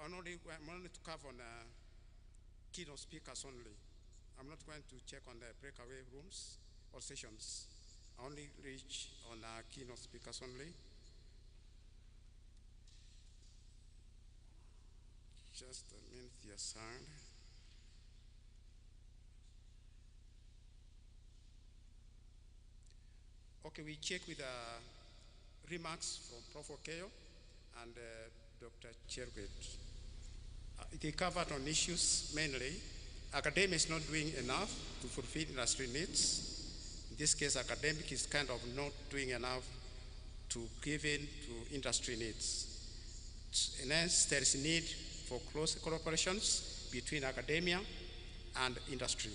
I'm only to cover on keynote speakers only. I'm not going to check on the breakaway rooms or sessions. I only reach on keynote speakers only. Just a minute, your sound. Okay, we check with remarks from Prof. Okeo and Dr. Chergate. They covered on issues mainly. Academia is not doing enough to fulfill industry needs. In this case, academic is kind of not doing enough to give in to industry needs. And hence, there is a need for close cooperations between academia and industry.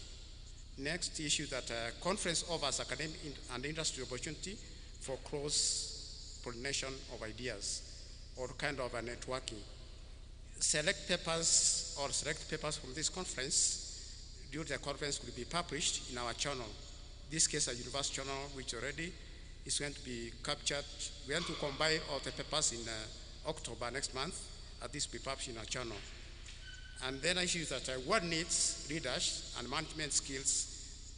Next issue that conference offers academic and industry opportunity for cross pollination of ideas or kind of a networking. Select papers from this conference during the conference could be published in our journal. This case, a university journal, which already is going to be captured. We want to combine all the papers in October next month. At this will be published in our journal. And then I see that one needs readers and management skills.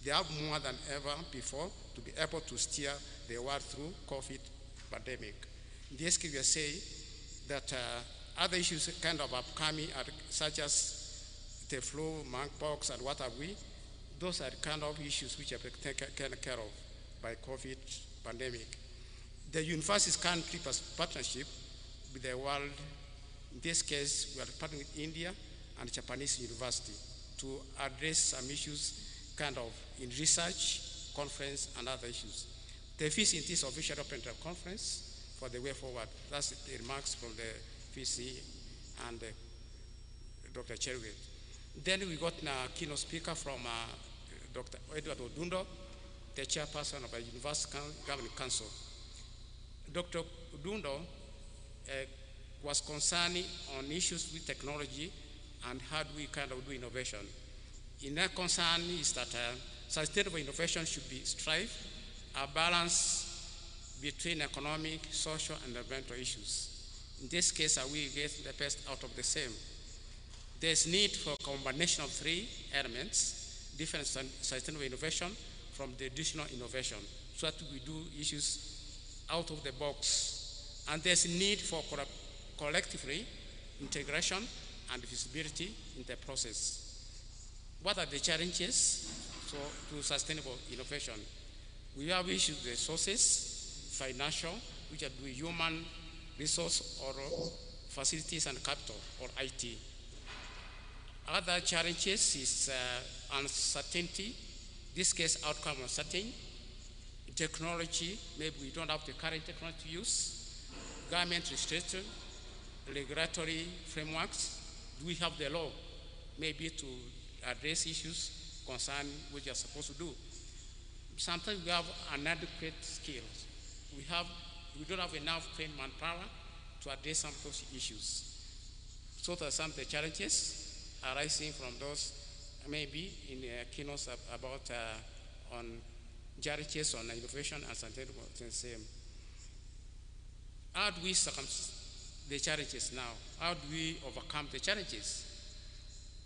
They have more than ever before to be able to steer the world through COVID pandemic. In this case, we say that other issues kind of upcoming, such as the flu, monkeypox, and what have we. Those are kind of issues which are taken care of by COVID pandemic. The universities can keep a partnership with the world. In this case, we are partnering with India and Japanese university to address some issues kind of in research, conference, and other issues. The fees in this official open conference for the way forward. That's the remarks from the VC and Dr. Cherwit. Then we got a keynote speaker from Dr. Edward Odundo, the chairperson of the University Governing Council. Dr. Odundo was concerning on issues with technology and how do we kind of do innovation. In that concern is that sustainable innovation should be strive, a balance between economic, social, and environmental issues. In this case, we get the best out of the same. There's need for a combination of three elements, different sustainable innovation from the additional innovation, so that we do issues out of the box. And there's a need for collectively integration and visibility in the process. What are the challenges to sustainable innovation? We have issues with resources, financial, which are human resource or facilities and capital or IT. Other challenges is uncertainty, this case outcome uncertain, technology, maybe we don't have the current technology to use, government restricted, regulatory frameworks, do we have the law maybe to address issues concerning what you are supposed to do. Sometimes we have inadequate skills. We don't have enough trained manpower to address some of those issues. So that some of the challenges arising from those maybe in keynotes about on challenges on innovation and sustainable same. How do we circumvent the challenges now? How do we overcome the challenges?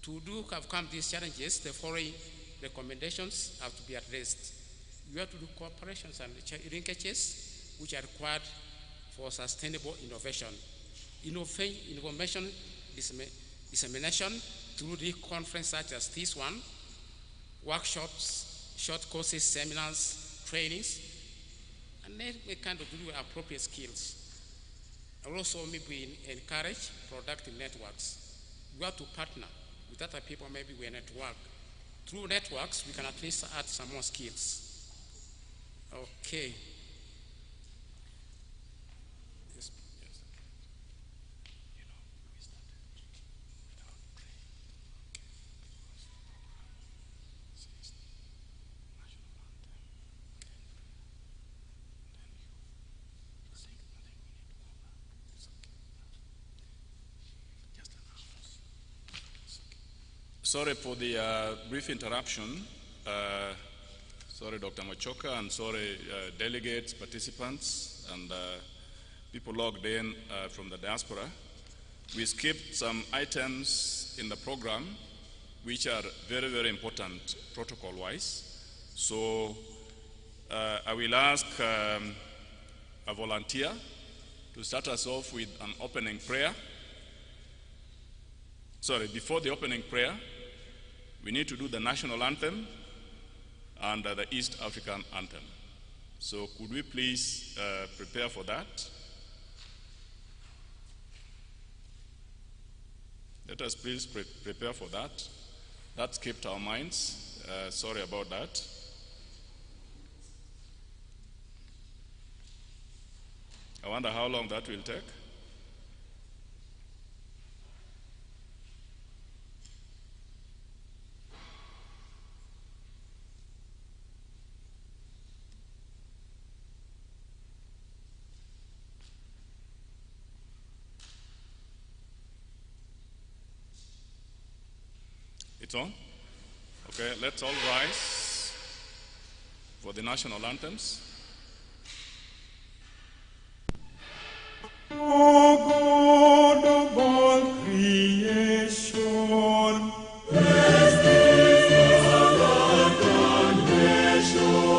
To overcome these challenges, the following recommendations have to be addressed. We have to do cooperations and linkages which are required for sustainable innovation. Information dissemination through the conference such as this one, workshops, short courses, seminars, trainings, and then we kind of do appropriate skills. And also maybe encourage productive networks. We have to partner with other people, maybe we network. Through networks, we can at least add some more skills. Okay. Yes. Yes. You know, we started without praying. Okay. Because the program says national anthem. And then you think nothing we need to cover. It's okay. Just announce. It's okay. Sorry for the brief interruption. Sorry, Dr. Machoka, and sorry, delegates, participants, and people logged in from the diaspora. we skipped some items in the program which are very, very important protocol-wise. So I will ask a volunteer to start us off with an opening prayer. Sorry, before the opening prayer, we need to do the national anthem and the East African anthem. So could we please prepare for that? Let us please prepare for that. That skipped our minds. Sorry about that. I wonder how long that will take. It's on? Okay, let's all rise for the national anthems. O God of all creation, bless this land and nation.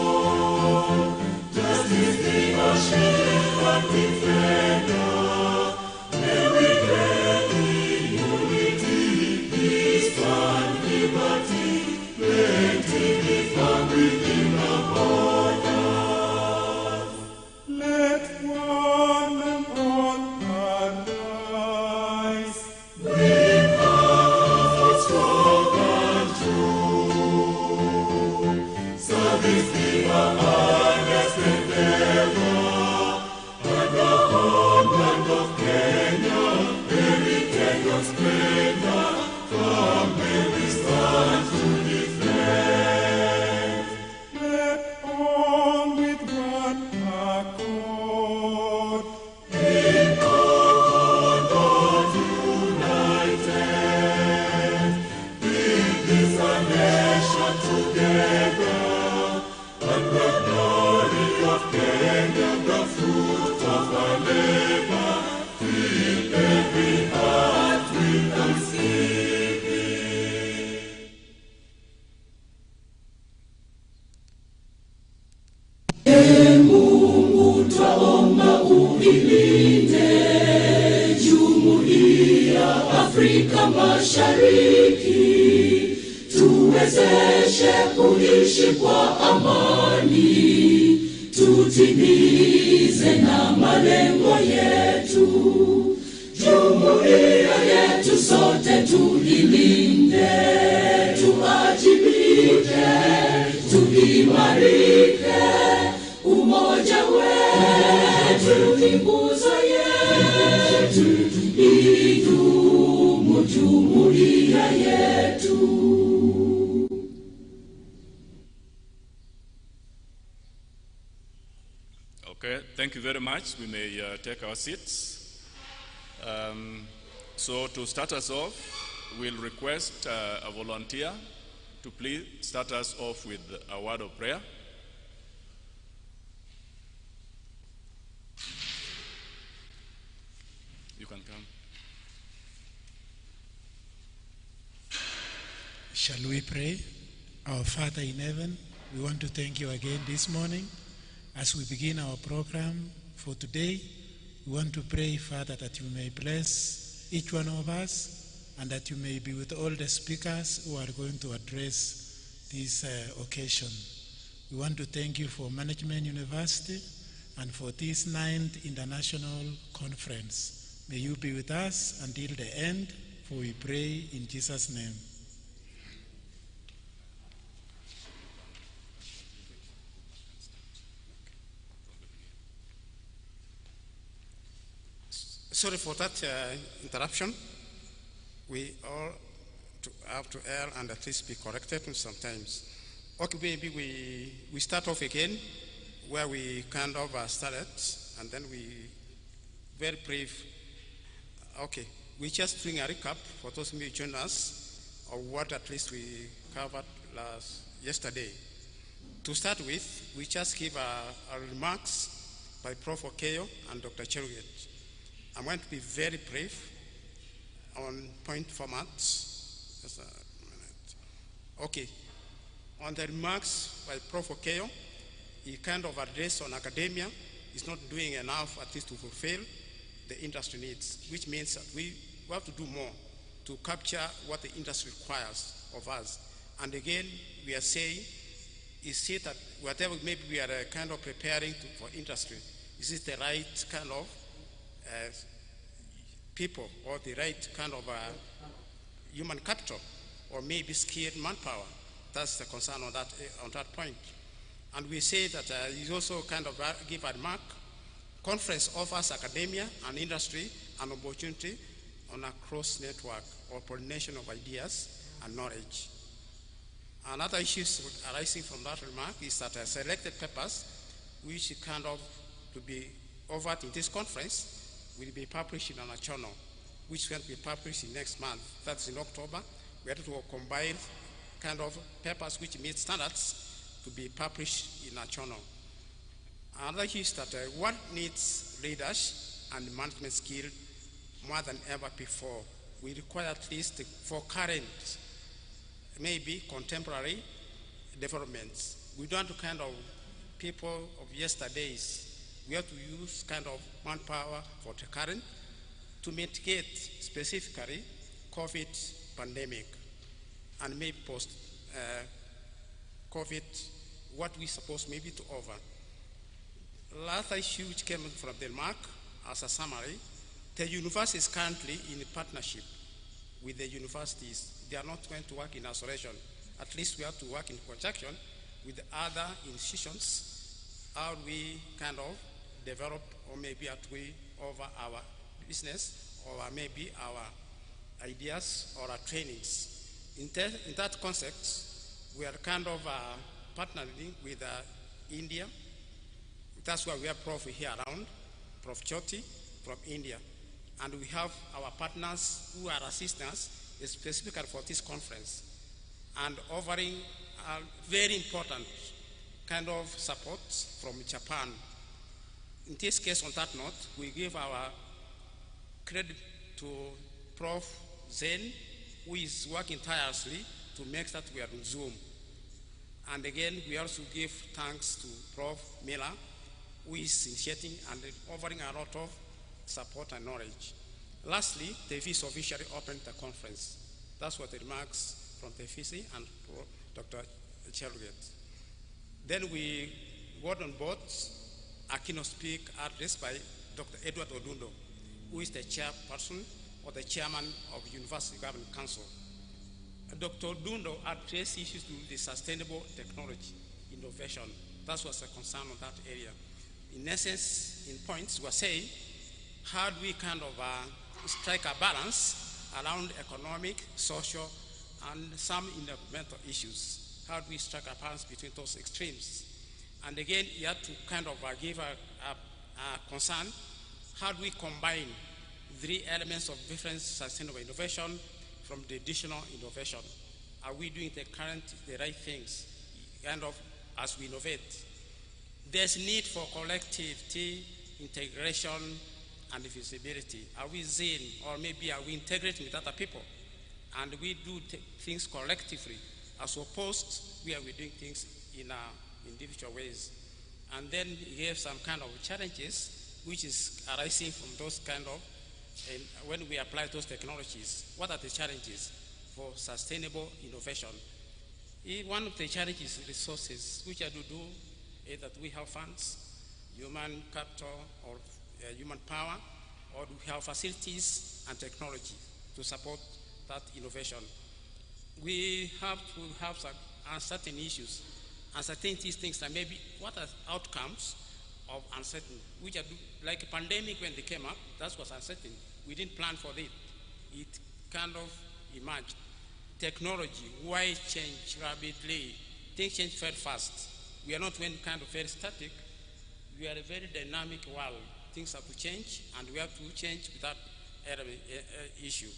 Justice be our shield and defender. May we dwell in unity, peace and liberty. Plenty be found within our borders. Let one and all arise. With hearts strong and true. Service be our earnest endeavor. And the homeland of Kenya, heritage of splendor, come may we stand to defend. Let all with one accord, in concord united, build this our nation together, and the glory of Kenya, the fruit of our labor, fill every heart with thanksgiving. Mungu twaomba uilinde Jumuiya Afrika Mashariki, tuwezeshe kuishi kwa amani, tutimize na malengo yetu. Jumuiya yetu sote tuilinde, tuajibike, tuimarike. Umoja wetu ni nguzo yetu, idumu jumuiya yetu. Okay, thank you very much. We may take our seats. So to start us off, we'll request a volunteer to please start us off with a word of prayer. You can come. Shall we pray? Our Father in heaven, we want to thank you again this morning as we begin our program for today. We want to pray, Father, that you may bless each one of us and that you may be with all the speakers who are going to address this occasion. We want to thank you for Management University and for this 9th International Conference. May you be with us until the end, for we pray in Jesus' name. Sorry for that interruption. We all have to err and at least be corrected sometimes. Okay, maybe we start off again where we kind of started, and then we very brief. Okay, we just doing a recap for those who may join us of what at least we covered yesterday. To start with, we just give our remarks by Prof. Okeyo and Dr. Cheruget. I'm going to be very brief on point formats. Just a minute. Okay. On the remarks by Prof. Okeo, he kind of addressed on academia is not doing enough at least to fulfill the industry needs, which means that we have to do more to capture what the industry requires of us. And again, we are saying, is it that whatever maybe we are kind of preparing for industry, is it the right kind of people or the right kind of human capital or maybe skilled manpower? That's the concern on that point. And we say that it's also kind of give a remark. Conference offers academia and industry an opportunity on a cross network or pollination of ideas and knowledge. Another issue arising from that remark is that selected papers, which kind of to be offered in this conference, will be published in a journal, which can be published in next month. That's in October. We have to combine kind of papers which meet standards to be published in a journal. Another issue is that what needs leaders and management skill more than ever before. We require at least for current, maybe contemporary developments. We don't kind of people of yesterdays. We have to use kind of manpower for the current to mitigate specifically COVID pandemic and maybe post COVID, what we suppose maybe to over. Last issue which came from the remark as a summary, the university is currently in partnership with the universities. They are not going to work in isolation. At least we have to work in conjunction with other institutions. How we kind of develop or maybe how we over our business or maybe our ideas or our trainings. In that concept, we are kind of partnering with India. That's why we have Prof here around, Prof Choti from India. And we have our partners who are assisting us specifically for this conference and offering a very important kind of support from Japan. In this case, on that note, we give our credit to Prof Zen, who is working tirelessly to make that we are on Zoom. And again, we also give thanks to Prof Miller, who is initiating and offering a lot of support and knowledge. Lastly, the VC officially opened the conference. That's what the remarks from the VC and Dr. Chelgate. Then we got on board a keynote speak address by Dr. Edward Odundo, who is the chairperson or the chairman of University Government Council. Dr. Odundo addressed issues to the sustainable technology innovation. That was a concern on that area. In essence, in points, we are saying, how do we kind of strike a balance around economic, social, and some environmental issues? How do we strike a balance between those extremes? And again, you have to kind of give a concern, how do we combine three elements of different sustainable innovation from the additional innovation? Are we doing the right things, kind of, as we innovate? There's need for collectivity, integration, and visibility. Are we zen, or maybe are we integrating with other people? And we do things collectively, as opposed where we're doing things in individual ways. And then we have some kind of challenges, which is arising from those kind of, and when we apply those technologies, what are the challenges for sustainable innovation? One of the challenges is resources, which I do is that we have funds, human capital or human power, or we have facilities and technology to support that innovation. We have to have some uncertain issues. Uncertainties, things like maybe what are outcomes of uncertain, which are like a pandemic when they came up, that was uncertain. We didn't plan for it. It kind of emerged. Technology, why change rapidly? Things change very fast. We are not kind of very static. We are a very dynamic world. Things have to change, and we have to change with that issue.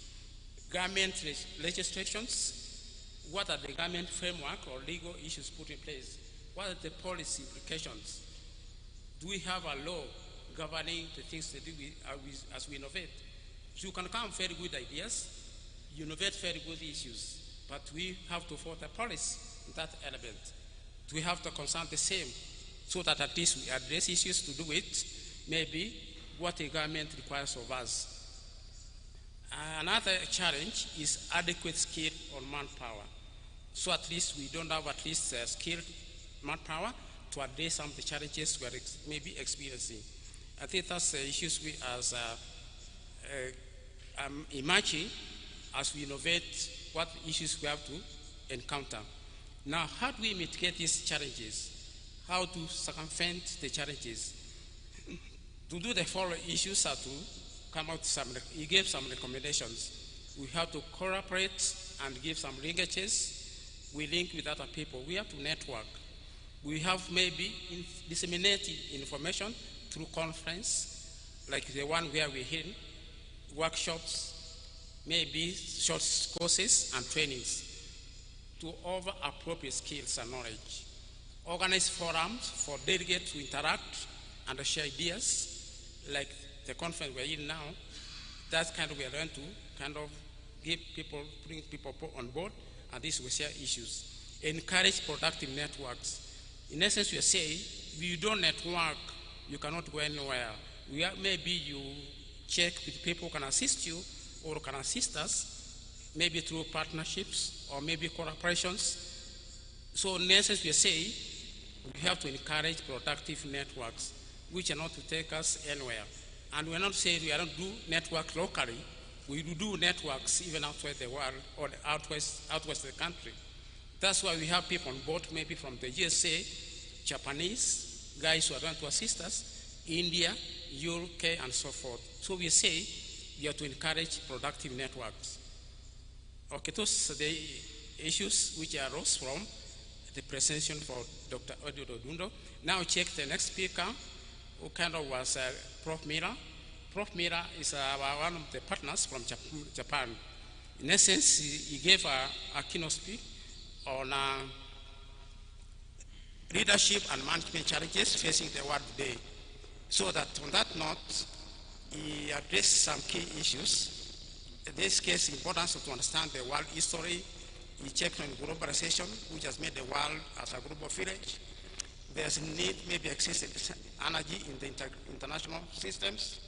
Government legislations, what are the government framework or legal issues put in place? What are the policy implications? Do we have a law governing the things that do as we innovate? So you can come very good ideas, innovate very good issues, but we have to follow the policy in that element. We have to concern the same, so that at least we address issues to do it, maybe what the government requires of us. Another challenge is adequate skill on manpower. So at least we don't have at least skilled manpower to address some of the challenges we are maybe experiencing. I think that's the issues we as emerging as we innovate what issues we have to encounter. Now, how do we mitigate these challenges? How to circumvent the challenges? To do the following issues are to come out some, he gave some recommendations. We have to cooperate and give some linkages. We link with other people. We have to network. We have maybe disseminated information through conference, like the one where we hear workshops, maybe short courses and trainings to offer appropriate skills and knowledge. Organize forums for delegates to interact and share ideas, like the conference we're in now. That's kind of we are going to kind of give people, bring people on board, and this will share issues. Encourage productive networks. In essence, we are saying, if you don't network, you cannot go anywhere. Maybe you check with people who can assist you or can assist us, maybe through partnerships or maybe collaborations. So in essence, we are saying, we have to encourage productive networks, which are not to take us anywhere. And we're not saying we don't do network locally. We do networks even outside the world or outwest the country. That's why we have people on board, maybe from the USA, Japanese, guys who are going to assist us, India, UK, and so forth. So we say we have to encourage productive networks. Okay, those are the issues which arose from the presentation for Dr. Odio Odundo. Now check the next speaker, who kind of was Prof. Mira. Prof. Mira is one of the partners from Japan. In essence, he gave a keynote speech on leadership and management challenges facing the world today. So that on that note, he addressed some key issues. In this case, importance to understand the world history. He checked on globalization, which has made the world as a global village. There's a need, maybe existing energy in the international systems.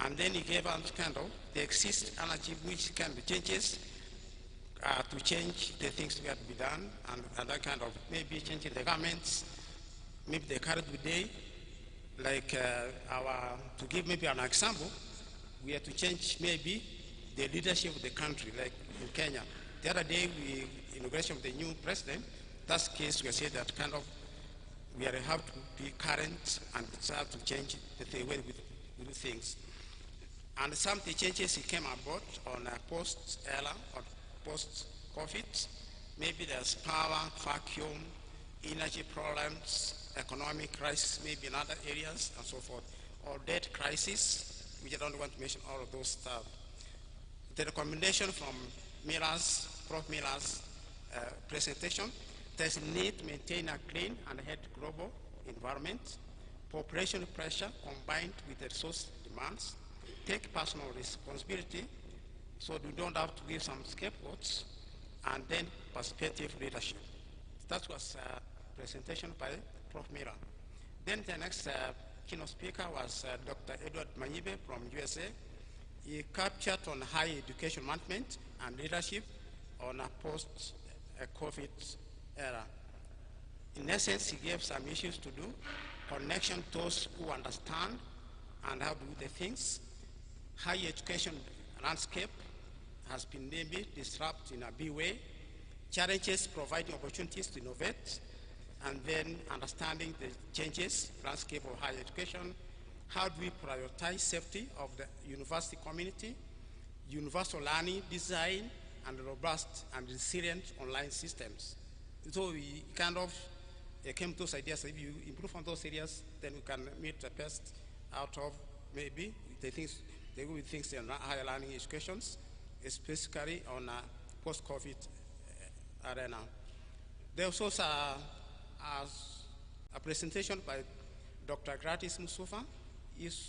And then he gave us kind of the existing energy, which can be changes to change the things that have to be done, and that kind of maybe changing the governments, maybe the current day, like to give maybe an example, we have to change maybe the leadership of the country, like in Kenya. The other day, inauguration of the new president, that's the case we say that kind of we have to be current and have to change the way we do things. And some of the changes he came about on post-era or post-COVID, maybe there's power, vacuum, energy problems, economic crisis, maybe in other areas, and so forth, or debt crisis, which I don't want to mention all of those stuff. The recommendation from Prof. Miller's presentation, there's a need to maintain a clean and healthy global environment, population pressure combined with the resource demands, take personal responsibility, so we don't have to give some scapegoats, and then perspective leadership. That was a presentation by Prof. Miller. Then the next keynote speaker was Dr. Edward Manyibe from USA. He captured on higher education management and leadership on a post-COVID era. In essence, he gave some issues to do, connection to those who understand and how to do the things. Higher education landscape has been maybe disrupted in a big way. Challenges providing opportunities to innovate, and then understanding the changes landscape of higher education. How do we prioritize safety of the university community, universal learning design, and robust and resilient online systems? So we kind of came to those ideas. If you improve on those areas, then we can meet the best out of maybe the things, there will be things in higher learning educations, especially on a post-COVID arena. There was also a presentation by Dr. Gratis Musufa,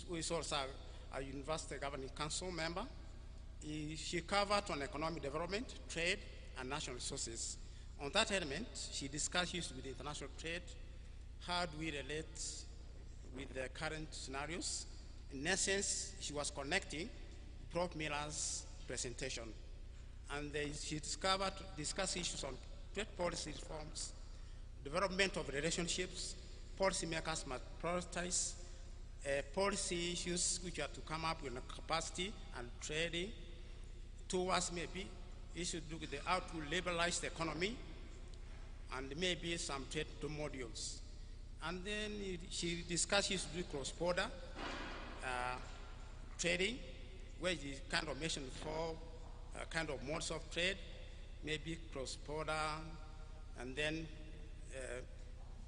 who is also a University Governing Council member. She covered on economic development, trade, and national resources. On that element, she discussed issues with international trade, how do we relate with the current scenarios. In essence, she was connecting Prof. Miller's presentation. And she discussed issues on trade policy reforms, development of relationships, policymakers must prioritize policy issues which are to come up with capacity and trading towards maybe issues to do with how to liberalize the economy and maybe some trade modules. And then she discussed issues to do cross-border trading, where she kind of mentioned four kind of modes of trade, maybe cross-border, and then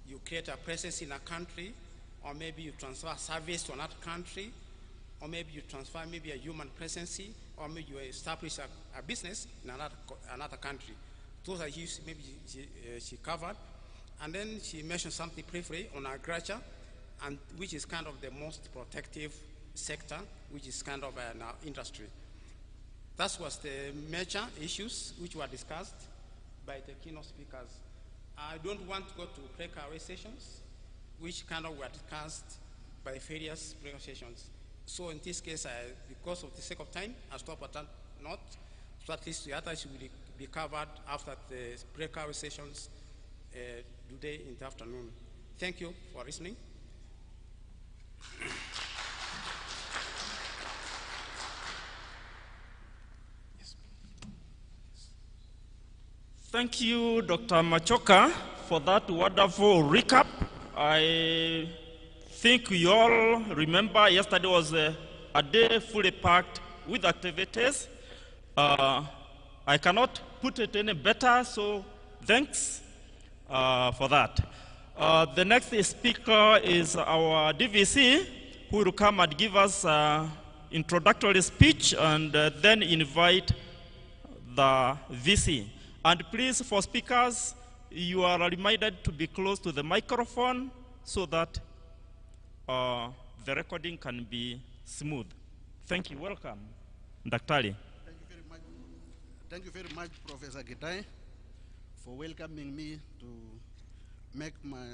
you create a presence in a country, or maybe you transfer service to another country, or maybe you transfer maybe a human presence, or maybe you establish a business in another country. Those are issues maybe she covered. And then she mentioned something briefly on agriculture, and which is kind of the most protective sector, which is kind of an industry. That was the major issues which were discussed by the keynote speakers. I don't want to go to breakaway sessions, which kind of were discussed by various breakout sessions. So in this case, because of the sake of time, I stop at that note, so at least the others will be covered after the breakout sessions today in the afternoon. Thank you for listening. Thank you, Dr. Machoka, for that wonderful recap. I think you all remember yesterday was a day fully packed with activities. I cannot put it any better, so thanks for that. The next speaker is our DVC, who will come and give us an introductory speech and then invite the VC. And please, for speakers, you are reminded to be close to the microphone so that the recording can be smooth. Thank you. Welcome, Daktari. Thank you very much. Thank you very much, Professor Gitai, for welcoming me to make my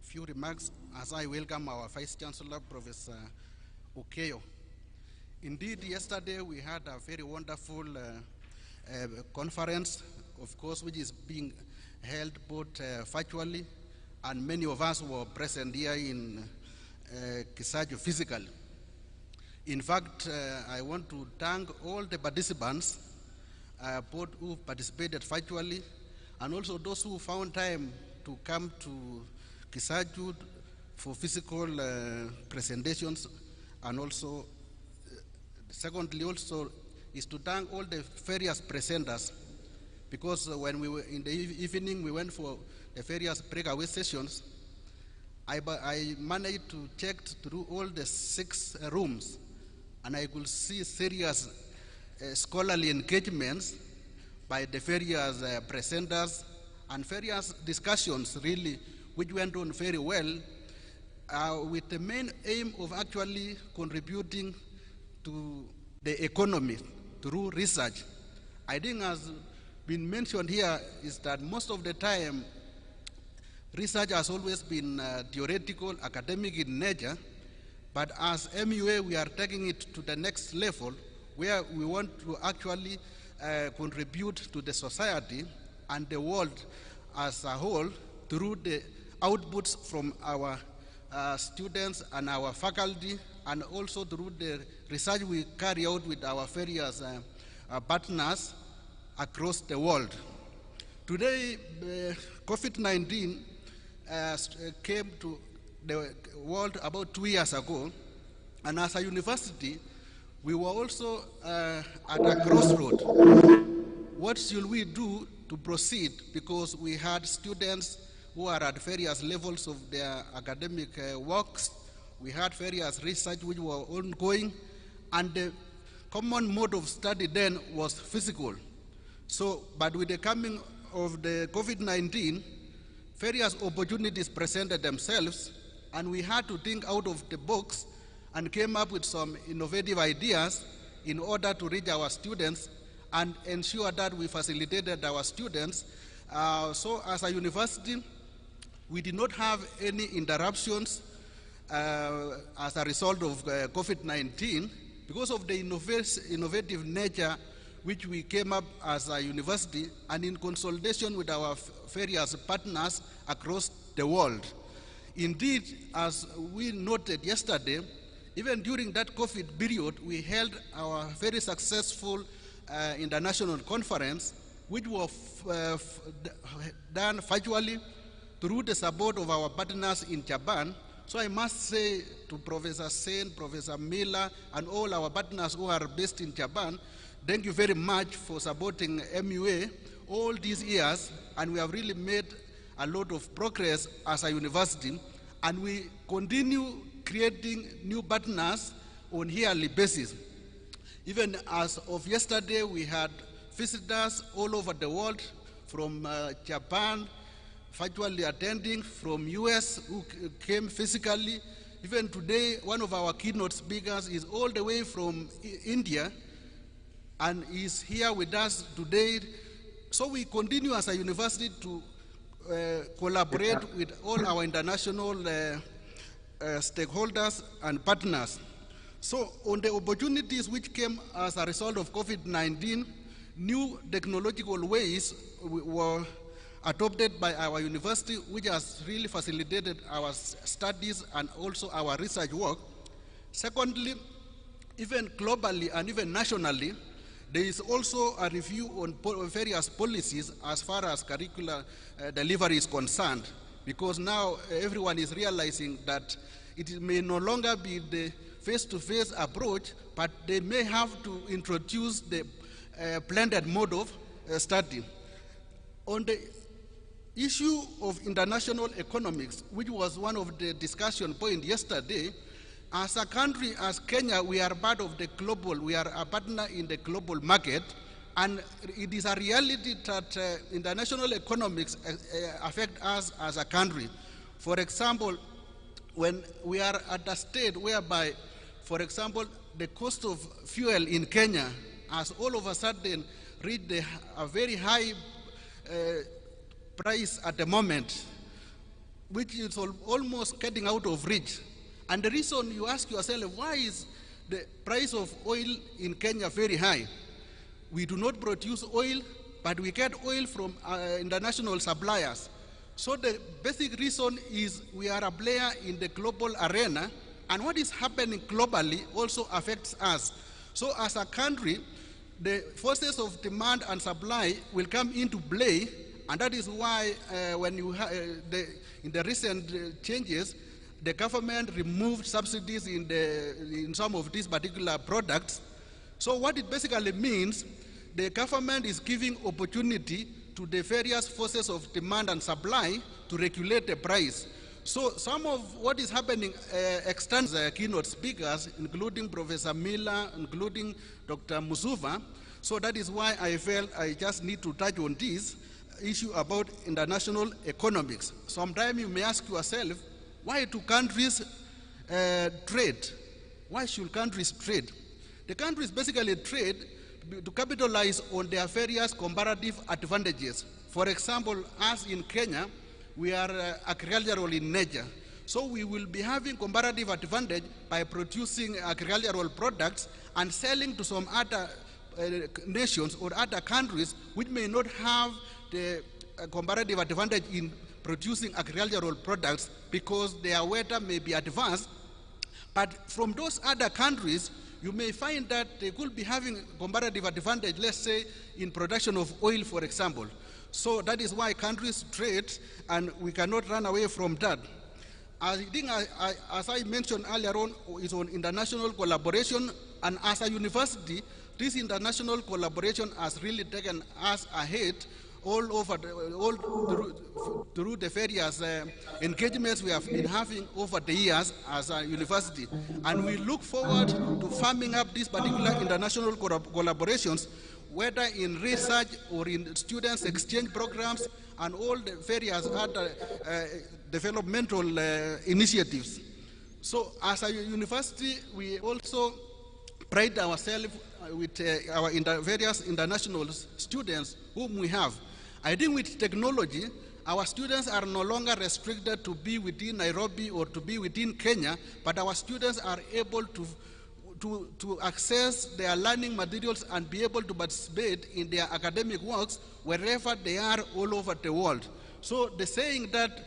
few remarks as I welcome our Vice Chancellor, Professor Okeyo. Indeed, yesterday we had a very wonderful conference, of course, which is being held both virtually, and many of us were present here in Kisaju physically. In fact, I want to thank all the participants, both who participated virtually, and also those who found time to come to Kisaju for physical presentations, and also, secondly, also is to thank all the various presenters, because when we were in the evening, we went for the various breakaway sessions. I managed to check through all the 6 rooms, and I could see serious scholarly engagements by the various presenters and various discussions, really, which went on very well, with the main aim of actually contributing to the economy through research. I think, as been mentioned here, is that most of the time, research has always been theoretical, academic in nature, but as MUA, we are taking it to the next level, where we want to actually contribute to the society and the world as a whole through the outputs from our students and our faculty, and also through the research we carry out with our various partners across the world. Today, COVID-19 came to the world about 2 years ago, and as a university, we were also at a crossroad. What should we do to proceed? Because we had students who are at various levels of their academic works. We had various research which were ongoing, and the common mode of study then was physical. So, but with the coming of the COVID-19, various opportunities presented themselves, and we had to think out of the box and came up with some innovative ideas in order to reach our students and ensure that we facilitated our students. So as a university, we did not have any interruptions as a result of COVID-19 because of the innovative nature which we came up as a university and in consultation with our various partners across the world. Indeed, as we noted yesterday, even during that COVID period, we held our very successful international conference, which was done virtually through the support of our partners in Japan. So I must say to Professor Sen, Professor Miller, and all our partners who are based in Japan, thank you very much for supporting MUA all these years, and we have really made a lot of progress as a university, and we continue creating new partners on a yearly basis. Even as of yesterday, we had visitors all over the world from Japan, virtually attending, from US who came physically. Even today, one of our keynote speakers is all the way from India and is here with us today. So we continue as a university to collaborate with all our international stakeholders and partners. So on the opportunities which came as a result of COVID-19, new technological ways were adopted by our university, which has really facilitated our studies and also our research work. Secondly, even globally and even nationally, there is also a review on various policies as far as curricular delivery is concerned, because now everyone is realizing that it may no longer be the face-to-face approach, but they may have to introduce the blended mode of study. On the issue of international economics, which was one of the discussion points yesterday, as a country, as Kenya, we are part of the global, we are a partner in the global market, and it is a reality that international economics affect us as a country. For example, when we are at a state whereby, for example, the cost of fuel in Kenya has all of a sudden reached a very high price at the moment, which is almost getting out of reach. And the reason you ask yourself, why is the price of oil in Kenya very high? We do not produce oil, but we get oil from international suppliers. So the basic reason is we are a player in the global arena, and what is happening globally also affects us. So as a country, the forces of demand and supply will come into play, and that is why when you in the recent changes, the government removed subsidies in some of these particular products. So what it basically means, the government is giving opportunity to the various forces of demand and supply to regulate the price. So some of what is happening extends keynote speakers, including Professor Miller, including Dr. Musuva. So that is why I felt I just need to touch on this issue about international economics. Sometimes you may ask yourself, why do countries trade? Why should countries trade? The countries basically trade to capitalize on their various comparative advantages. For example, as in Kenya, we are agricultural in nature. So we will be having comparative advantage by producing agricultural products and selling to some other nations or other countries which may not have the comparative advantage in producing agricultural products because their weather may be advanced. But from those other countries, you may find that they could be having comparative advantage, let's say, in production of oil, for example. So that is why countries trade, and we cannot run away from that. I think, as I mentioned earlier on, is on international collaboration, and as a university, this international collaboration has really taken us ahead all over, through the various engagements we have been having over the years as a university. And we look forward to firming up these particular international collaborations, whether in research or in students' exchange programs and all the various other developmental initiatives. So as a university, we also pride ourselves with our various international students whom we have. I think with technology, our students are no longer restricted to be within Nairobi or to be within Kenya, but our students are able to access their learning materials and be able to participate in their academic works wherever they are all over the world. So the saying that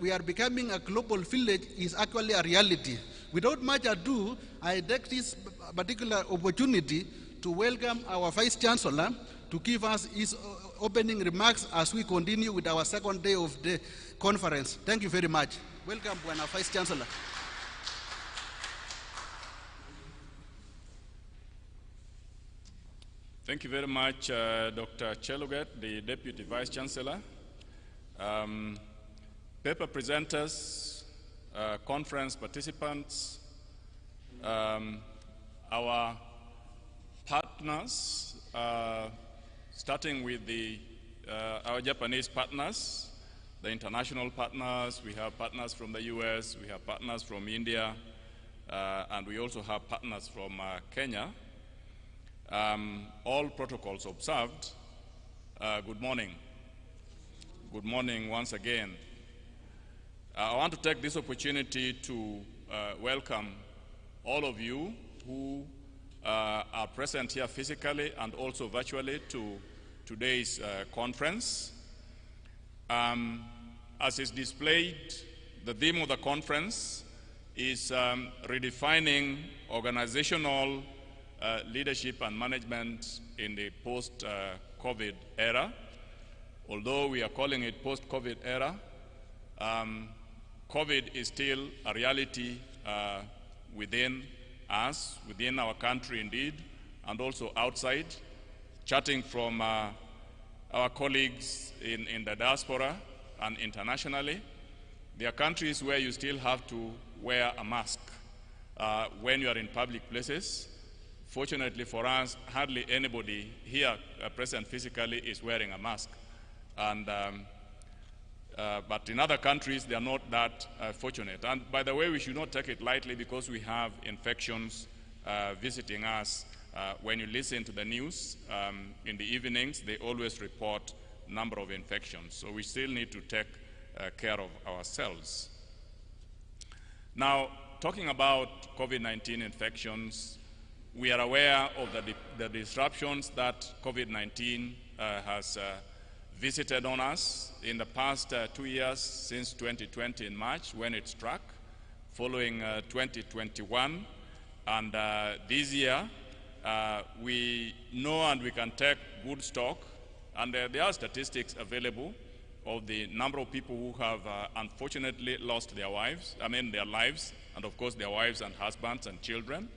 we are becoming a global village is actually a reality. Without much ado, I take this particular opportunity to welcome our Vice Chancellor to give us his opening remarks as we continue with our second day of the conference. Thank you very much. Welcome, Buena Vice Chancellor. Thank you very much, Dr. Cheluget, the Deputy Vice Chancellor. Paper presenters, conference participants, our partners, starting with our Japanese partners, the international partners. We have partners from the US, we have partners from India, and we also have partners from Kenya. All protocols observed. Good morning. Good morning once again. I want to take this opportunity to welcome all of you who are present here physically and also virtually to today's conference. As is displayed, the theme of the conference is redefining organizational leadership and management in the post-COVID era. Although we are calling it post-COVID era, COVID is still a reality within us, within our country indeed, and also outside. Chatting from our colleagues in the diaspora and internationally, there are countries where you still have to wear a mask when you are in public places. Fortunately for us, hardly anybody here present physically is wearing a mask. And but in other countries, they are not that fortunate. And by the way, we should not take it lightly because we have infections visiting us. When you listen to the news in the evenings, they always report number of infections. So we still need to take care of ourselves. Now, talking about COVID-19 infections, we are aware of the disruptions that COVID-19 has visited on us in the past 2 years, since 2020 in March when it struck, following 2021. And this year, we know and we can take good stock, and there are statistics available of the number of people who have unfortunately lost their lives, and of course their wives and husbands and children.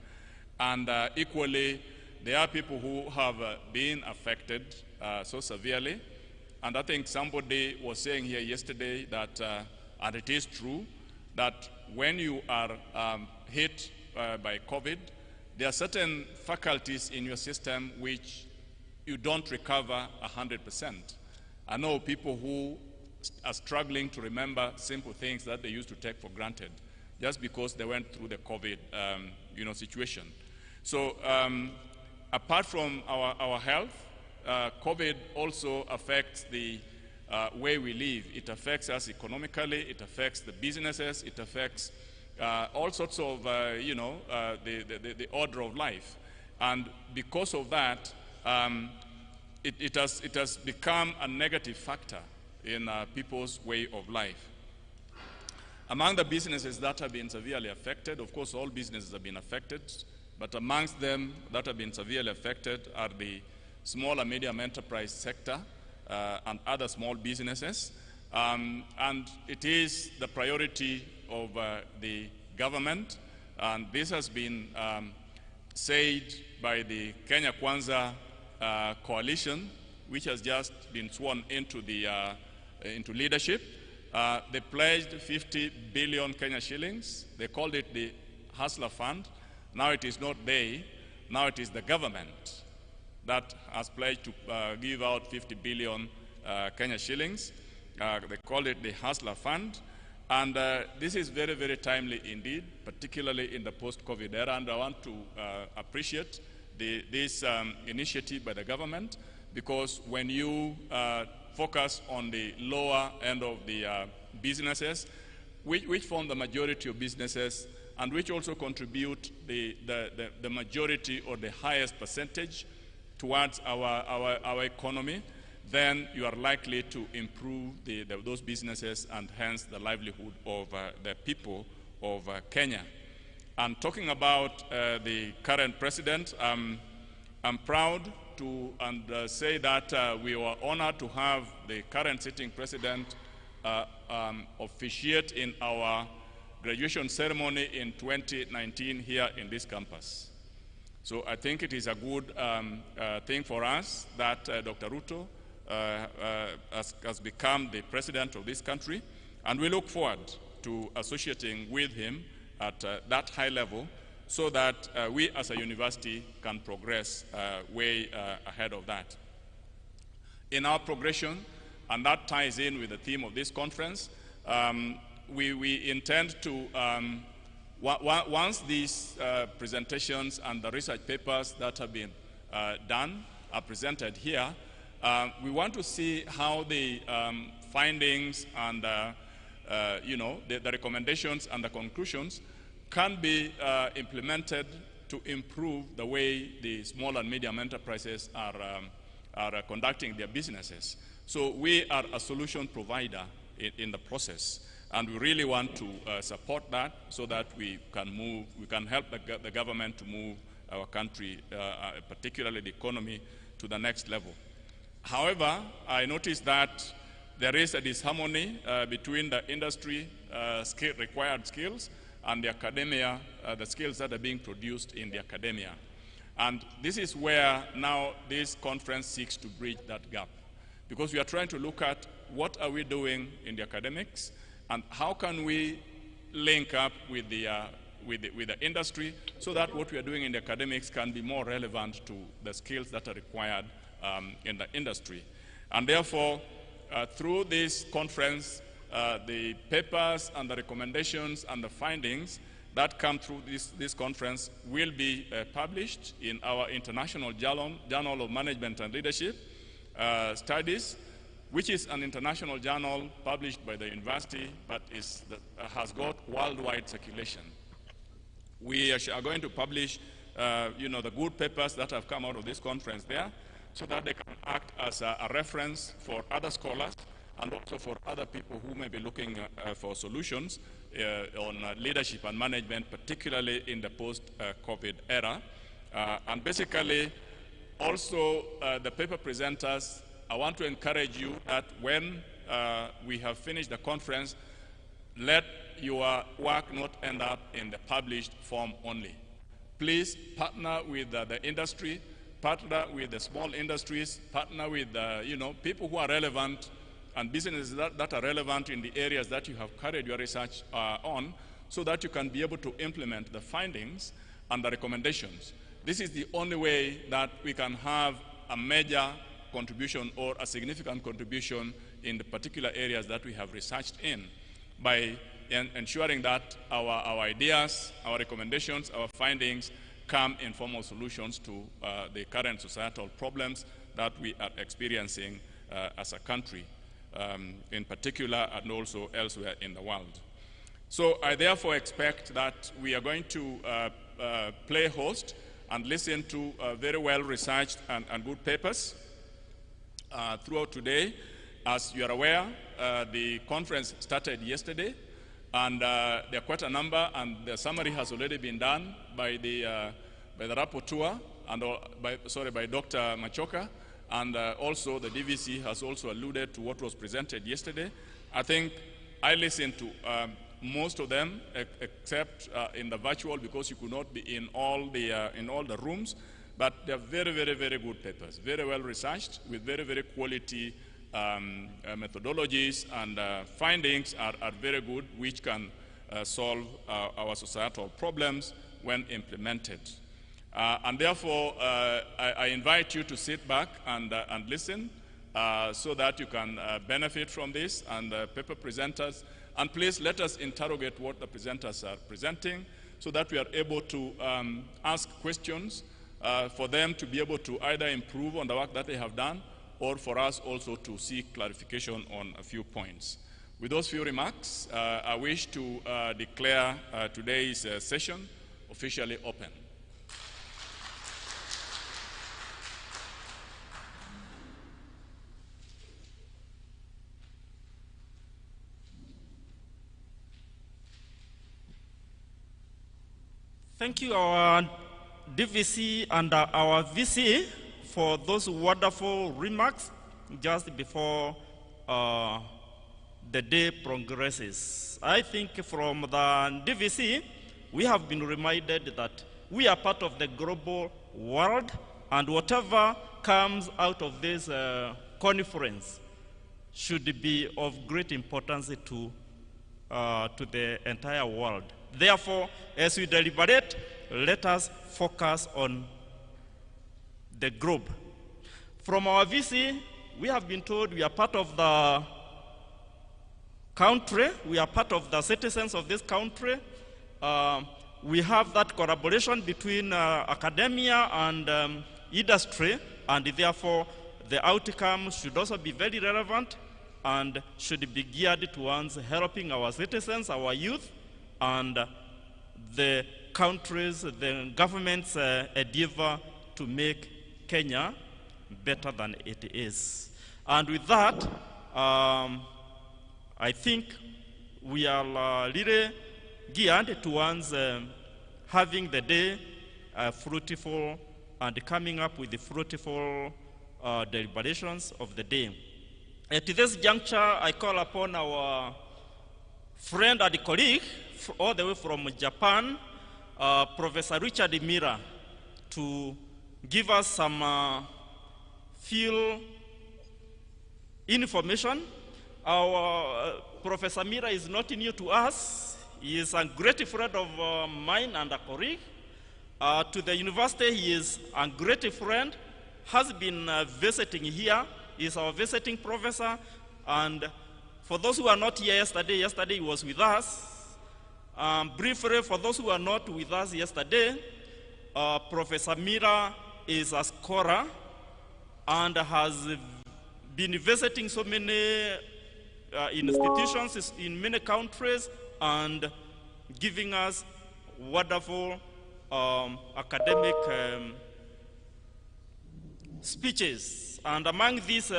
And equally, there are people who have been affected so severely. And I think somebody was saying here yesterday that, and it is true, that when you are hit by COVID, there are certain faculties in your system which you don't recover 100%. I know people who are struggling to remember simple things that they used to take for granted just because they went through the COVID situation. So apart from our health, COVID also affects the way we live. It affects us economically, it affects the businesses, it affects all sorts of, the order of life. And because of that, it has become a negative factor in people's way of life. Among the businesses that have been severely affected, of course all businesses have been affected, but amongst them that have been severely affected are the small and medium enterprise sector and other small businesses. And it is the priority of the government, and this has been said by the Kenya Kwanza coalition, which has just been sworn into leadership. They pledged 50 billion Kenya shillings. They called it the Hustler Fund. Now it is not they, now it is the government that has pledged to give out 50 billion Kenya shillings. They call it the Hustler Fund. And this is very, very timely indeed, particularly in the post-COVID era. And I want to appreciate this initiative by the government, because when you focus on the lower end of the businesses, which form the majority of businesses, and which also contribute the majority or the highest percentage towards our economy, then you are likely to improve those businesses and hence the livelihood of the people of Kenya. And talking about the current president, I'm proud to say that we were honored to have the current sitting president officiate in our graduation ceremony in 2019 here in this campus. So I think it is a good thing for us that Dr. Ruto has become the president of this country, and we look forward to associating with him at that high level so that we as a university can progress way ahead of that. In our progression, and that ties in with the theme of this conference, we intend to, once these presentations and the research papers that have been done are presented here, we want to see how the findings and the recommendations and the conclusions can be implemented to improve the way the small and medium enterprises are conducting their businesses. So we are a solution provider in the process, and we really want to support that so that we can help the government to move our country, particularly the economy, to the next level. However, I noticed that there is a disharmony between the industry required skills and the academia, the skills that are being produced in the academia. And this is where now this conference seeks to bridge that gap, because we are trying to look at what are we doing in the academics and how can we link up with the industry so that what we are doing in the academics can be more relevant to the skills that are required in the industry. And therefore, through this conference, the papers and the recommendations and the findings that come through this conference will be published in our International Journal of Management and Leadership Studies, which is an international journal published by the university, but has got worldwide circulation. We are going to publish the good papers that have come out of this conference there, so that they can act as a reference for other scholars and also for other people who may be looking for solutions on leadership and management, particularly in the post-COVID era. And basically, also the paper presenters, I want to encourage you that when we have finished the conference, let your work not end up in the published form only. Please partner with the industry, partner with the small industries, partner with people who are relevant and businesses that are relevant in the areas that you have carried your research on, so that you can be able to implement the findings and the recommendations. This is the only way that we can have a major contribution or a significant contribution in the particular areas that we have researched in, by ensuring that our ideas, our recommendations, our findings come in formal solutions to the current societal problems that we are experiencing as a country, in particular, and also elsewhere in the world. So I therefore expect that we are going to play host and listen to very well researched and good papers throughout today. As you are aware, the conference started yesterday, and there are quite a number, and the summary has already been done by the rapporteur and by Dr. Machoka, and also the DVC has also alluded to what was presented yesterday. I think I listened to most of them, except in the virtual, because you could not be in all the rooms. But they are very, very, very good papers, very well researched, with very, very quality methodologies, and findings are very good, which can solve our societal problems when implemented. And therefore, I invite you to sit back and listen so that you can benefit from this. And paper presenters, And please let us interrogate what the presenters are presenting so that we are able to ask questions for them to be able to either improve on the work that they have done or for us also to seek clarification on a few points. With those few remarks, I wish to declare today's session officially open. Thank you, our DVC and our VC, for those wonderful remarks just before the day progresses. I think from the DVC, we have been reminded that we are part of the global world, and whatever comes out of this conference should be of great importance to the entire world. Therefore, as we deliberate, let us focus on the globe. From our VC, we have been told we are part of the country, we are part of the citizens of this country. We have that collaboration between academia and industry, and therefore the outcome should also be very relevant and should be geared towards helping our citizens, our youth, and the countries, the government's endeavor to make Kenya better than it is. And with that, I think we are really geared towards having the day fruitful and coming up with the fruitful deliberations of the day. At this juncture, I call upon our friend and colleague all the way from Japan, Professor Richard Mira, to give us some field information. Our Professor Mira is not new to us. He is a great friend of mine and a colleague. To the university, he is a great friend, has been visiting here. He is our visiting professor. And for those who are not here yesterday he was with us. Briefly, for those who are not with us yesterday, Professor Mira is a scholar and has been visiting so many institutions in many countries and giving us wonderful academic speeches. And among these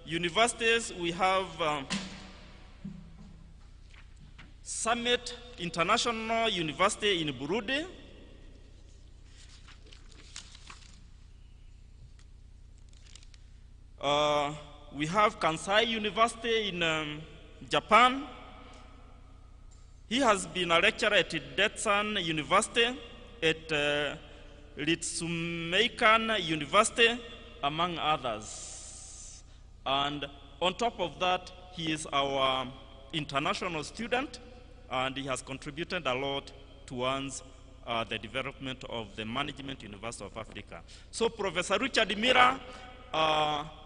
universities, we have Summit International University in Burundi, we have Kansai University in Japan. He has been a lecturer at Detsan University, at Ritsumeikan University, among others. And on top of that, he is our international student, and he has contributed a lot towards the development of the Management University of Africa. So Professor Richard Mira,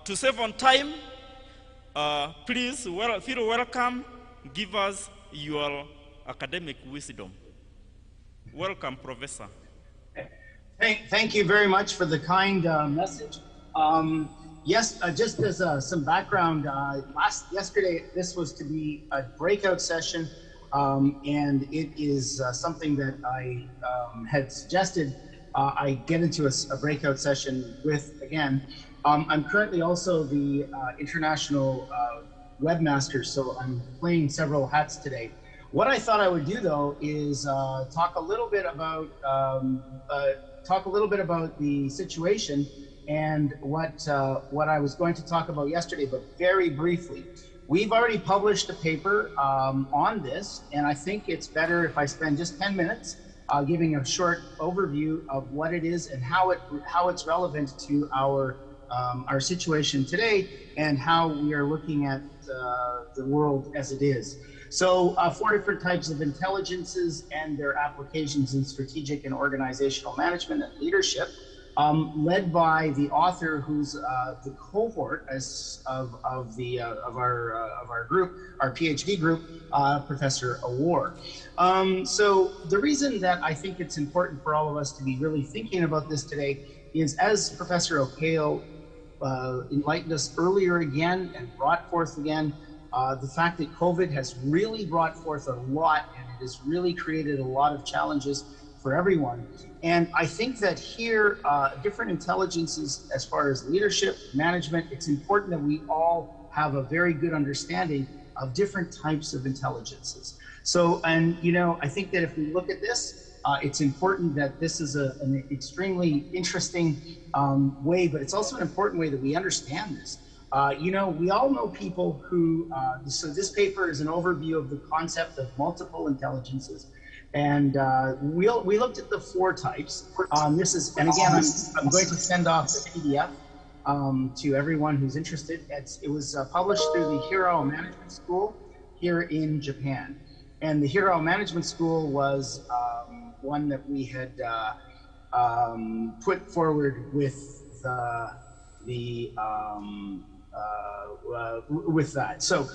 to save on time, please feel welcome. Give us your academic wisdom. Welcome, Professor. Thank you very much for the kind message. Yes, just as some background, yesterday this was to be a breakout session, and it is something that I had suggested I get into a breakout session with again. I'm currently also the international webmaster, so I'm playing several hats today. What I thought I would do though is talk a little bit about the situation and what I was going to talk about yesterday, but very briefly. We've already published a paper on this, and I think it's better if I spend just 10 minutes giving a short overview of what it is and how it's relevant to our situation today and how we are looking at the world as it is. So 4 different types of intelligences and their applications in strategic and organizational management and leadership. led by the author who's the cohort of our group, our PhD group, Professor Awar. So the reason that I think it's important for all of us to be really thinking about this today is, as Professor Okeo enlightened us earlier again and brought forth again, the fact that COVID has really brought forth a lot, and it has really created a lot of challenges for everyone. And I think that here, different intelligences, as far as leadership, management, it's important that we all have a very good understanding of different types of intelligences. So, and I think that if we look at this, it's important that this is an extremely interesting way, but it's also an important way that we understand this. We all know people who, so this paper is an overview of the concept of multiple intelligences. And we looked at the 4 types. This is, and again, I'm going to send off the PDF to everyone who's interested. It was published through the Hirao Management School here in Japan. And the Hirao Management School was one that we had put forward with with that. So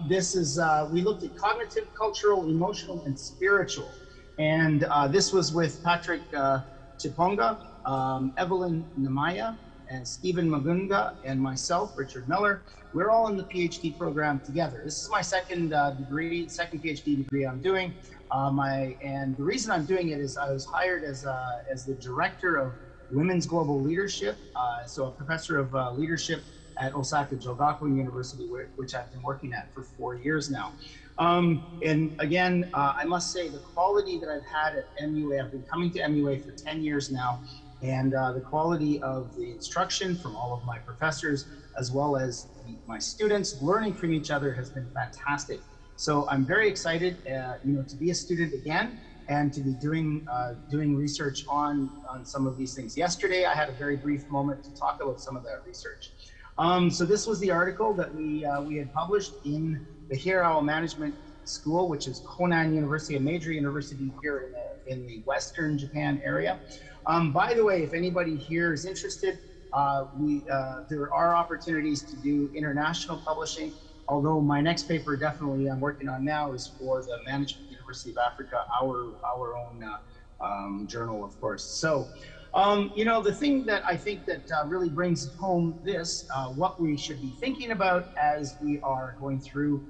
this is, we looked at cognitive, cultural, emotional, and spiritual. And this was with Patrick Chiponga, Evelyn Namaya, and Stephen Magunga, and myself, Richard Miller. We're all in the PhD program together. This is my second PhD degree I'm doing. And the reason I'm doing it is I was hired as the director of Women's Global Leadership, so a professor of leadership at Osaka Jogakuin University, which I've been working at for 4 years now. And again, I must say the quality that I've had at MUA, I've been coming to MUA for 10 years now, and the quality of the instruction from all of my professors, as well as my students, learning from each other has been fantastic. So I'm very excited, to be a student again and to be doing research on some of these things. Yesterday, I had a very brief moment to talk about some of that research. So this was the article that we had published in the Hirao Management School, which is Konan University, a major university here in the Western Japan area. By the way, if anybody here is interested, there are opportunities to do international publishing, although my next paper definitely I'm working on now is for the Management University of Africa, our own journal, of course. So, the thing that I think that really brings home this, what we should be thinking about as we are going through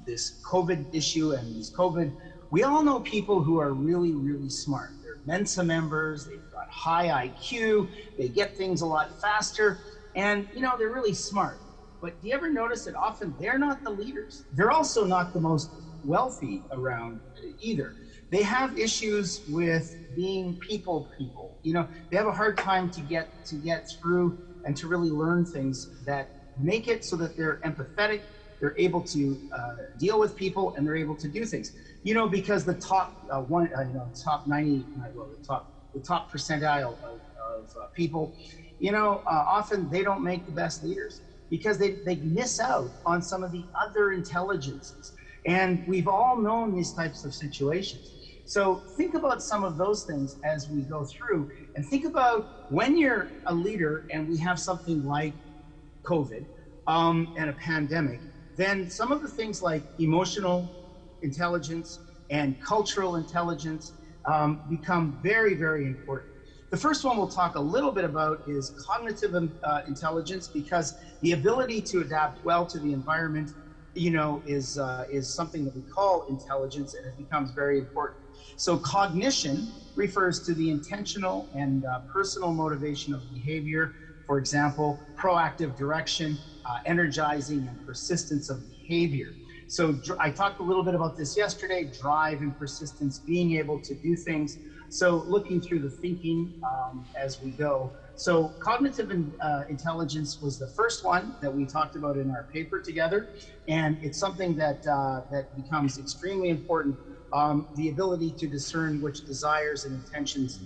this COVID issue and this COVID, we all know people who are really, really smart. They're Mensa members, they've got high IQ, they get things a lot faster, and they're really smart. But do you ever notice that often they're not the leaders? They're also not the most wealthy around either. They have issues with being people. They have a hard time to get through and to really learn things that make it so that they're empathetic, they're able to deal with people, and they're able to do things. Because the top top 90, the top percentile of people, often they don't make the best leaders because they miss out on some of the other intelligences. And we've all known these types of situations. So think about some of those things as we go through, and think about when you're a leader and we have something like COVID and a pandemic, then some of the things like emotional intelligence and cultural intelligence become very, very important. The first one we'll talk a little bit about is cognitive intelligence, because the ability to adapt well to the environment, is something that we call intelligence, and it becomes very important. So cognition refers to the intentional and personal motivation of behavior. For example, proactive direction, energizing, and persistence of behavior. So I talked a little bit about this yesterday, drive and persistence, being able to do things. So looking through the thinking as we go. So cognitive intelligence was the first one that we talked about in our paper together. And it's something that, that becomes extremely important. The ability to discern which desires and intentions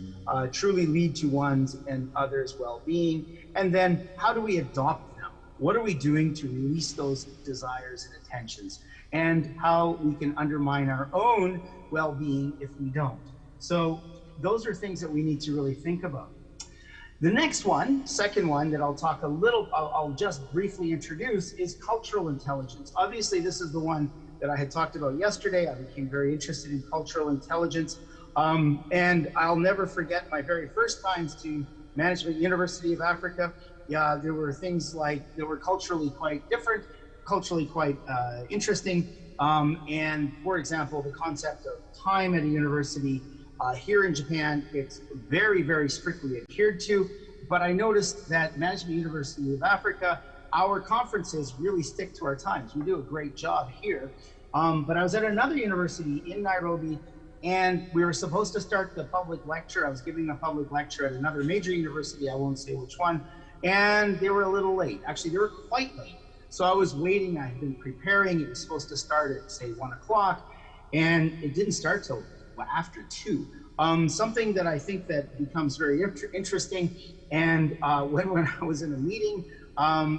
truly lead to one's and others' well-being. And then how do we adopt them? What are we doing to release those desires and intentions? And how we can undermine our own well-being if we don't. So those are things that we need to really think about. The next one, second one that I'll just briefly introduce is cultural intelligence. Obviously, this is the one that I had talked about yesterday. I became very interested in cultural intelligence. And I'll never forget my very first times to Management University of Africa. Yeah, there were things like, they were culturally quite different, culturally quite interesting. And for example, the concept of time at a university here in Japan, it's very, very strictly adhered to. But I noticed that Management University of Africa, our conferences really stick to our times. We do a great job here. But I was at another university in Nairobi, and we were supposed to start the public lecture. I was giving a public lecture at another major university, I won't say which one, and they were a little late. Actually, they were quite late. So I was waiting, I had been preparing. It was supposed to start at, say, 1 o'clock, and it didn't start till after 2. Something that I think that becomes very interesting, and when I was in a meeting,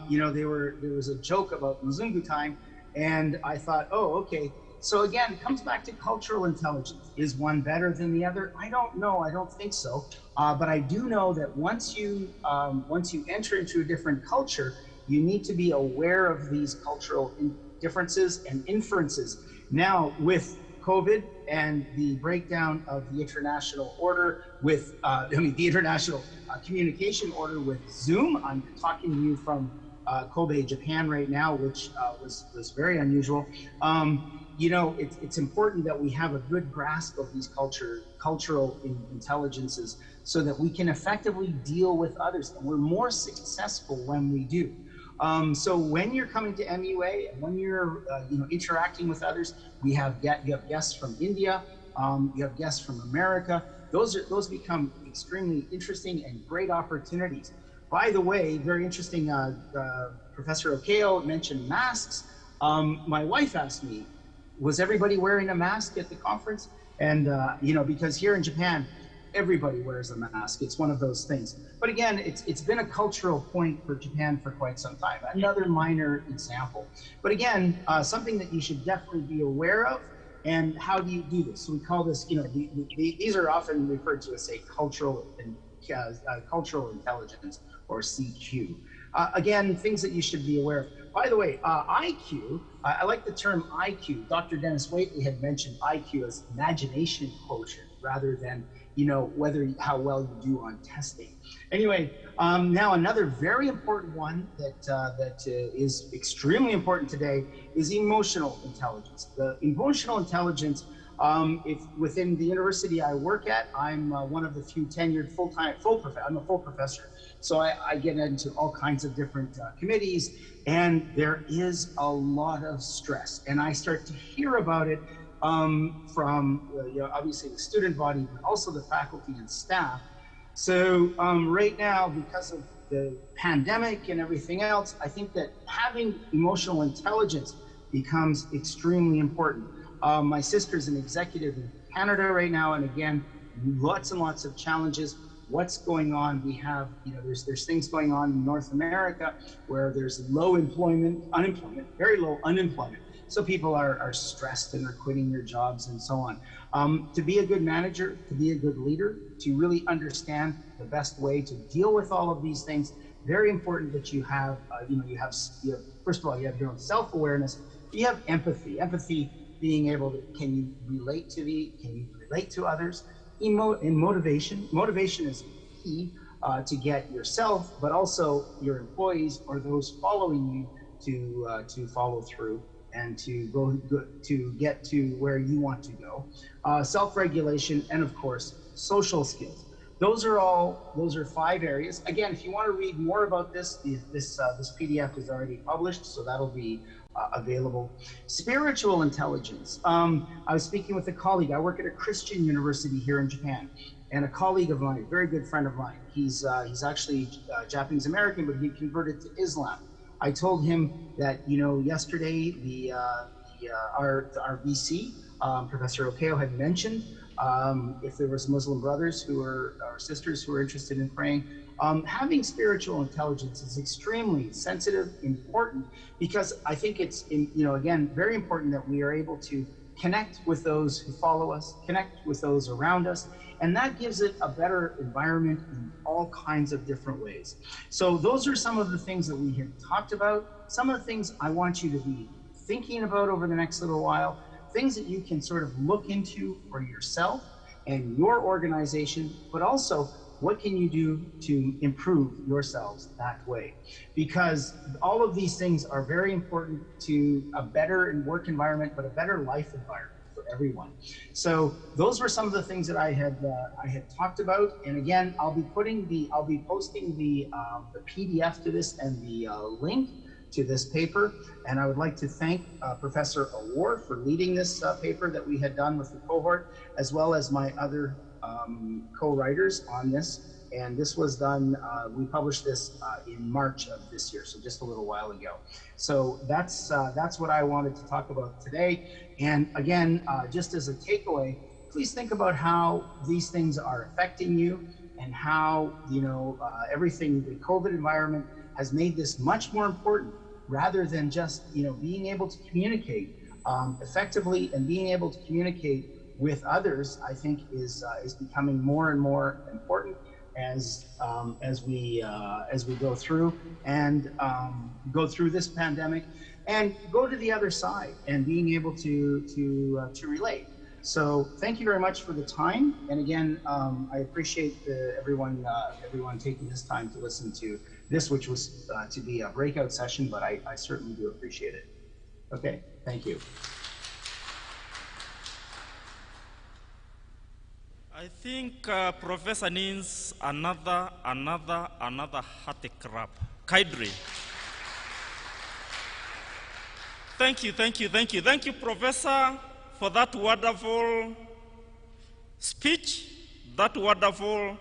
you know, there was a joke about Mzungu time, and I thought, oh, okay. So again, it comes back to cultural intelligence. Is one better than the other? I don't know. I don't think so. But I do know that once you enter into a different culture, you need to be aware of these cultural differences and inferences. Now, with COVID and the breakdown of the international order with, the international communication order with Zoom, I'm talking to you from Kobe, Japan right now, which was very unusual. You know, it's important that we have a good grasp of these cultural intelligences so that we can effectively deal with others, and we're more successful when we do. So when you're coming to MUA and when you're interacting with others, you have guests from India, you have guests from America. Those become extremely interesting and great opportunities. By the way, very interesting, Professor Okeo mentioned masks. My wife asked me, was everybody wearing a mask at the conference? And, because here in Japan, everybody wears a mask. It's one of those things. But again, it's been a cultural point for Japan for quite some time. Another minor example. But again, something that you should definitely be aware of. And how do you do this? So we call this, these are often referred to as, say, cultural intelligence, or CQ. Again, things that you should be aware of. By the way, IQ, I like the term IQ. Dr. Dennis Waitley had mentioned IQ as imagination quotient rather than, how well you do on testing. Anyway, now another very important one that is extremely important today is emotional intelligence. The emotional intelligence, if within the university I work at, I'm one of the few tenured I'm a full professor. So I get into all kinds of different committees, and there is a lot of stress. And I start to hear about it from obviously the student body, but also the faculty and staff. So right now, because of the pandemic and everything else, I think that having emotional intelligence becomes extremely important. My sister's an executive in Canada right now, and again, lots and lots of challenges. What's going on? We have, there's things going on in North America where there's low unemployment, very low unemployment. So people are stressed and they're quitting their jobs and so on. To be a good manager, to be a good leader, to really understand the best way to deal with all of these things, very important that you have, first of all, you have your own self-awareness, you have empathy. Empathy being able to, can you relate to others? And motivation. Motivation is key to get yourself, but also your employees or those following you to follow through and to get to where you want to go. Self-regulation, and of course, social skills. Those are 5 areas. Again, if you want to read more about this PDF is already published, so that'll be available. Spiritual intelligence. I was speaking with a colleague. I work at a Christian university here in Japan, and a colleague of mine, a very good friend of mine, he's actually Japanese American, but he converted to Islam. I told him that yesterday our VC, Professor Okeo, had mentioned if there was Muslim brothers or sisters who are interested in praying. Having spiritual intelligence is extremely sensitive, important, because I think it's, again, very important that we are able to connect with those who follow us, connect with those around us, and that gives it a better environment in all kinds of different ways. So those are some of the things that we had talked about, some of the things I want you to be thinking about over the next little while, things that you can sort of look into for yourself and your organization, but also what can you do to improve yourselves that way? Because all of these things are very important to a better work environment, but a better life environment for everyone. So those were some of the things that I had talked about. And again, I'll be posting the PDF to this and the link to this paper. And I would like to thank Professor Awar for leading this paper that we had done with the cohort, as well as my other co-writers on this. And this was done, we published this in March of this year, so just a little while ago. So that's what I wanted to talk about today. And again, just as a takeaway, please think about how these things are affecting you and how, everything, the COVID environment has made this much more important, rather than just, being able to communicate effectively and being able to communicate with others. I think is becoming more and more important as we go through and go through this pandemic and go to the other side and being able to relate. So thank you very much for the time. And again, I appreciate everyone taking this time to listen to this, which was to be a breakout session, but I certainly do appreciate it. Okay, thank you. I think Professor needs another hearty clap. Kaidri. Thank you, Professor, for that wonderful speech, that wonderful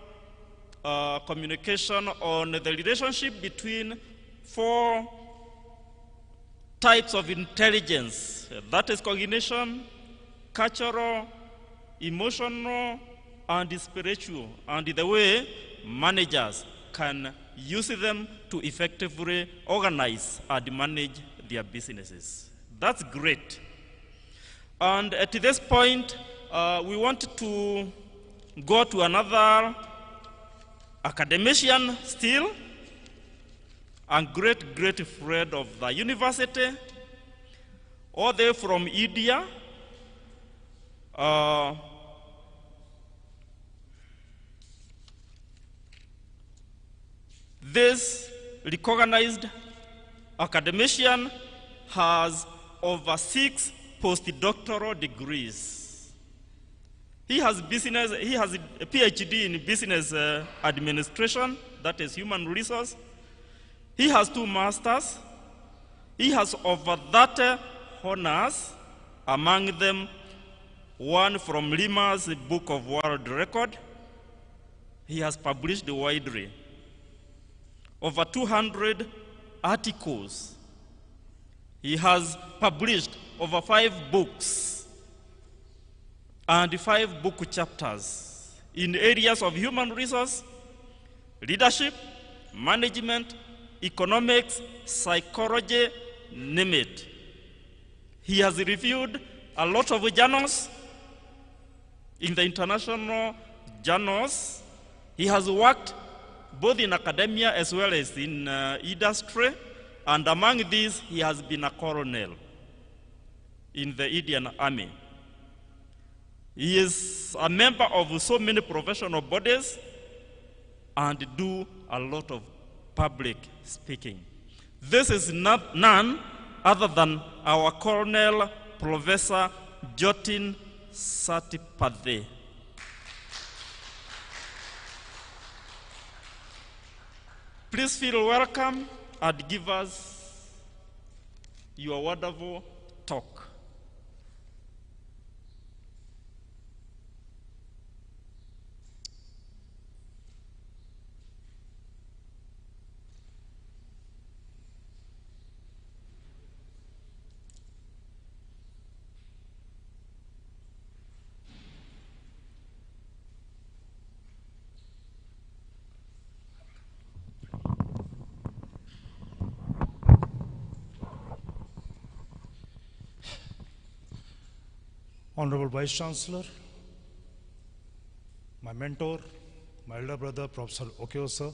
communication on the relationship between 4 types of intelligence. That is cognition, cultural, emotional, and spiritual, and the way managers can use them to effectively organize and manage their businesses. That's great. And at this point, we want to go to another academician still, and great friend of the university, all the way from India. This recognized academician has over 6 postdoctoral degrees. He has a PhD in business administration, that is human resource. He has 2 masters. He has over 30 honors, among them one from Lima's Book of World Record. He has published widely over 200 articles. He has published over 5 books and 5 book chapters in areas of human resource, leadership, management, economics, psychology, name it. He has reviewed a lot of journals in the international journals. He has worked both in academia as well as in industry, and among these, he has been a colonel in the Indian Army. He is a member of so many professional bodies and do a lot of public speaking. This is none other than our Colonel Professor Jotin Satipathy. Please feel welcome and give us your wonderful talk. Honorable Vice Chancellor, my mentor, my elder brother, Professor Okeo sir,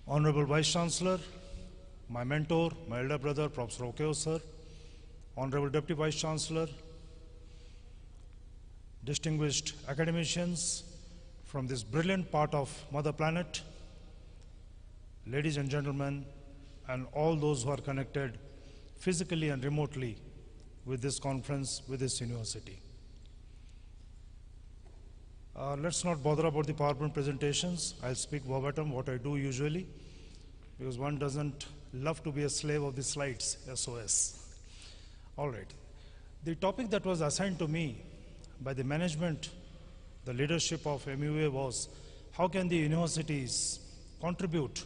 Honorable Vice Chancellor, my mentor, my elder brother, Professor Okeo sir, Honorable Deputy Vice Chancellor, distinguished academicians from this brilliant part of Mother Planet, ladies and gentlemen, and all those who are connected physically and remotely with this conference, with this university. Let's not bother about the PowerPoint presentations. I'll speak verbatim what I do usually, because one doesn't love to be a slave of the slides, SOS. All right. The topic that was assigned to me by the management, the leadership of MUA, was how can the universities contribute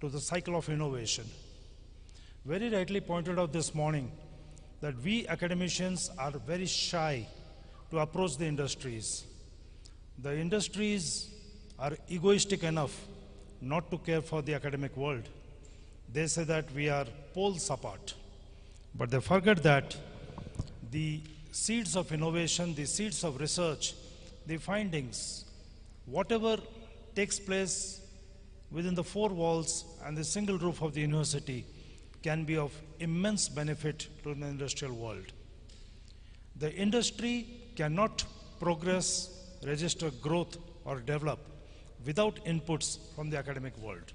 to the cycle of innovation. Very rightly pointed out this morning that we academicians are very shy to approach the industries. The industries are egoistic enough not to care for the academic world. They say that we are poles apart. But they forget that the seeds of innovation, the seeds of research, the findings, whatever takes place within the four walls and the single roof of the university can be of immense benefit to the industrial world. The industry cannot progress, register growth, or develop without inputs from the academic world.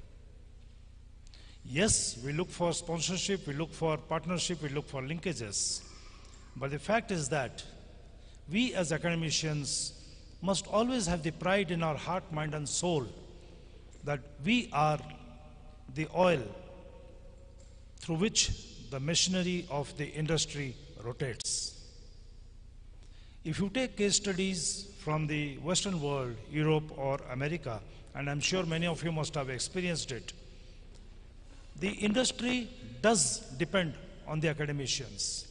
Yes, we look for sponsorship, we look for partnership, we look for linkages. But the fact is that we as academicians must always have the pride in our heart, mind, and soul that we are the oil through which the machinery of the industry rotates. If you take case studies from the Western world, Europe or America, and I'm sure many of you must have experienced it, the industry does depend on the academicians.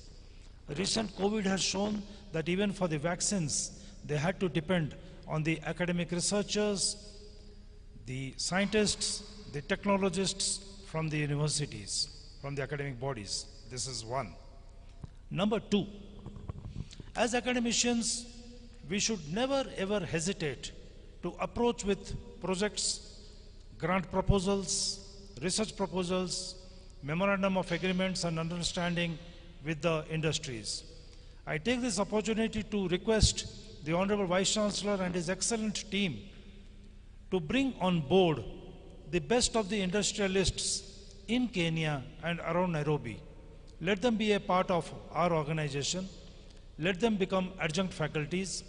Recent COVID has shown that even for the vaccines, they had to depend on the academic researchers, the scientists, the technologists from the universities, from the academic bodies. This is one. Number two, as academicians, we should never ever hesitate to approach with projects, grant proposals, research proposals, memorandum of agreements and understanding with the industries. I take this opportunity to request the Honorable Vice Chancellor and his excellent team to bring on board the best of the industrialists in Kenya and around Nairobi. Let them be a part of our organization. Let them become adjunct faculties.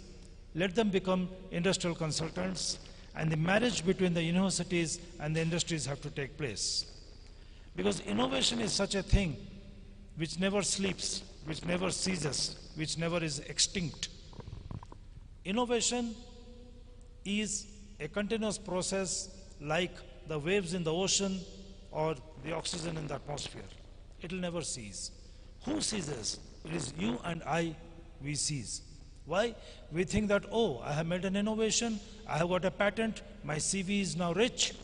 Let them become industrial consultants. And the marriage between the universities and the industries have to take place. Because innovation is such a thing which never sleeps, which never ceases, which never is extinct. Innovation is a continuous process like the waves in the ocean or the oxygen in the atmosphere. It will never cease. Who ceases? It is you and I, we cease. Why? We think that, oh, I have made an innovation, I have got a patent, my CV is now rich,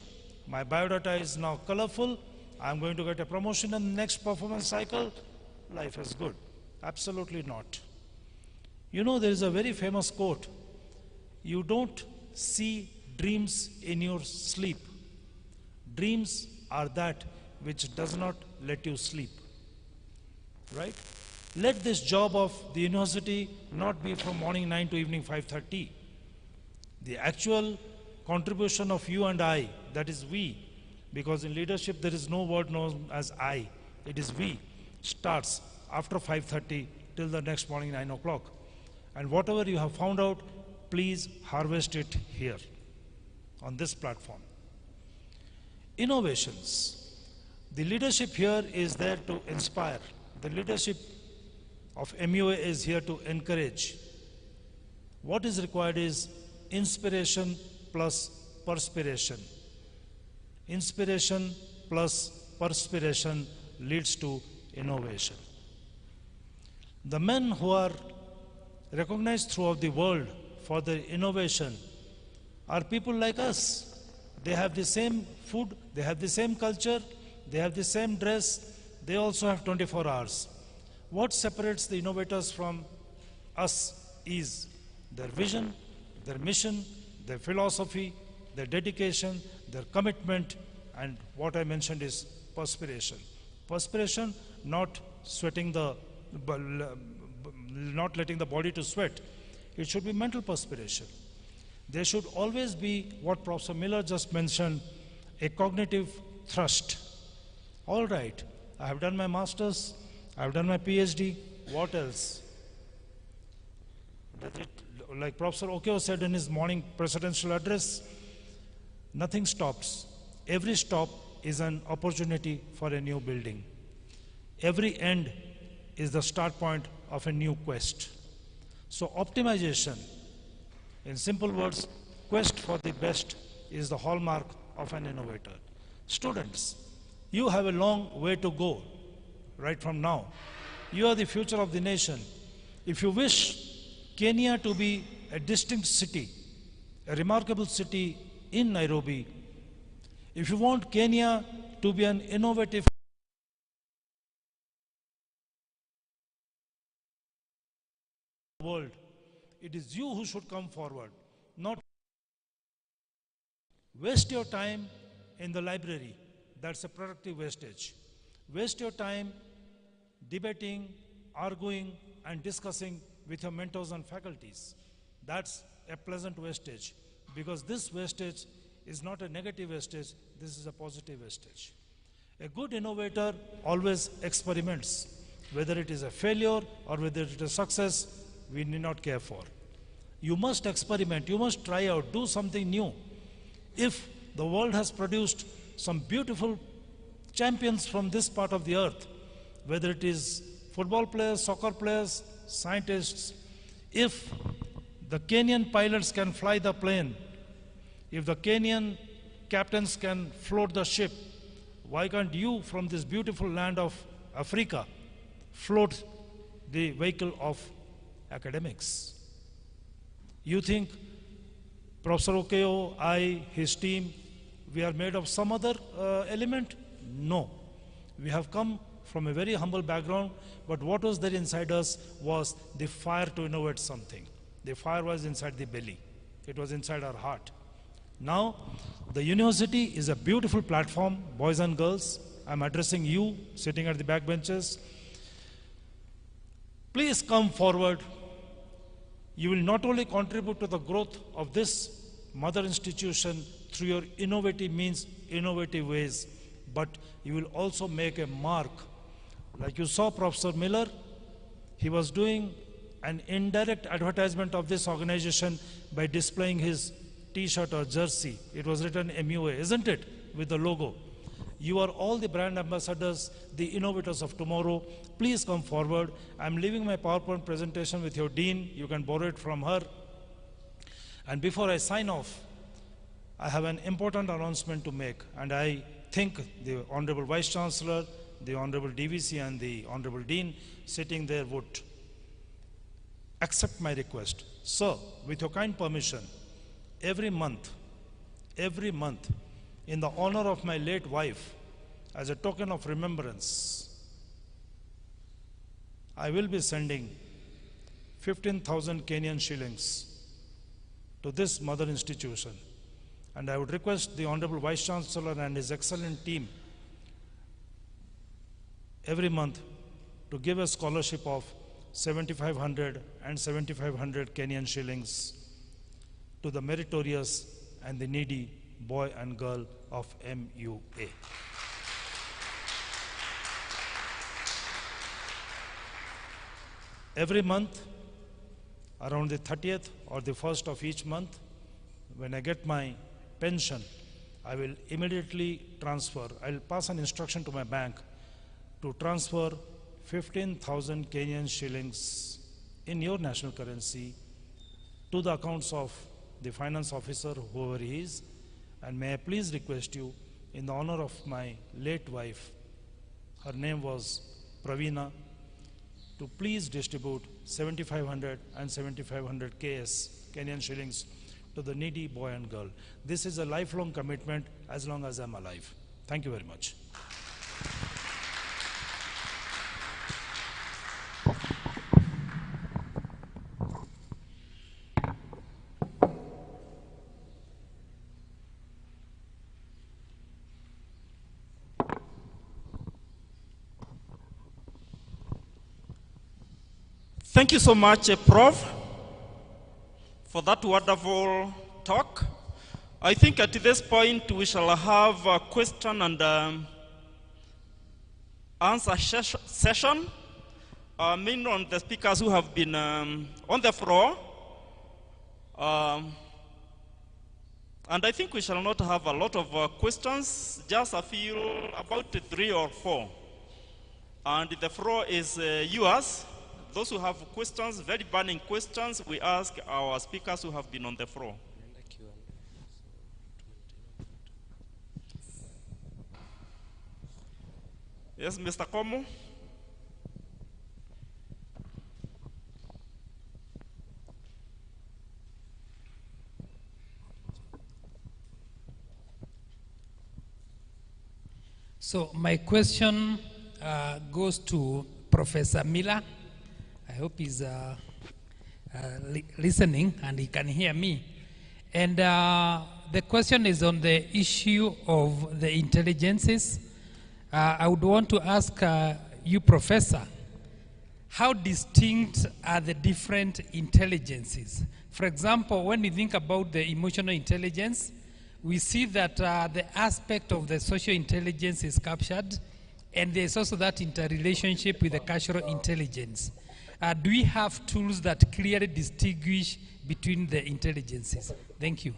my biodata is now colorful, I'm going to get a promotion in the next performance cycle, life is good. Absolutely not. You know, there is a very famous quote, you don't see dreams in your sleep. Dreams are that which does not let you sleep. Right? Let this job of the university not be from morning 9 to evening 5:30. The actual contribution of you and I, that is we, because in leadership there is no word known as I, it is we, starts after 5:30 till the next morning 9 o'clock. And whatever you have found out, please harvest it here, on this platform. Innovations. The leadership here is there to inspire. The leadership of MUA is here to encourage. What is required is inspiration plus perspiration. Inspiration plus perspiration leads to innovation. The men who are recognized throughout the world for their innovation are people like us. They have the same food, they have the same culture, they have the same dress, they also have 24 hours. What separates the innovators from us is their vision, their mission, their philosophy, their dedication, their commitment, and what I mentioned is perspiration. Perspiration, not sweating not letting the body to sweat. It should be mental perspiration. There should always be what Professor Miller just mentioned, a cognitive thrust. All right, I have done my master's, I have done my PhD, what else? Like Professor Okeo said in his morning presidential address, nothing stops. Every stop is an opportunity for a new building. Every end is the start point of a new quest. So optimization, in simple words, quest for the best is the hallmark of an innovator. Students, you have a long way to go right from now. You are the future of the nation. If you wish Kenya to be a distinct city, a remarkable city in Nairobi, if you want Kenya to be an innovative world, it is you who should come forward, not waste your time in the library. That's a productive wastage. Waste your time debating, arguing, and discussing with your mentors and faculties. That's a pleasant wastage, because this wastage is not a negative wastage, this is a positive wastage. A good innovator always experiments. Whether it is a failure or whether it is a success, we need not care for. You must experiment, you must try out, do something new. If the world has produced some beautiful champions from this part of the earth, whether it is football players, soccer players, scientists, if the Kenyan pilots can fly the plane, if the Kenyan captains can float the ship, why can't you from this beautiful land of Africa float the vehicle of academics? You think Professor Okeo, I, his team, we are made of some other element? No. We have come from a very humble background, but what was there inside us was the fire to innovate something. The fire was inside the belly. It was inside our heart. Now, the university is a beautiful platform, boys and girls. I'm addressing you, sitting at the back benches. Please come forward. You will not only contribute to the growth of this mother institution through your innovative means, innovative ways, but you will also make a mark. Like you saw Professor Miller, he was doing an indirect advertisement of this organization by displaying his t-shirt or jersey. It was written MUA, isn't it? With the logo. You are all the brand ambassadors, the innovators of tomorrow. Please come forward. I'm leaving my PowerPoint presentation with your dean. You can borrow it from her. And before I sign off, I have an important announcement to make. And I think the Honorable Vice Chancellor, the Honorable DVC, and the Honorable Dean sitting there would accept my request. So, with your kind permission, every month, in the honor of my late wife, as a token of remembrance, I will be sending 15,000 Kenyan shillings to this mother institution. And I would request the Honorable Vice Chancellor and his excellent team every month to give a scholarship of 7,500 and 7,500 Kenyan shillings to the meritorious and the needy boy and girl of MUA. Every month, around the 30th or the 1st of each month, when I get my pension, I will immediately transfer. I'll pass an instruction to my bank to transfer 15,000 Kenyan shillings in your national currency to the accounts of the finance officer, whoever he is. And may I please request you, in the honor of my late wife, her name was Praveena, to please distribute 7,500 and 7,500 KS, Kenyan shillings, to the needy boy and girl. This is a lifelong commitment as long as I'm alive. Thank you very much. Thank you so much, Prof, for that wonderful talk. I think at this point we shall have a question and answer session, mainly on the speakers who have been on the floor. And I think we shall not have a lot of questions, just a few, about 3 or 4. And the floor is yours. Those who have questions, very burning questions, we ask our speakers who have been on the floor. Yes, Mr. Komu. So my question goes to Professor Miller. I hope he's listening and he can hear me. And the question is on the issue of the intelligences. I would want to ask you, Professor, how distinct are the different intelligences? For example, when we think about the emotional intelligence, we see that the aspect of the social intelligence is captured, and there's also that interrelationship with the cultural intelligence. Do we have tools that clearly distinguish between the intelligences? Thank you.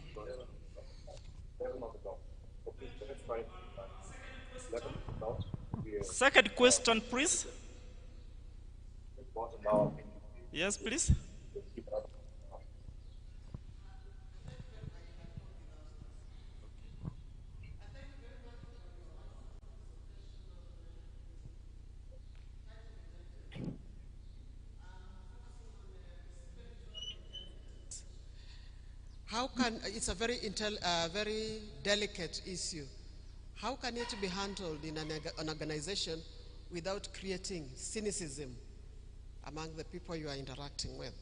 Second question, please. Yes, please. How can, it's a very delicate issue. How can it be handled in an organization without creating cynicism among the people you are interacting with?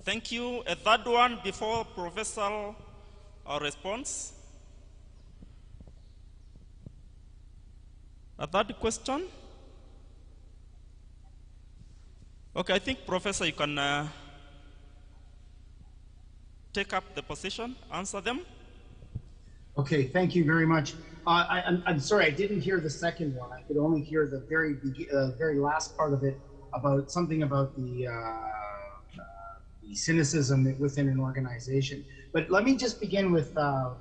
Thank you. A third one before Professor responds. A third question? Okay, I think, Professor, you can take up the position, answer them. Okay, thank you very much. I'm sorry, I didn't hear the second one. I could only hear the very last part of it, about something about the cynicism within an organization. But let me just begin with Mr.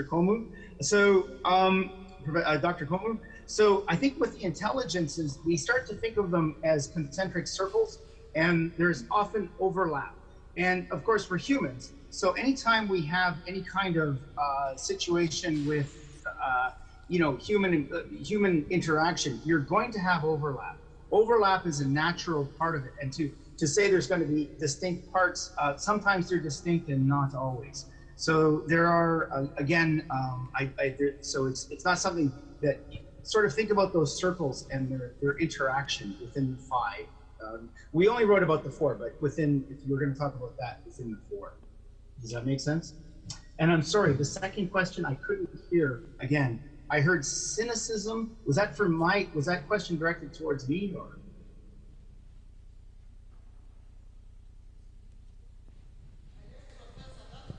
Komu. So, Dr. Komu. So I think with the intelligences, we start to think of them as concentric circles, and there's often overlap. And of course, we're humans. So anytime we have any kind of situation with, human interaction, you're going to have overlap. Overlap is a natural part of it. And to say there's going to be distinct parts, sometimes they're distinct and not always. So there are, so it's not something that, sort of think about those circles and their interaction within the 5. We only wrote about the 4, but within, if we're going to talk about that, within the 4. Does that make sense? And I'm sorry, the second question I couldn't hear again. I heard cynicism. Was that question directed towards me, or?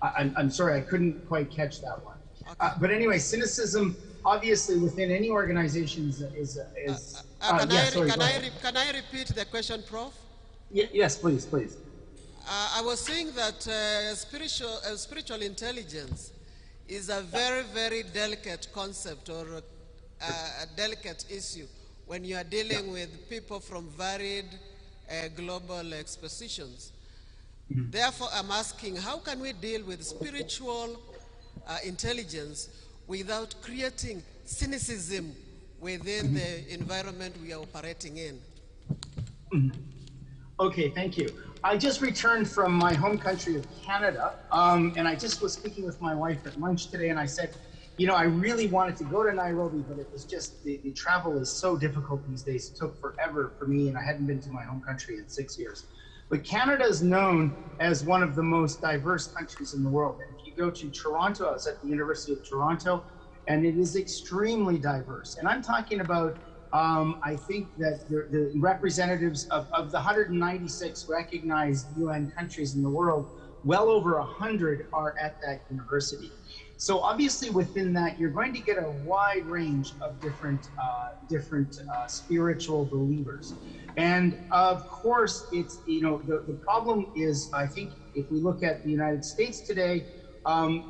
I'm sorry, I couldn't quite catch that one. Okay. But anyway, cynicism, obviously within any organization is Can I repeat the question, Prof? Yes, please. I was saying that spiritual intelligence is a very delicate concept, or a delicate issue when you are dealing with people from varied global expositions. Mm-hmm. Therefore, I'm asking, how can we deal with spiritual intelligence without creating cynicism within the environment we are operating in? Okay, thank you. I just returned from my home country of Canada, and I just was speaking with my wife at lunch today, and I said, you know, I really wanted to go to Nairobi, but it was just, the travel is so difficult these days. It took forever for me, and I hadn't been to my home country in 6 years. But Canada is known as one of the most diverse countries in the world. And if you go to Toronto, I was at the University of Toronto, and it is extremely diverse. And I'm talking about, I think that the representatives of the 196 recognized UN countries in the world, well over 100 are at that university. So obviously within that, you're going to get a wide range of different spiritual believers. And of course, it's, you know, the problem is, I think if we look at the United States today,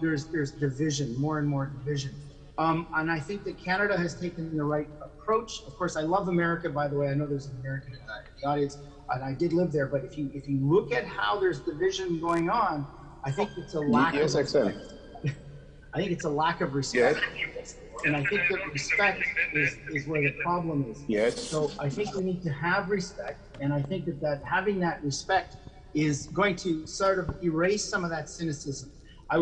there's division, more and more division. And I think that Canada has taken the right approach. Of course, I love America, by the way. I know there's an American in the audience, and I did live there. But if you look at how there's division going on, I think it's a lack of respect. I think it's a lack of respect. Yes. And I think that respect is where the problem is. Yes. So I think we need to have respect. And I think that having that respect is going to sort of erase some of that cynicism. I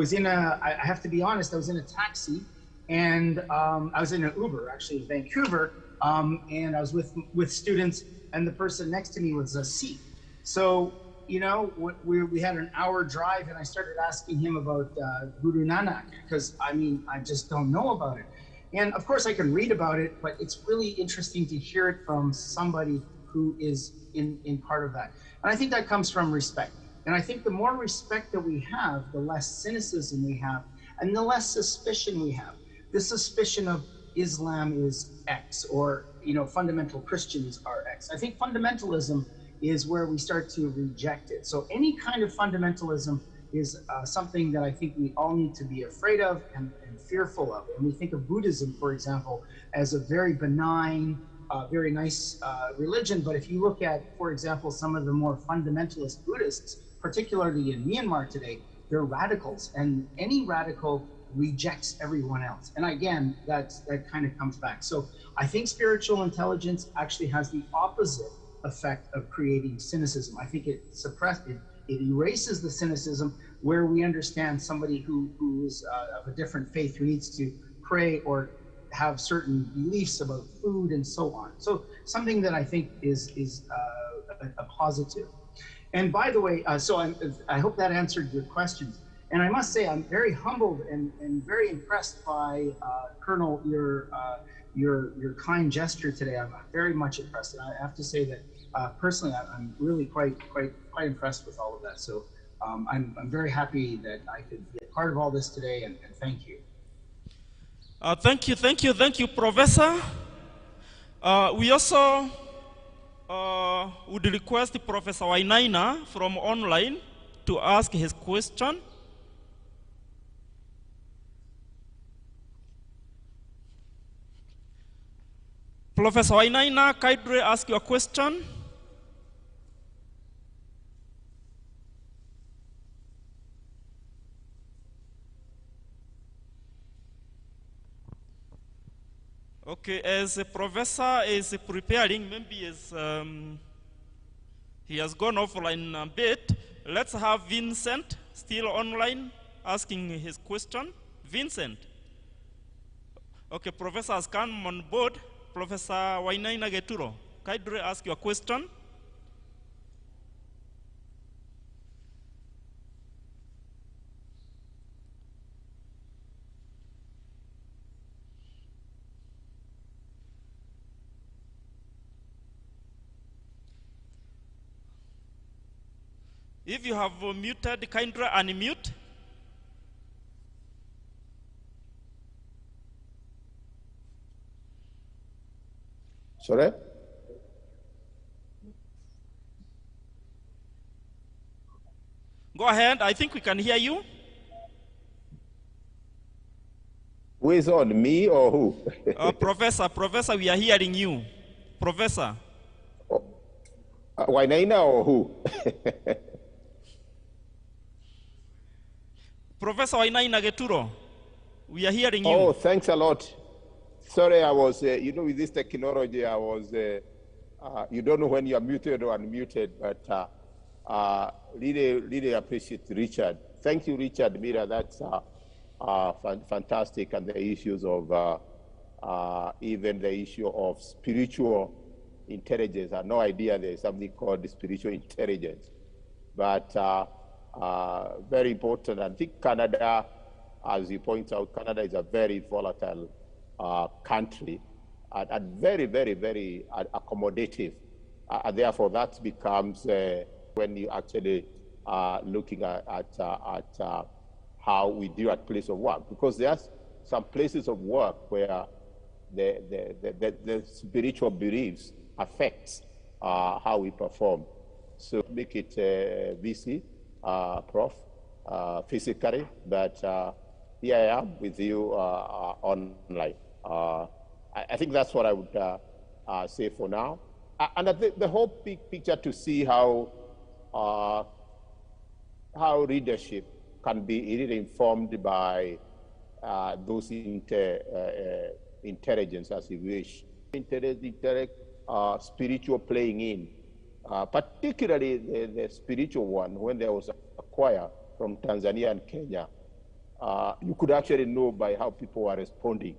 have to be honest, I was in a taxi, and I was in an Uber, actually, in Vancouver, and I was with students, and the person next to me was a Sikh. So, you know, we had an hour drive, and I started asking him about Guru Nanak, because, I mean, I just don't know about it. And of course I can read about it, but it's really interesting to hear it from somebody who is in part of that. And I think that comes from respect. And I think the more respect that we have, the less cynicism we have, and the less suspicion we have. The suspicion of Islam is X, or, you know, fundamental Christians are X. I think fundamentalism is where we start to reject it. So any kind of fundamentalism is something that I think we all need to be afraid of and fearful of. And we think of Buddhism, for example, as a very benign, very nice religion. But if you look at, for example, some of the more fundamentalist Buddhists, particularly in Myanmar today, they're radicals, and any radical rejects everyone else. And again, that kind of comes back. So I think spiritual intelligence actually has the opposite effect of creating cynicism. I think it erases the cynicism, where we understand somebody who is of a different faith, who needs to pray or have certain beliefs about food and so on. So something that I think is a positive. And by the way, so I hope that answered your questions. And I must say, I'm very humbled and very impressed by Colonel, your kind gesture today. I'm very much impressed. And I have to say that personally, I'm really quite impressed with all of that. So I'm very happy that I could be a part of all this today, and thank you. Thank you, Professor. We also would request Professor Wainaina from online to ask his question. Professor Wainaina, kindly ask your question. Okay, as the professor is preparing, maybe he has gone offline a bit. Let's have Vincent still online asking his question. Vincent. Okay, professor has come on board. Professor Wainaina Geturo, kindly ask your question. If you have muted, kindly unmute. Sorry? Go ahead, I think we can hear you. Who is on, me or who? Professor, we are hearing you. Professor. Wainaina or who? Professor Wainaina Geturo, we are hearing you. Oh, thanks a lot. Sorry, I was, with this technology, I was You don't know when you're muted or unmuted, but really appreciate Richard. Thank you, Richard Mira. That's fantastic. And the issues of even the issue of spiritual intelligence. I had no idea there's something called spiritual intelligence, but very important. I think Canada, as you point out, Canada is a very volatile country and very, very, very accommodative. And therefore, that becomes when you actually looking at how we deal at place of work, because there's some places of work where the spiritual beliefs affects how we perform. So make it VC, Prof, physically, but here I am with you online. I think that's what I would say for now. And the whole big picture to see how readership can be really informed by those intelligence, as you wish. Intellect, spiritual playing in, particularly the spiritual one, when there was a choir from Tanzania and Kenya, you could actually know by how people were responding.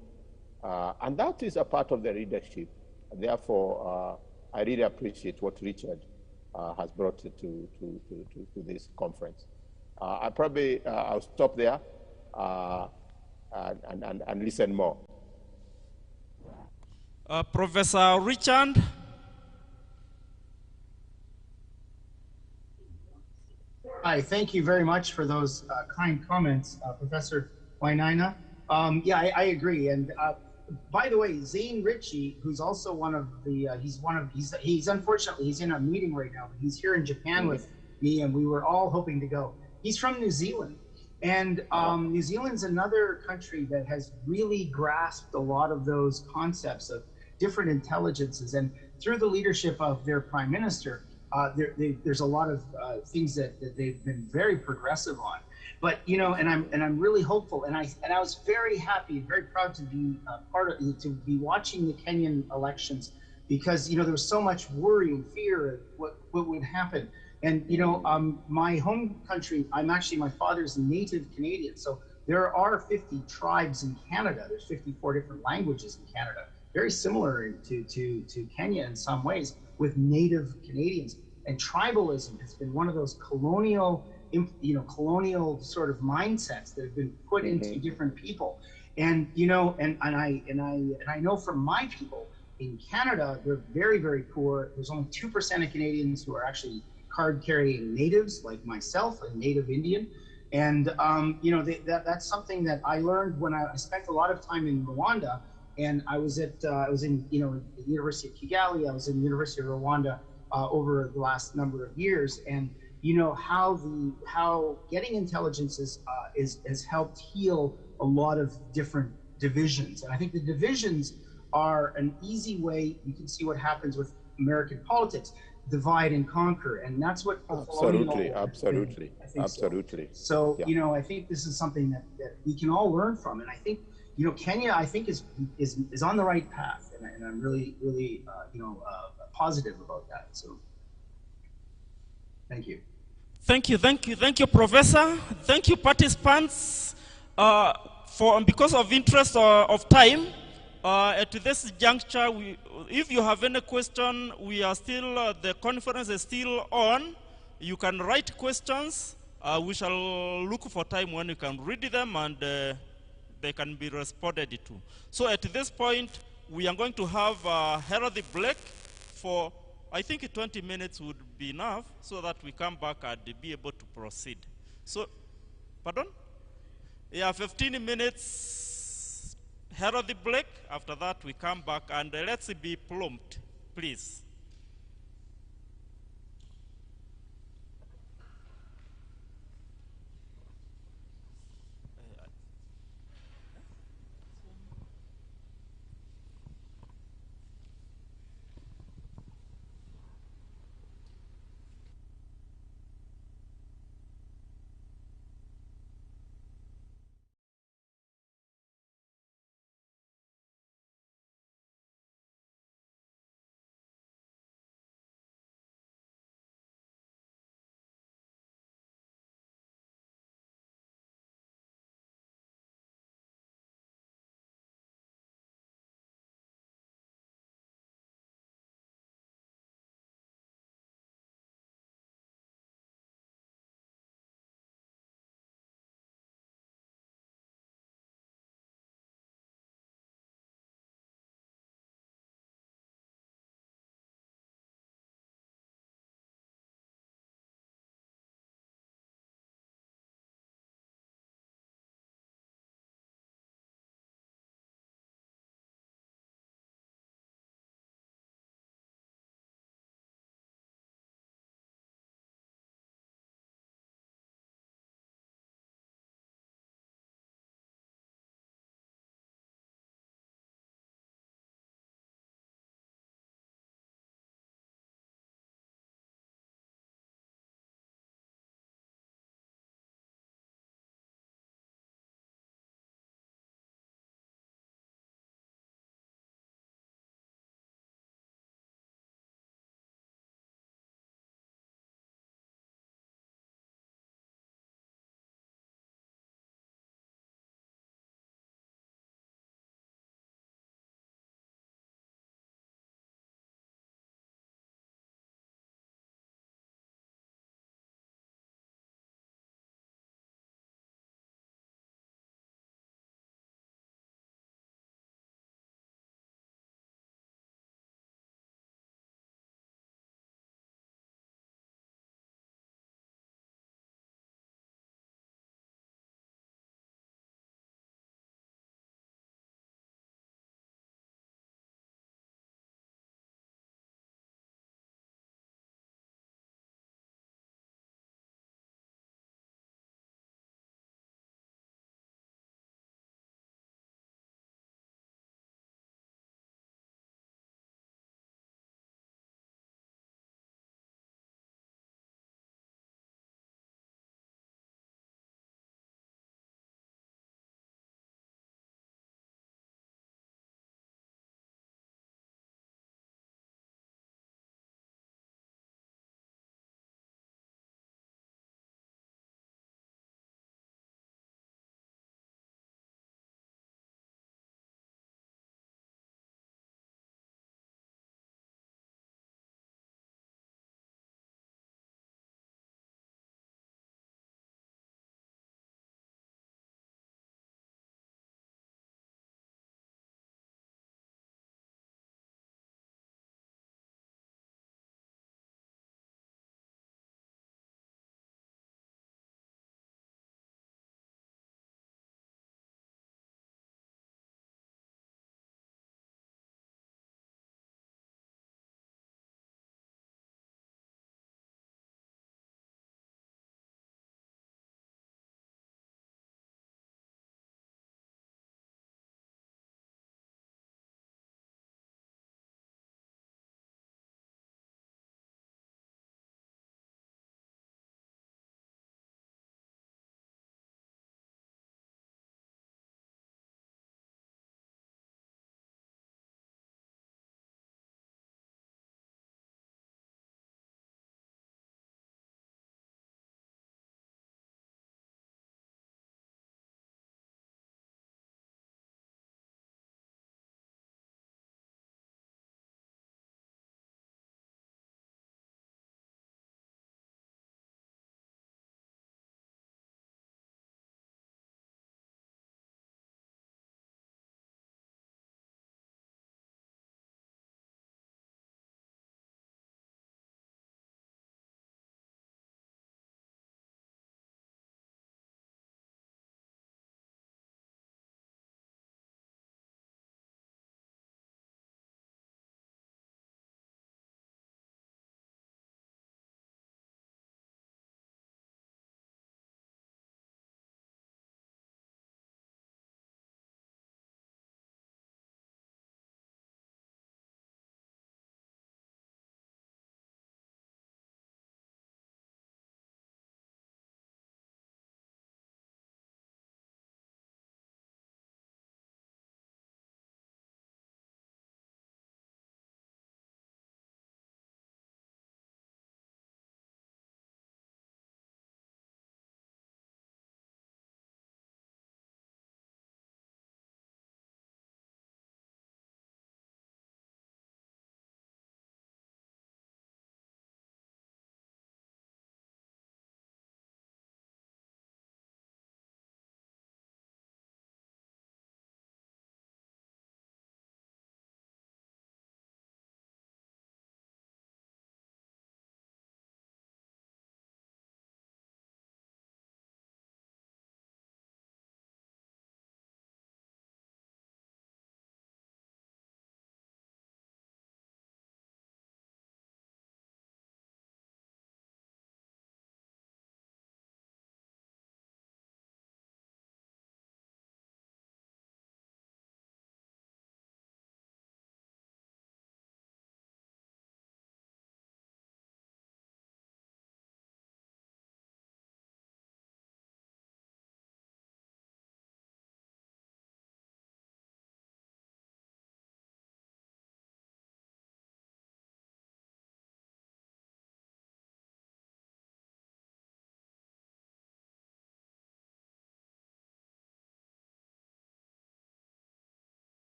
And that is a part of the leadership. Therefore, I really appreciate what Richard has brought to this conference. I'll stop there and listen more. Professor Richard. Hi, thank you very much for those kind comments, Professor Wainaina. Yeah, I agree. And by the way, Zane Ritchie, who's also one of the, he's unfortunately, he's in a meeting right now, but he's here in Japan with me, and we were all hoping to go. He's from New Zealand. And New Zealand's another country that has really grasped a lot of those concepts of different intelligences. And through the leadership of their prime minister, there's a lot of things that they've been very progressive on. But you know, and I'm really hopeful, and I was very happy, very proud to be to be watching the Kenyan elections, because you know there was so much worry and fear of what would happen. And you know, my home country, my father's native Canadian, so there are 50 tribes in Canada. There's 54 different languages in Canada, very similar to Kenya in some ways, with native Canadians. And tribalism has been one of those colonial sort of mindsets that have been put into different people. And you know, and I know from my people in Canada, they're very, very poor. There's only 2% of Canadians who are actually card-carrying natives, like myself, a native Indian. And you know, that's something that I learned when I spent a lot of time in Rwanda. And I was in the University of Kigali. I was in the University of Rwanda over the last number of years, and you know how getting intelligence has helped heal a lot of different divisions. And I think the divisions are an easy way. You can see what happens with American politics: divide and conquer, and that's what absolutely. So yeah. You know, I think this is something that we can all learn from, and I think. You know, Kenya, I think, is on the right path, and I'm really positive about that. So, thank you. Thank you, Professor. Thank you, participants. Because of interest of time, at this juncture, if you have any question, we are still the conference is still on. You can write questions. We shall look for time when you can read them and. They can be responded to. So at this point, we are going to have a healthy break for, I think 20 minutes would be enough, so that we come back and be able to proceed. So, pardon? Yeah, 15 minutes healthy break. After that, we come back and let's be prompt, please.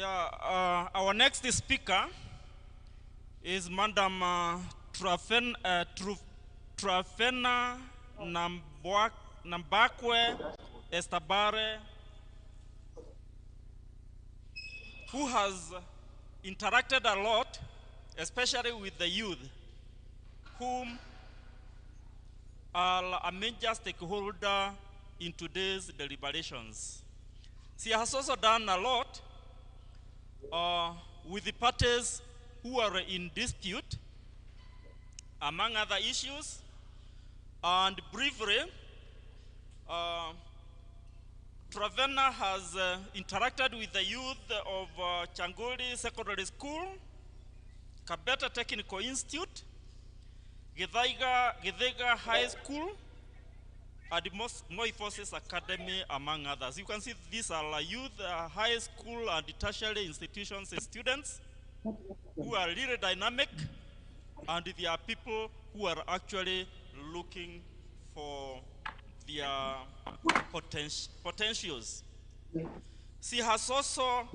Our next speaker is Madam Trafena Nambakwe Estabare, who has interacted a lot, especially with the youth, whom are a major stakeholder in today's deliberations. She has also done a lot with the parties who are in dispute, among other issues. And briefly, Travena has interacted with the youth of Changoli Secondary School, Kabeta Technical Institute, Githaiga High School, and Moi Forces Academy, among others. You can see these are youth, high school, and tertiary institutions and students who are really dynamic, and there are people who are actually looking for their potentials. She has also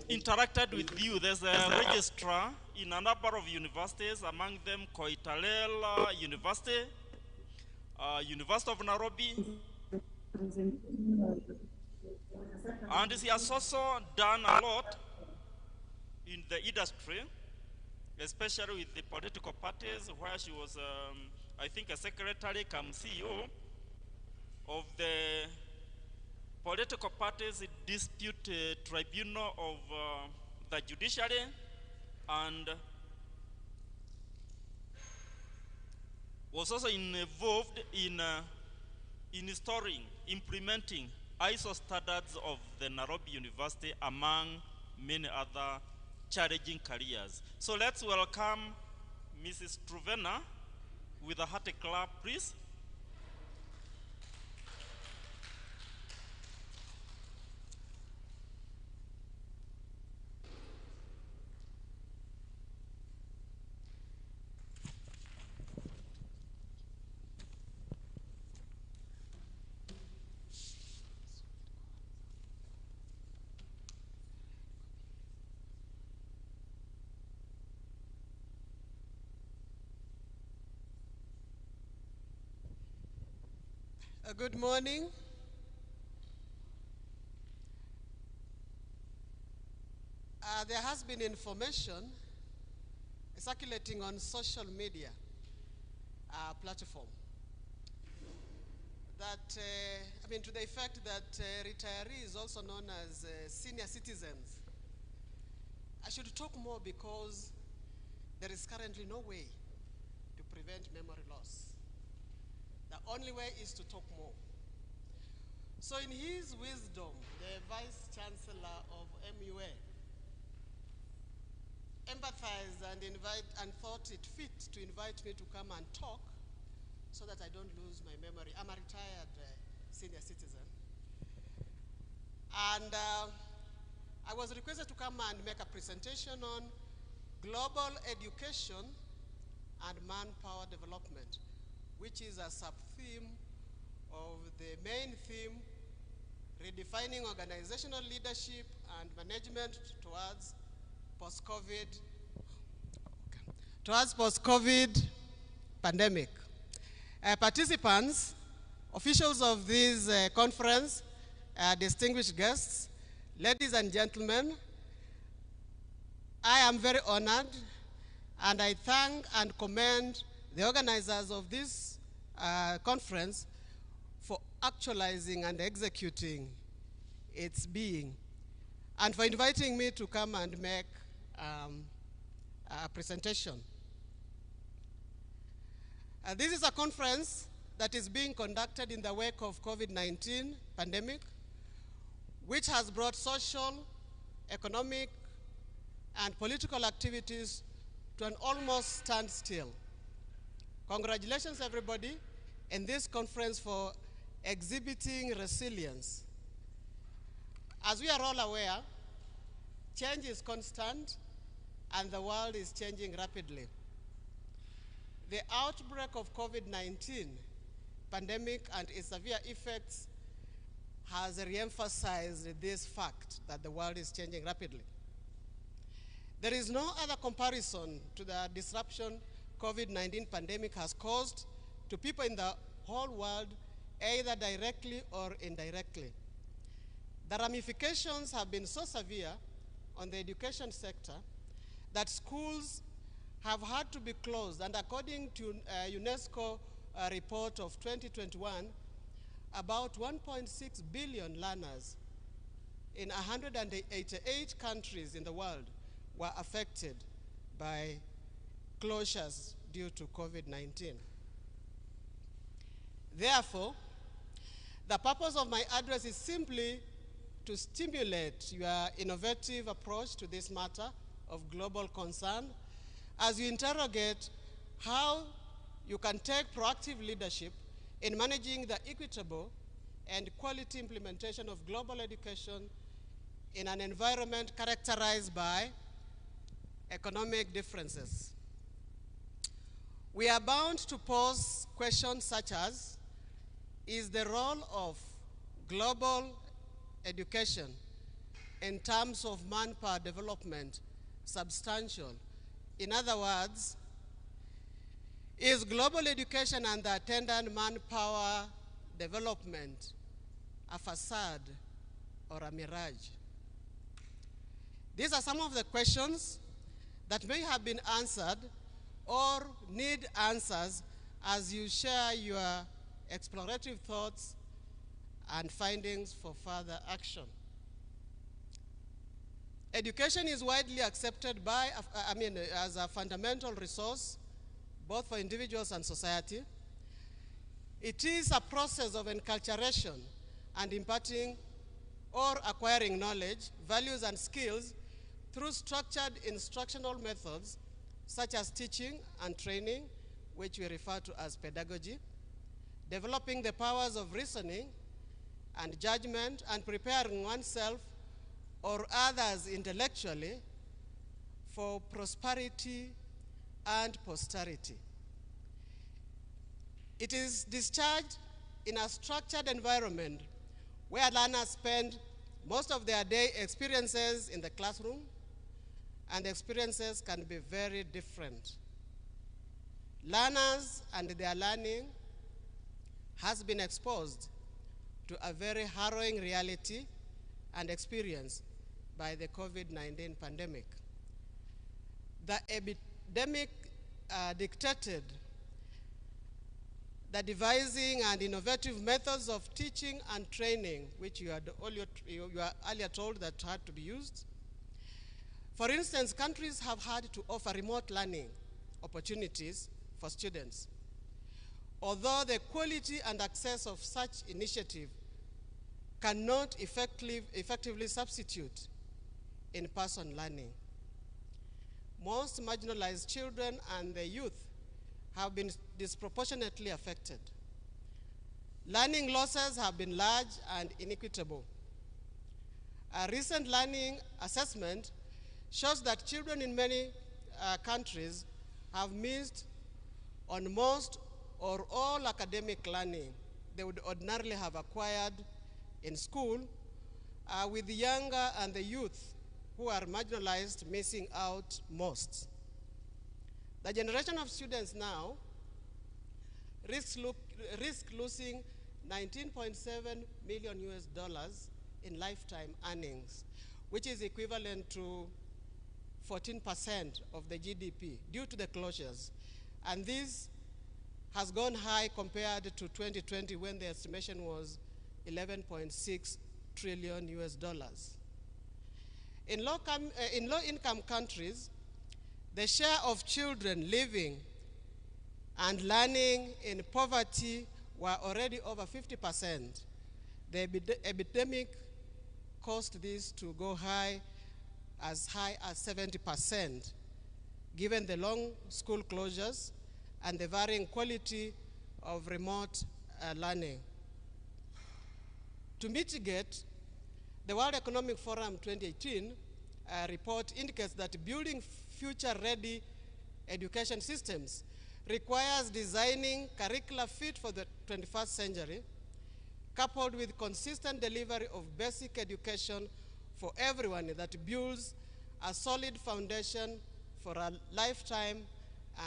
interacted with youth as a registrar in a number of universities, among them Koitalel University, University of Nairobi, and she has also done a lot in the industry, especially with the political parties, where she was, I think, a secretary cum CEO of the political parties dispute tribunal of the judiciary, and was also involved in implementing ISO standards of the Nairobi University, among many other challenging careers. So let's welcome Mrs. Truvena with a hearty clap, please. Good morning. There has been information circulating on social media platform that, to the effect that retirees, also known as senior citizens, I should talk more because there is currently no way to prevent memory loss. The only way is to talk more. So in his wisdom, the Vice Chancellor of MUA empathized and thought it fit to invite me to come and talk so that I don't lose my memory. I'm a retired senior citizen. And I was requested to come and make a presentation on global education and manpower development, which is a sub-theme of the main theme, redefining organizational leadership and management towards post-COVID pandemic. Participants, officials of this conference, distinguished guests, ladies and gentlemen, I am very honored, and I thank and commend the organizers of this conference for actualizing and executing its being, and for inviting me to come and make a presentation. This is a conference that is being conducted in the wake of COVID-19 pandemic, which has brought social, economic, and political activities to an almost standstill. Congratulations, everybody, in this conference for exhibiting resilience. As we are all aware, change is constant, and the world is changing rapidly. The outbreak of COVID-19 pandemic and its severe effects has re-emphasized this fact that the world is changing rapidly. There is no other comparison to the disruption COVID-19 pandemic has caused to people in the whole world, either directly or indirectly. The ramifications have been so severe on the education sector that schools have had to be closed, and according to a UNESCO report of 2021, about 1.6 billion learners in 188 countries in the world were affected by closures due to COVID-19. Therefore, the purpose of my address is simply to stimulate your innovative approach to this matter of global concern as you interrogate how you can take proactive leadership in managing the equitable and quality implementation of global education in an environment characterized by economic differences. We are bound to pose questions such as, is the role of global education in terms of manpower development substantial? In other words, is global education and the attendant manpower development a facade or a mirage? These are some of the questions that may have been answered or need answers as you share your explorative thoughts and findings for further action. Education is widely accepted as a fundamental resource, both for individuals and society. It is a process of enculturation and imparting or acquiring knowledge, values, and skills through structured instructional methods such as teaching and training, which we refer to as pedagogy, developing the powers of reasoning and judgment, and preparing oneself or others intellectually for prosperity and posterity. It is discharged in a structured environment where learners spend most of their day experiences in the classroom, and the experiences can be very different. Learners and their learning has been exposed to a very harrowing reality and experience by the COVID-19 pandemic. The epidemic dictated the devising and innovative methods of teaching and training, which you were earlier told that had to be used. For instance, countries have had to offer remote learning opportunities for students. Although the quality and access of such initiative cannot effectively substitute in-person learning. Most marginalized children and the youth have been disproportionately affected. Learning losses have been large and inequitable. A recent learning assessment shows that children in many countries have missed on most or all academic learning they would ordinarily have acquired in school, with the younger and the youth who are marginalized missing out most. The generation of students now risk losing $19.7 million in lifetime earnings, which is equivalent to 14% of the GDP due to the closures. And this has gone high compared to 2020 when the estimation was $11.6 trillion. In low-income countries, the share of children living and learning in poverty were already over 50%. The epidemic caused this to go high as 70%, given the long school closures and the varying quality of remote learning. To mitigate, the World Economic Forum 2018 report indicates that building future-ready education systems requires designing curricula fit for the 21st century, coupled with consistent delivery of basic education for everyone that builds a solid foundation for a lifetime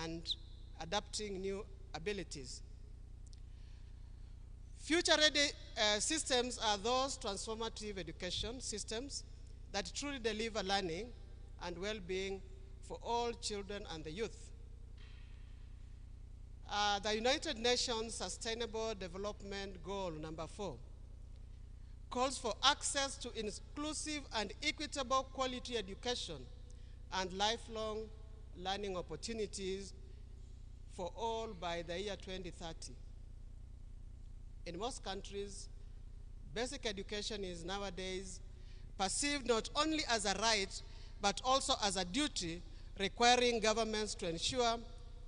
and adapting new abilities. Future-ready systems are those transformative education systems that truly deliver learning and well-being for all children and the youth. The United Nations Sustainable Development Goal number 4 calls for access to inclusive and equitable quality education and lifelong learning opportunities for all by the year 2030. In most countries, basic education is nowadays perceived not only as a right, but also as a duty, requiring governments to ensure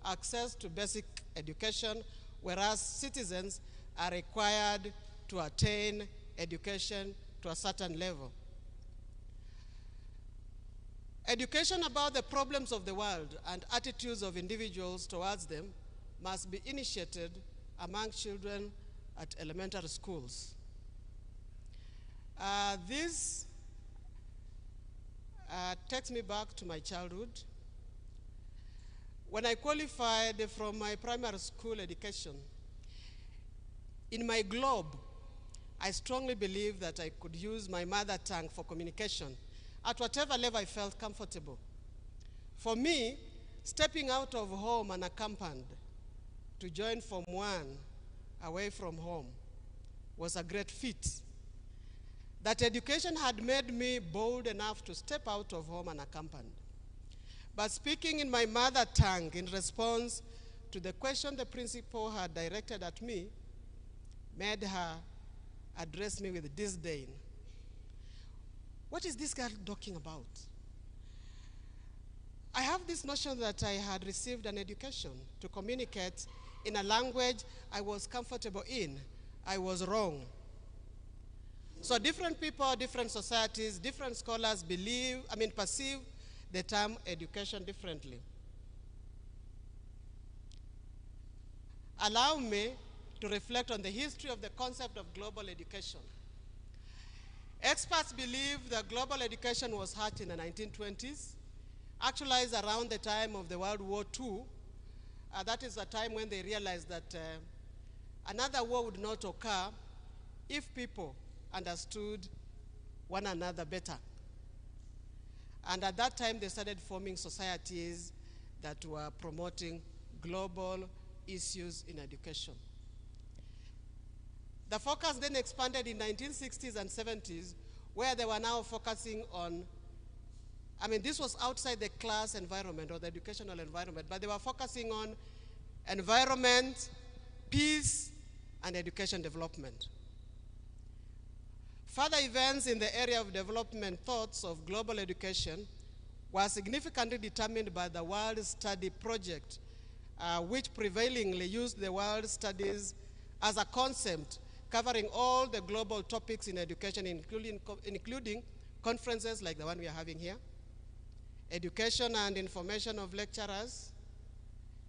access to basic education, whereas citizens are required to attain education to a certain level. Education about the problems of the world and attitudes of individuals towards them must be initiated among children at elementary schools. This takes me back to my childhood. When I qualified from my primary school education, in my globe, I strongly believed that I could use my mother tongue for communication at whatever level I felt comfortable. For me, stepping out of home unaccompanied to join Form 1 away from home was a great feat. That education had made me bold enough to step out of home unaccompanied. But speaking in my mother tongue in response to the question the principal had directed at me made her address me with disdain. What is this girl talking about? I have this notion that I had received an education to communicate in a language I was comfortable in. I was wrong. So different people, different societies, different scholars perceive the term education differently. Allow me to reflect on the history of the concept of global education. Experts believe that global education was hatched in the 1920s, actualized around the time of the World War II. That is a time when they realized that another war would not occur if people understood one another better. And at that time, they started forming societies that were promoting global issues in education. The focus then expanded in 1960s and 70s, where they were now focusing on, this was outside the class environment or the educational environment, but they were focusing on environment, peace, and education development. Further events in the area of development thoughts of global education were significantly determined by the World Study Project, which prevailingly used the world studies as a concept covering all the global topics in education, including conferences like the one we are having here, education and information of lecturers,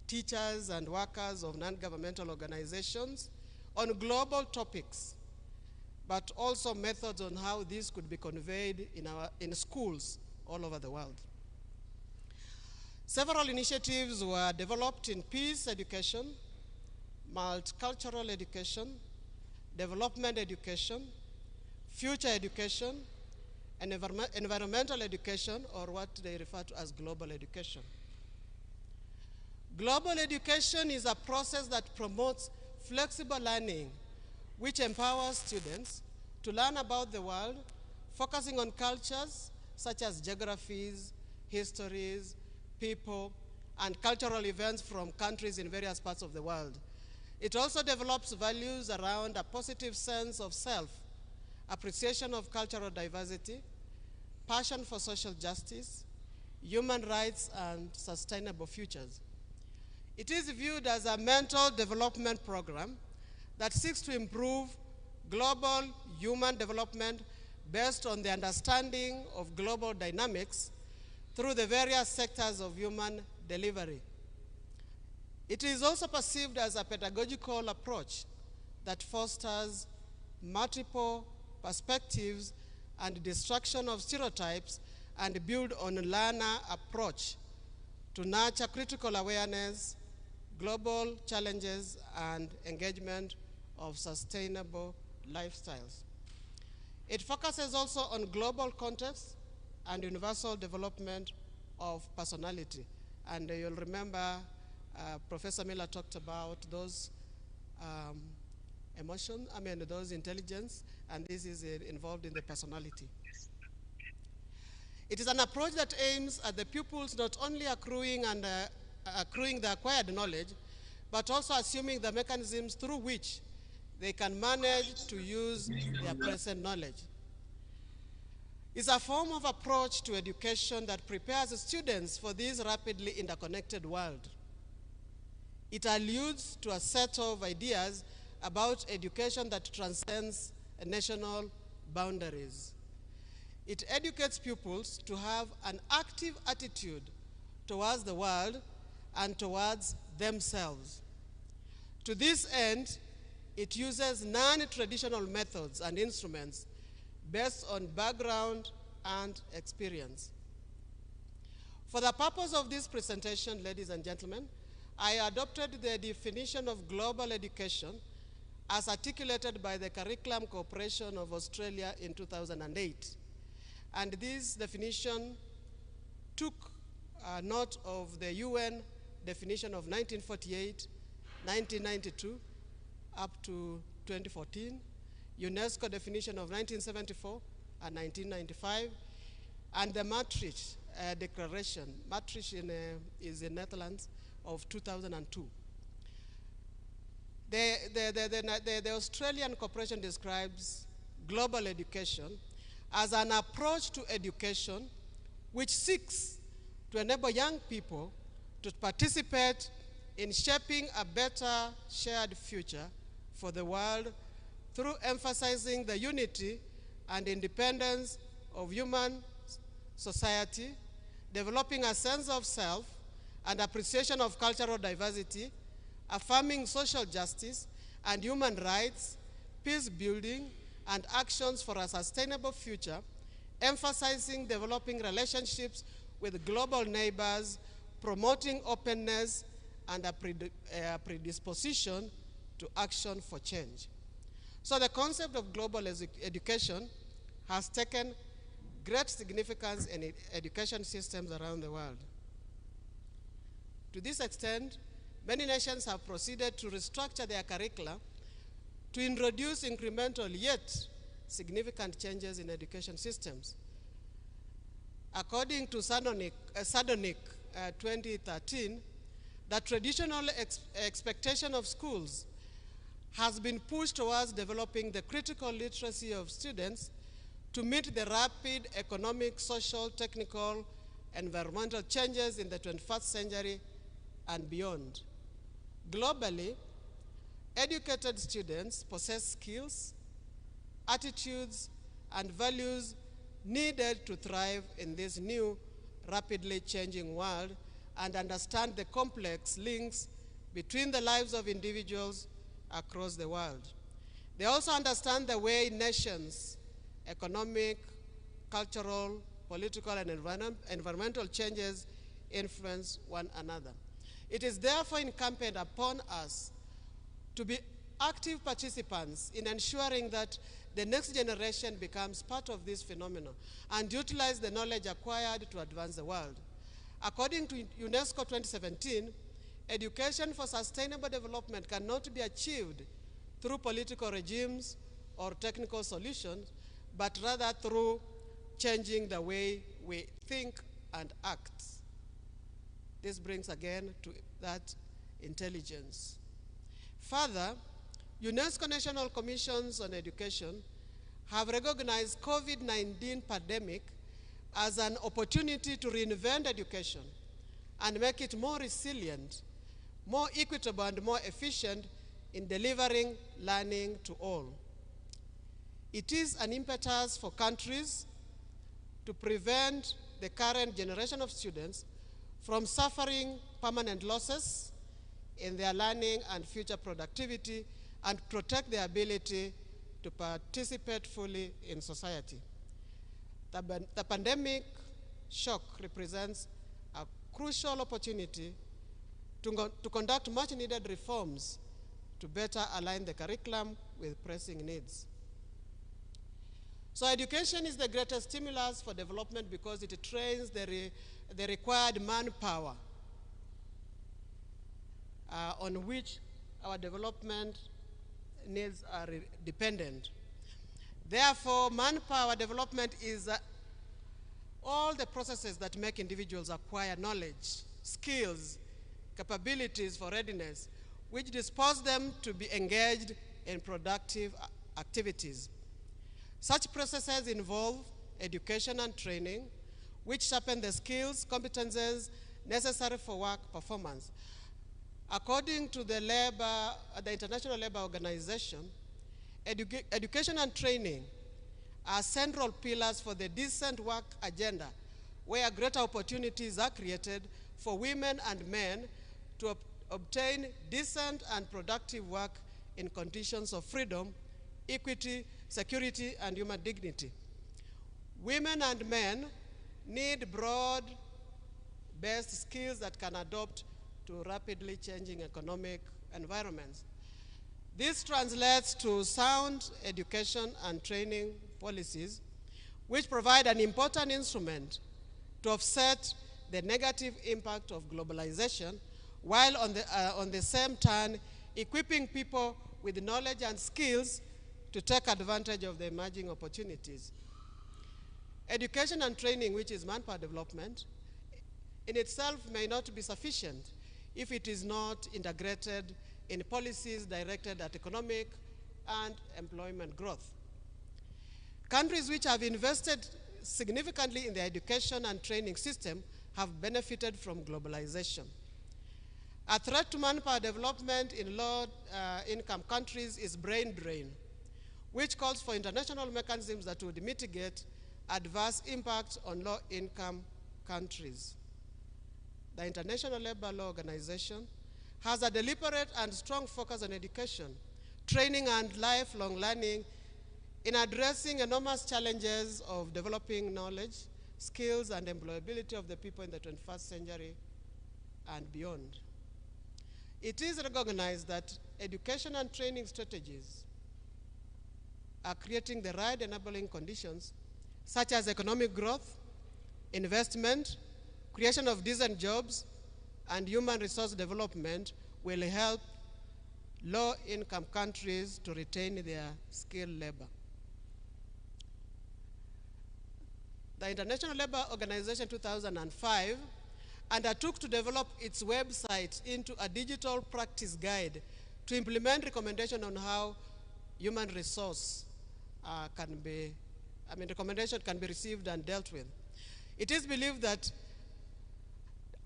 teachers and workers of non-governmental organizations on global topics, but also methods on how this could be conveyed in schools all over the world. Several initiatives were developed in peace education, multicultural education, development education, future education, and environmental education, or what they refer to as global education. Global education is a process that promotes flexible learning, which empowers students to learn about the world, focusing on cultures such as geographies, histories, people, and cultural events from countries in various parts of the world. It also develops values around a positive sense of self, appreciation of cultural diversity, passion for social justice, human rights, and sustainable futures. It is viewed as a mental development program that seeks to improve global human development based on the understanding of global dynamics through the various sectors of human delivery. It is also perceived as a pedagogical approach that fosters multiple perspectives and destruction of stereotypes, and build on a learner approach to nurture critical awareness, global challenges, and engagement of sustainable lifestyles. It focuses also on global context and universal development of personality. And you'll remember Professor Miller talked about those those intelligence, and this is involved in the personality. It is an approach that aims at the pupils not only accruing the acquired knowledge, but also assuming the mechanisms through which they can manage to use their present knowledge. It's a form of approach to education that prepares students for this rapidly interconnected world. It alludes to a set of ideas about education that transcends national boundaries. It educates pupils to have an active attitude towards the world and towards themselves. To this end, it uses non-traditional methods and instruments based on background and experience. For the purpose of this presentation, ladies and gentlemen, I adopted the definition of global education as articulated by the Curriculum Corporation of Australia in 2008. And this definition took note of the UN definition of 1948, 1992, up to 2014, UNESCO definition of 1974 and 1995, and the Maastricht Declaration. Maastricht is in Netherlands of 2002. The Australian Corporation describes global education as an approach to education which seeks to enable young people to participate in shaping a better shared future for the world through emphasizing the unity and independence of human society, developing a sense of self and appreciation of cultural diversity, affirming social justice and human rights, peace building, and actions for a sustainable future, emphasizing developing relationships with global neighbors, promoting openness and a predisposition to action for change. So the concept of global education has taken great significance in education systems around the world. To this extent, many nations have proceeded to restructure their curricula to introduce incremental yet significant changes in education systems. According to Sardonic 2013, the traditional expectation of schools has been pushed towards developing the critical literacy of students to meet the rapid economic, social, technical, environmental changes in the 21st century and beyond. Globally, educated students possess skills, attitudes, and values needed to thrive in this new, rapidly changing world and understand the complex links between the lives of individuals across the world. They also understand the way nations, economic, cultural, political, and environmental changes influence one another. It is therefore incumbent upon us to be active participants in ensuring that the next generation becomes part of this phenomenon and utilize the knowledge acquired to advance the world. According to UNESCO 2017, education for sustainable development cannot be achieved through political regimes or technical solutions, but rather through changing the way we think and act. This brings again to that intelligence. Further, UNESCO National Commissions on Education have recognized COVID-19 pandemic as an opportunity to reinvent education and make it more resilient, more equitable, and more efficient in delivering learning to all. It is an impetus for countries to prevent the current generation of students from suffering permanent losses in their learning and future productivity and protect their ability to participate fully in society. The pandemic shock represents a crucial opportunity to conduct much needed reforms to better align the curriculum with pressing needs. So education is the greatest stimulus for development because it trains the required manpower on which our development needs are dependent. Therefore, manpower development is all the processes that make individuals acquire knowledge, skills, capabilities for readiness, which dispose them to be engaged in productive activities. Such processes involve education and training, which sharpen the skills, competences necessary for work performance. According to the International Labour Organization, education and training are central pillars for the decent work agenda, where greater opportunities are created for women and men to obtain decent and productive work in conditions of freedom, equity, security, and human dignity. Women and men need broad-based skills that can adapt to rapidly changing economic environments. This translates to sound education and training policies, which provide an important instrument to offset the negative impact of globalization, while on the same time equipping people with knowledge and skills to take advantage of the emerging opportunities. Education and training, which is manpower development, in itself may not be sufficient if it is not integrated in policies directed at economic and employment growth. Countries which have invested significantly in the education and training system have benefited from globalization. A threat to manpower development in low-income countries is brain drain, which calls for international mechanisms that would mitigate adverse impacts on low-income countries. The International Labour Organization has a deliberate and strong focus on education, training, and lifelong learning in addressing enormous challenges of developing knowledge, skills, and employability of the people in the 21st century and beyond. It is recognized that education and training strategies are creating the right enabling conditions, such as economic growth, investment, creation of decent jobs, and human resource development will help low-income countries to retain their skilled labor. The International Labour Organization 2005 undertook to develop its website into a digital practice guide to implement recommendations on how human resource recommendation can be received and dealt with. It is believed that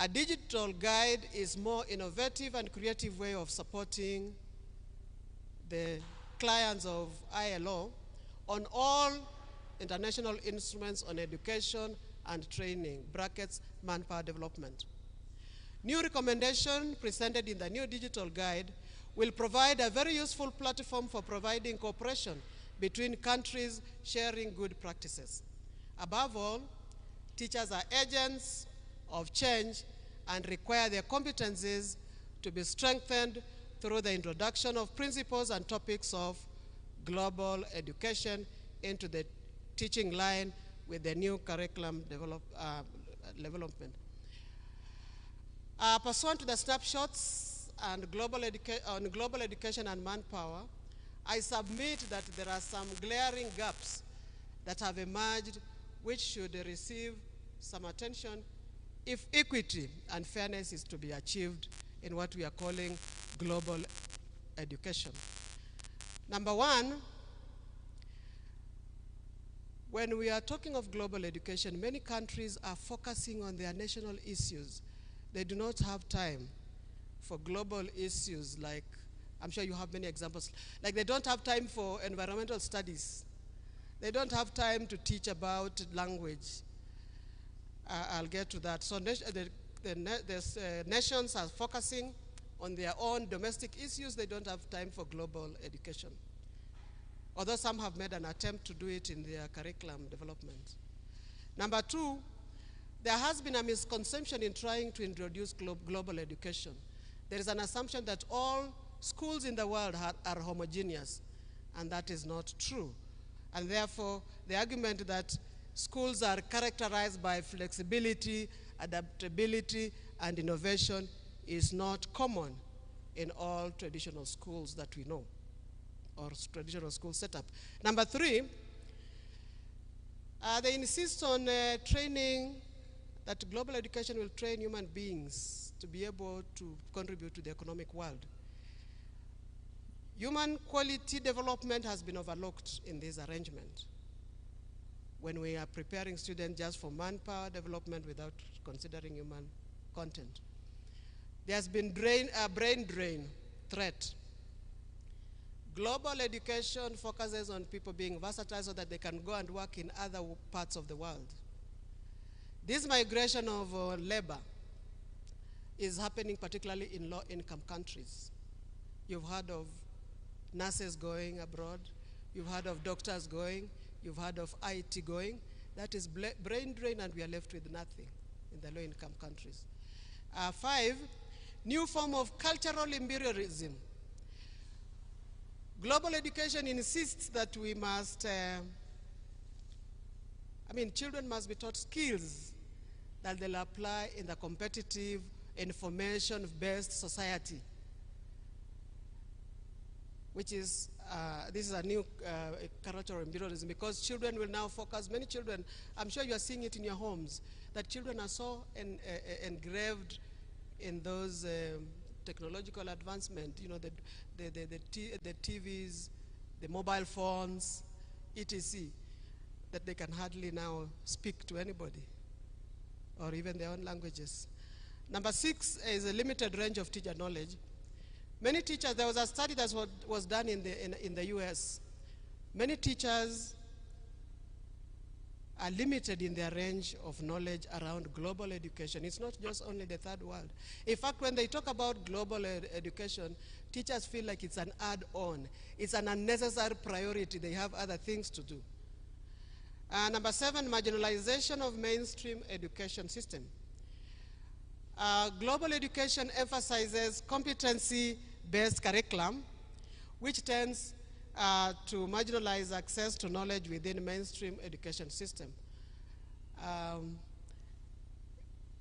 a digital guide is more innovative and creative way of supporting the clients of ILO on all international instruments on education and training, brackets, manpower development. New recommendation presented in the new digital guide will provide a very useful platform for providing cooperation between countries sharing good practices. Above all, teachers are agents of change and require their competencies to be strengthened through the introduction of principles and topics of global education into the teaching line with the new curriculum development. Pursuant to the snapshots and global education and manpower, I submit that there are some glaring gaps that have emerged which should receive some attention if equity and fairness is to be achieved in what we are calling global education. Number one, when we are talking of global education, many countries are focusing on their national issues. They do not have time for global issues like, I'm sure you have many examples, like they don't have time for environmental studies. They don't have time to teach about language. I'll get to that. So nations are focusing on their own domestic issues. They don't have time for global education. although some have made an attempt to do it in their curriculum development. Number two, there has been a misconception in trying to introduce global education. There is an assumption that all schools in the world are homogeneous, and that is not true. And therefore, the argument that schools are characterized by flexibility, adaptability, and innovation is not common in all traditional schools that we know, or traditional school setup. Number three, they insist on training, that global education will train human beings to be able to contribute to the economic world. Human quality development has been overlooked in this arrangement when we are preparing students just for manpower development without considering human content. There's been a brain drain threat. Global education focuses on people being versatile so that they can go and work in other parts of the world. This migration of labor is happening particularly in low-income countries. You've heard of nurses going abroad. You've heard of doctors going. You've heard of IT going. That is brain drain, and we are left with nothing in the low-income countries. 5, new form of cultural imperialism. Global education insists that we must, children must be taught skills that they'll apply in the competitive, information-based society, which is, this is a new cultural imperialism, because children will now focus, many children, I'm sure you are seeing it in your homes, that children are so engraved in those technological advancement, you know, the TVs, the mobile phones, etc., that they can hardly now speak to anybody, or even their own languages. Number 6 is a limited range of teacher knowledge. Many teachers, there was a study that was done in the US. Many teachers are limited in their range of knowledge around global education. It's not just only the third world. In fact, when they talk about global education, teachers feel like it's an add-on. It's an unnecessary priority. They have other things to do. Number 7, marginalization of mainstream education system. Global education emphasizes competency-based curriculum, which tends to marginalize access to knowledge within mainstream education system.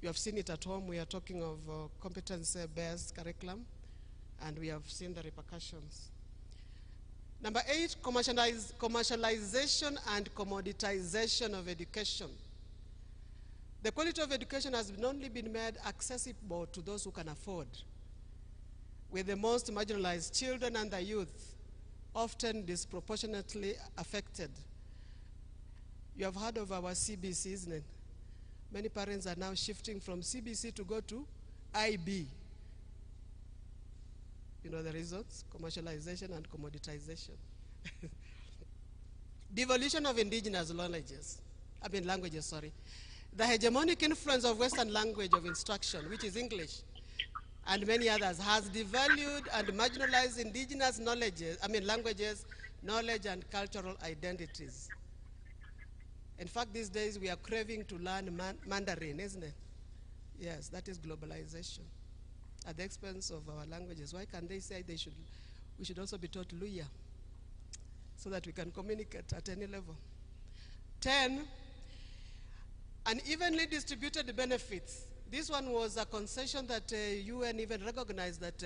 You have seen it at home. We are talking of competency-based curriculum, and we have seen the repercussions. Number 8, commercialization and commoditization of education. The quality of education has not only been made accessible to those who can afford, with the most marginalized children and the youth often disproportionately affected. You have heard of our CBC, isn't it? Many parents are now shifting from CBC to go to IB. You know the reasons? Commercialization and commoditization. Devolution of indigenous languages. The hegemonic influence of Western language of instruction, which is English, and many others, has devalued and marginalized indigenous languages, knowledge, and cultural identities. In fact, these days we are craving to learn Mandarin, isn't it? Yes, that is globalization at the expense of our languages. Why can't they say we should also be taught Luya so that we can communicate at any level? 10, unevenly distributed benefits. This one was a concession that UN even recognized, that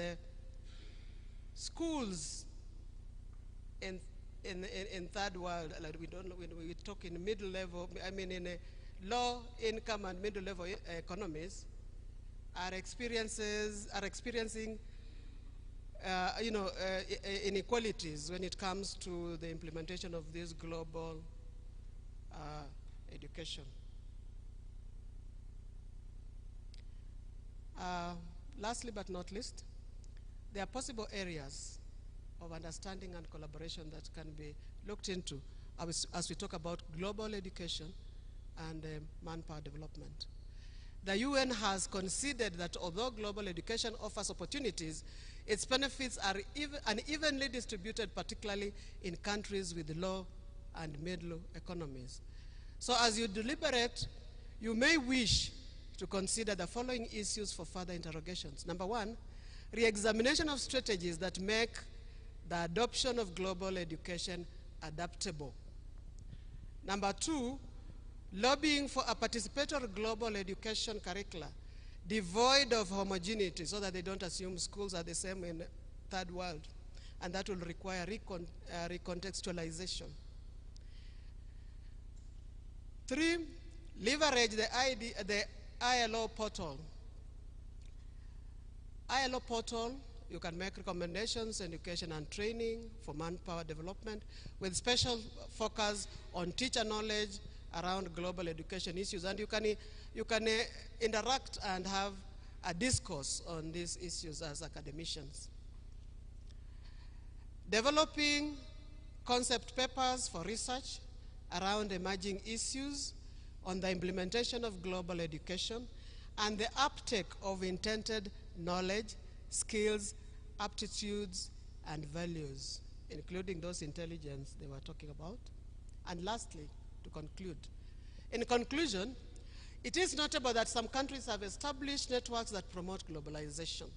schools in third world, like we talk in middle level, in a low income and middle level economies, are experiencing inequalities when it comes to the implementation of this global education. Lastly but not least, there are possible areas of understanding and collaboration that can be looked into as we talk about global education and manpower development. The UN has considered that although global education offers opportunities, Its benefits are unevenly distributed, particularly in countries with low and middle economies. So as you deliberate, you may wish to consider the following issues for further interrogations. Number one, re-examination of strategies that make the adoption of global education adaptable. Number two, lobbying for a participatory global education curricula devoid of homogeneity so that they don't assume schools are the same in third world, and that will require recontextualization. Three, leverage the ILO portal. ILO portal, you can make recommendations, education and training for manpower development with special focus on teacher knowledge around global education issues, and you can interact and have a discourse on these issues as academicians. Developing concept papers for research around emerging issues on the implementation of global education and the uptake of intended knowledge, skills, aptitudes, and values, including those intelligence they were talking about. And lastly, to conclude, in conclusion, it is notable that some countries have established networks that promote globalization.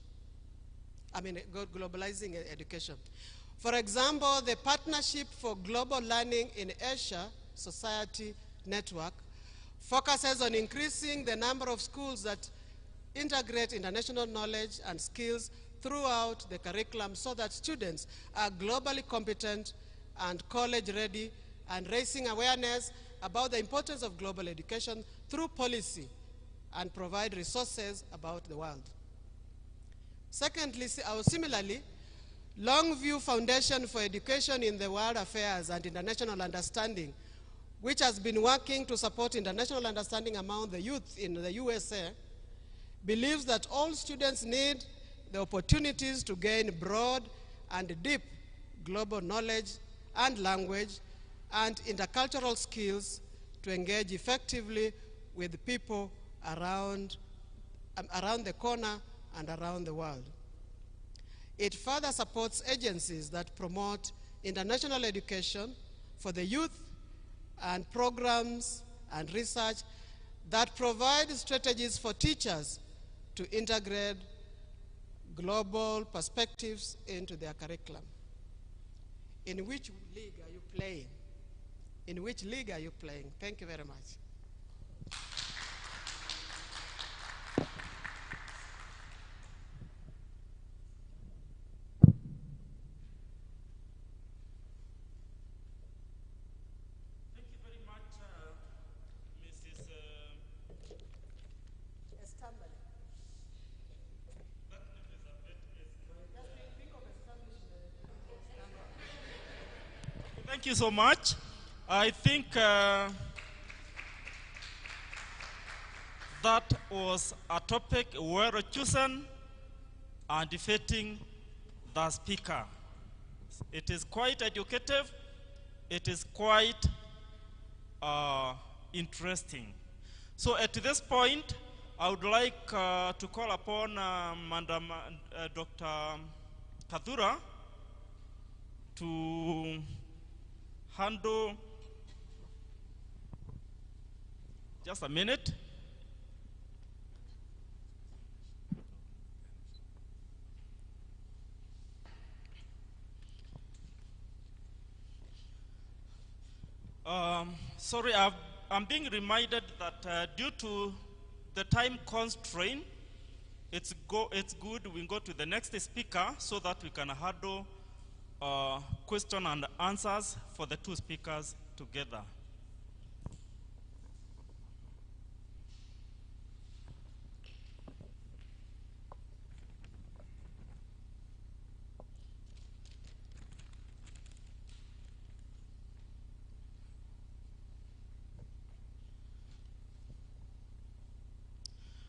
Globalizing education. For example, the Partnership for Global Learning in Asia Society Network focuses on increasing the number of schools that integrate international knowledge and skills throughout the curriculum so that students are globally competent and college ready, and raising awareness about the importance of global education through policy and provide resources about the world. Secondly, similarly, Longview Foundation for Education in the World Affairs and International Understanding, which has been working to support international understanding among the youth in the USA, believes that all students need the opportunities to gain broad and deep global knowledge and language and intercultural skills to engage effectively with people around the corner and around the world. It further supports agencies that promote international education for the youth and programs and research that provide strategies for teachers to integrate global perspectives into their curriculum. In which league are you playing? In which league are you playing? Thank you very much. Thank you very much, Mrs. Thank you so much. I think that was a topic well chosen and fitting the speaker. It is quite educative. It is quite interesting. So at this point, I would like to call upon Madam Dr. Kadura to handle just a minute. Sorry, I'm being reminded that due to the time constraint, it's good we go to the next speaker so that we can handle question and answers for the two speakers together.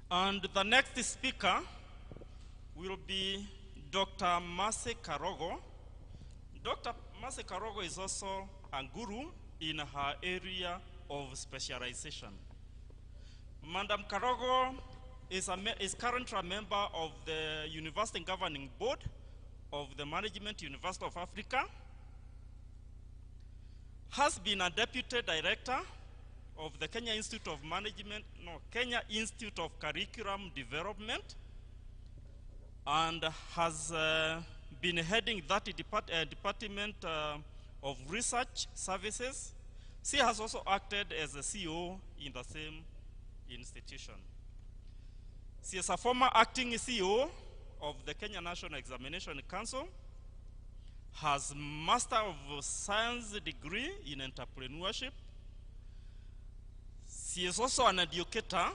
And the next speaker will be Dr. Mase Karogo. Dr. Mase Karogo is also a guru in her area of specialization. Madam Karogo is currently a member of the University Governing Board of the Management University of Africa, has been a deputy director of the Kenya Institute of Kenya Institute of Curriculum Development, and has been heading that department of research services. She has also acted as a CEO in the same institution. She is a former acting CEO of the Kenya National Examination Council, has Master of Science degree in entrepreneurship. She is also an educator,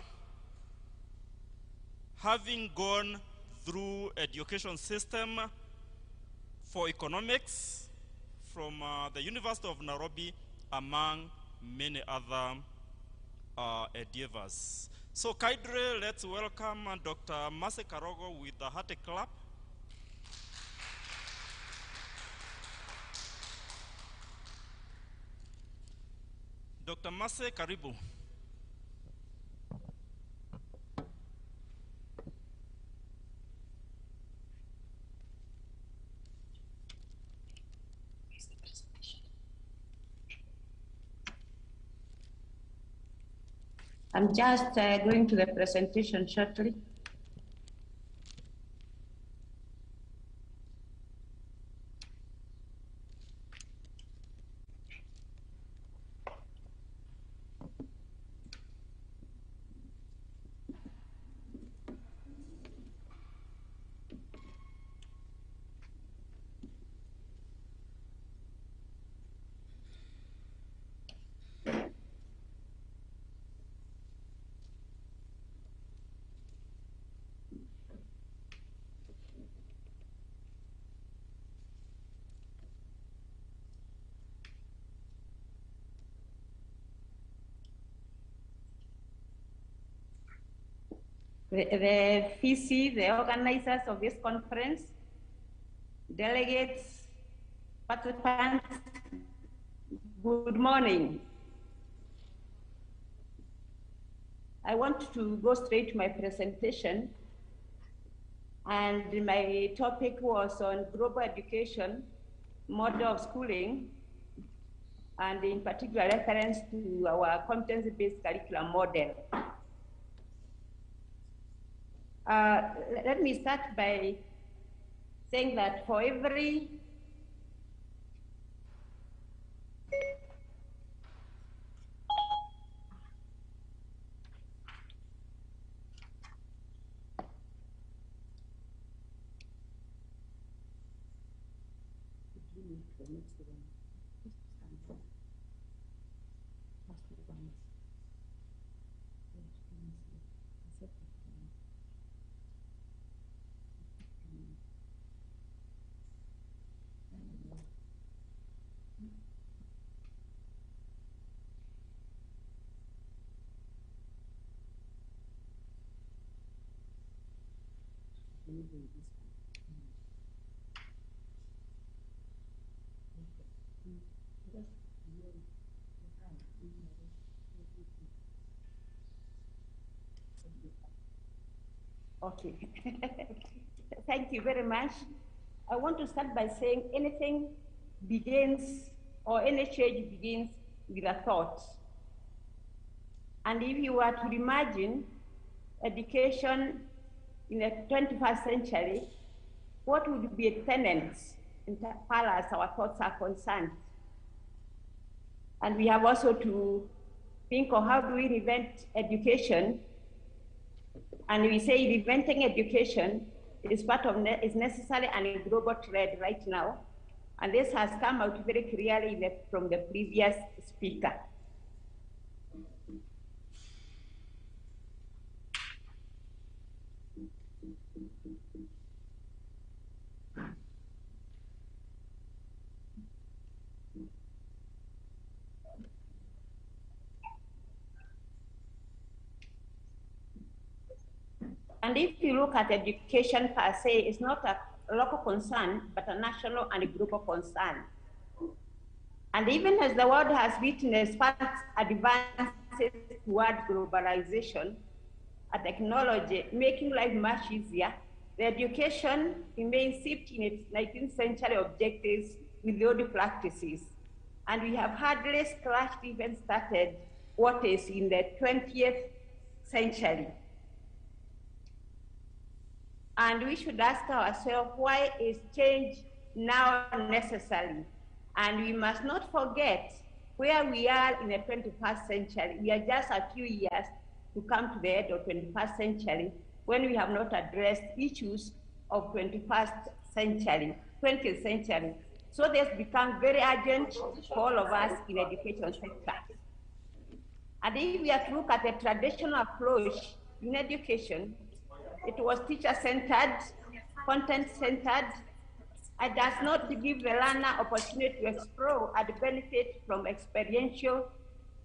having gone through education system for economics from the University of Nairobi, among many other endeavors. So kindly, let's welcome Dr. Mase Karogo with a hearty clap. Dr. Mase, karibu. I'm just going to the presentation shortly. The VC, the organizers of this conference, delegates, participants, good morning. I want to go straight to my presentation, and my topic was on global education, model of schooling, and in particular reference to our competency-based curriculum model. Let me start by saying that for every Okay. Thank you very much. I want to start by saying anything begins, or any change begins with a thought. And if you were to imagine education in the 21st century, what would be a tenets in far as our thoughts are concerned? And we have also to think of how do we reinvent education. And we say reinventing education is part of is necessary and a global trend right now. And this has come out very clearly from the previous speaker. And if you look at education per se, it's not a local concern, but a national and a global concern. And even as the world has witnessed fast advances toward globalization, a technology making life much easier, The education remains steeped in its 19th century objectives with the old practices. And we have hardly scratched even started what is in the 20th century. And we should ask ourselves, why is change now necessary? And we must not forget where we are in the 21st century. We are just a few years to come to the end of 21st century when we have not addressed issues of 21st century, 20th century. So this becomes very urgent for all of us in the education sector. And if we are to look at the traditional approach in education, it was teacher-centered, content-centered. It does not give the learner opportunity to explore and benefit from experiential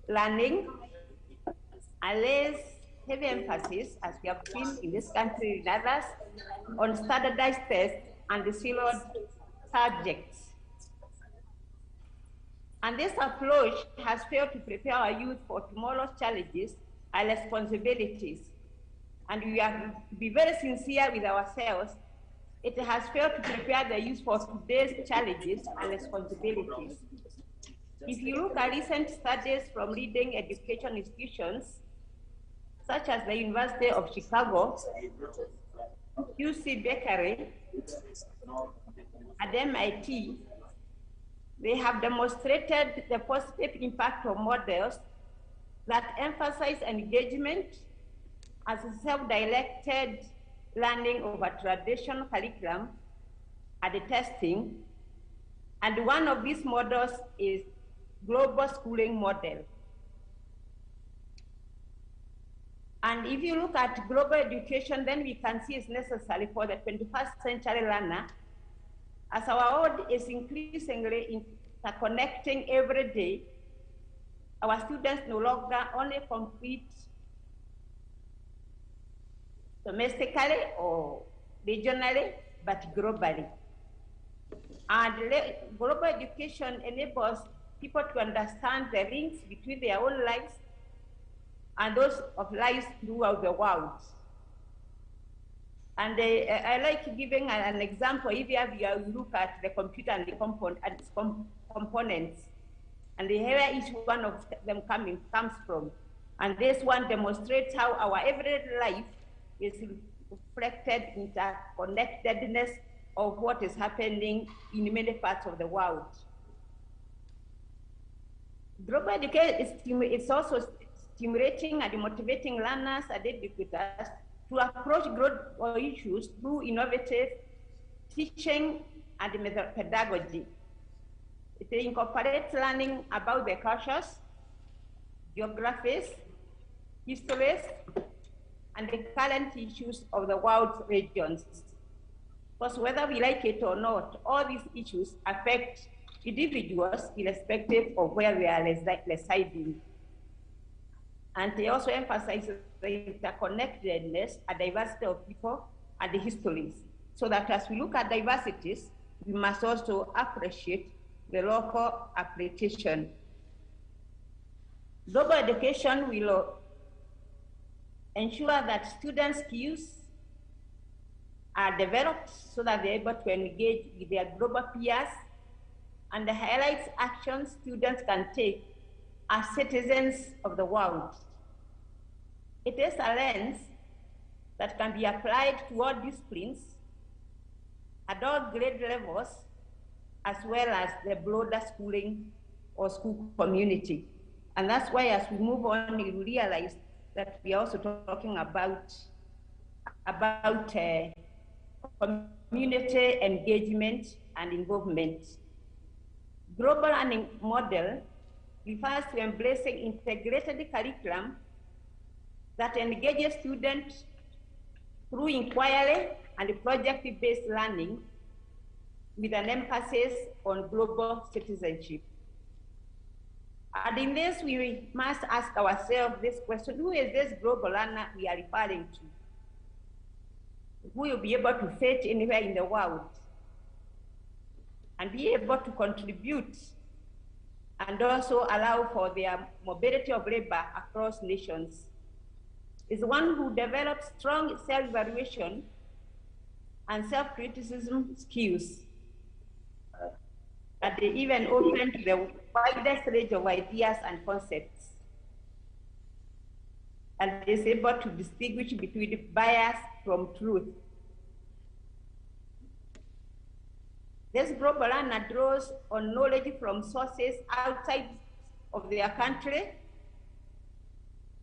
learning, and lays heavy emphasis, as we have seen in this country and others, on standardized tests and the siloed subjects. And this approach has failed to prepare our youth for tomorrow's challenges and responsibilities. And we have to be very sincere with ourselves. It has failed to prepare the youth for today's challenges and responsibilities. If you look at recent studies from leading education institutions, such as the University of Chicago, UC Berkeley, and MIT, they have demonstrated the positive impact of models that emphasize engagement as a self-directed learning over traditional curriculum and the testing. And one of these models is global schooling model. And if you look at global education, then we can see it's necessary for the 21st century learner, as our world is increasingly interconnecting every day. Our students no longer only compete domestically or regionally, but globally. And global education enables people to understand the links between their own lives and those of lives throughout the world. And I like giving an example. If you look at the computer and its components, and where each one of them comes from. And this one demonstrates how our everyday life is reflected in the connectedness of what is happening in many parts of the world. Global education is also stimulating and motivating learners and educators to approach global issues through innovative teaching and pedagogy. It incorporates learning about the cultures, geographies, histories, and the current issues of the world's regions. Because whether we like it or not, all these issues affect individuals irrespective of where they are residing. And they also emphasize the interconnectedness and diversity of people and the histories, so that as we look at diversities, we must also appreciate the local application. Global education will ensure that student skills are developed so that they're able to engage with their global peers, and highlights actions students can take as citizens of the world. It is a lens that can be applied to all disciplines at all grade levels, as well as the broader schooling or school community. And that's why as we move on, you realize that we are also talking about community engagement and involvement. Global learning model refers to embracing integrated curriculum that engages students through inquiry and project-based learning with an emphasis on global citizenship. And in this, we must ask ourselves this question: who is this global learner we are referring to? Who will be able to fit anywhere in the world and be able to contribute and also allow for their mobility of labor across nations? Is one who develops strong self-evaluation and self-criticism skills. And they even open to the widest range of ideas and concepts. And is able to distinguish between bias from truth. This global learner draws on knowledge from sources outside of their country,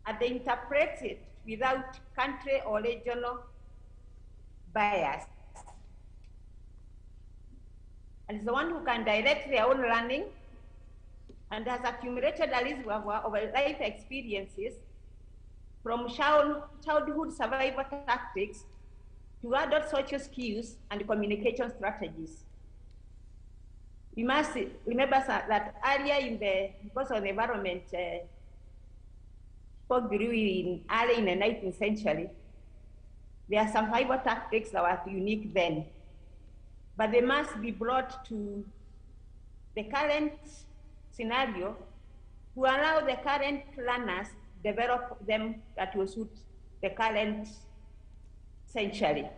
and they interpret it without country or regional bias. And is the one who can direct their own learning and has accumulated a reservoir of life experiences from childhood survival tactics to adult social skills and communication strategies. We must remember that earlier because of the environment, folk grew early in the 19th century. There are some survival tactics that were unique then, but they must be brought to the current scenario to allow the current learners develop them that will suit the current century.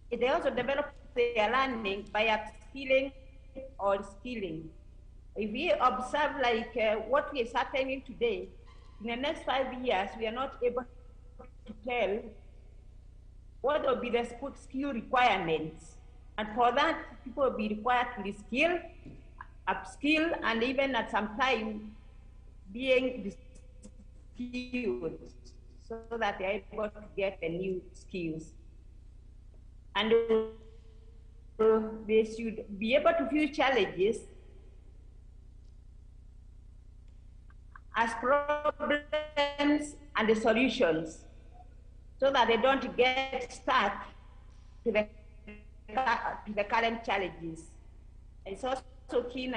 They also develop their learning by upskilling or skilling. If we observe what is happening today, in the next 5 years, we are not able to tell what will be the skill requirements. And for that, people will be required to reskill, upskill, and even at some time being skilled so that they are able to get the new skills. And they should be able to view challenges as problems and the solutions so that they don't get stuck to the current challenges. It's also keen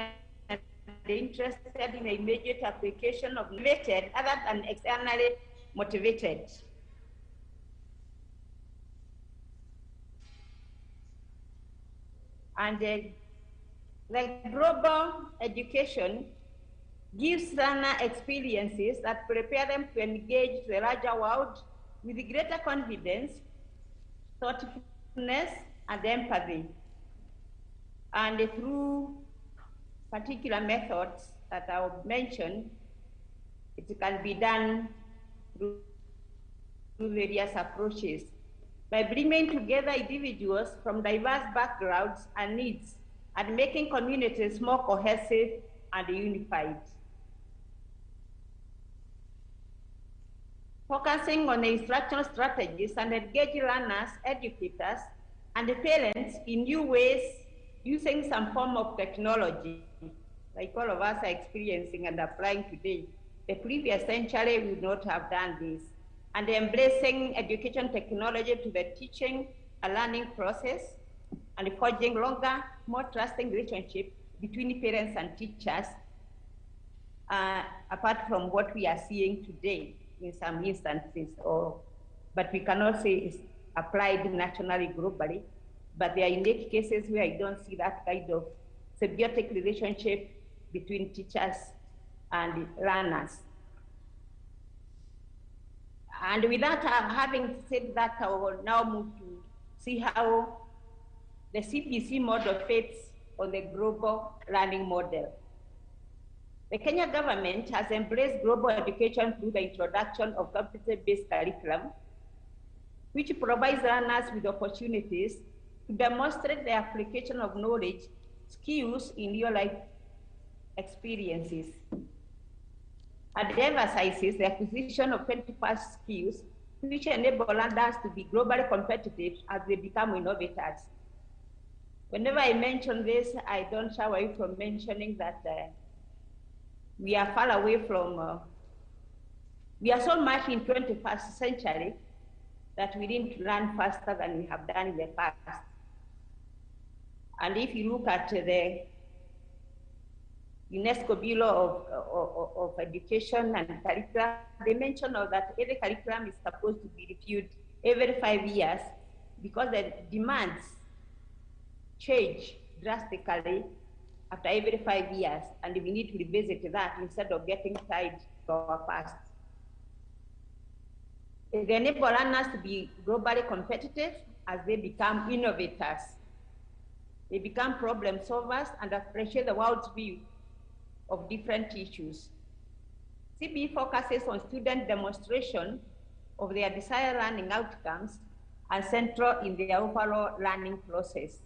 and interested in the immediate application of motivated other than externally motivated. And the global education gives learner experiences that prepare them to engage the larger world with greater confidence, thoughtfulness, and empathy. And through particular methods that I will mention, it can be done through various approaches by bringing together individuals from diverse backgrounds and needs and making communities more cohesive and unified. Focusing on the instructional strategies and engage learners, educators, and the parents in new ways using some form of technology, like all of us are experiencing and applying today. The previous century would not have done this. And embracing education technology to the teaching and learning process and forging longer, more trusting relationship between parents and teachers, apart from what we are seeing today in some instances, but we cannot say it's applied nationally, globally, but there are unique cases where I don't see that kind of symbiotic relationship between teachers and learners. And with that, having said that, I will now move to see how the CPC model fits on the global learning model. The Kenya government has embraced global education through the introduction of competency-based curriculum, which provides learners with opportunities to demonstrate the application of knowledge, skills in real-life experiences. And it emphasizes the acquisition of 21st skills, which enable learners to be globally competitive as they become innovators. Whenever I mention this, I don't shy away from mentioning that we are far away from, we are so much in 21st century that we didn't learn faster than we have done in the past. And if you look at the UNESCO Bureau of Education and Curriculum, they mention that every curriculum is supposed to be reviewed every 5 years because the demands change drastically after every 5 years, and we need to revisit that instead of getting tied to our past. It enables learners to be globally competitive as they become innovators. They become problem solvers and appreciate the world's view of different issues. CBE focuses on student demonstration of their desired learning outcomes and central in their overall learning process.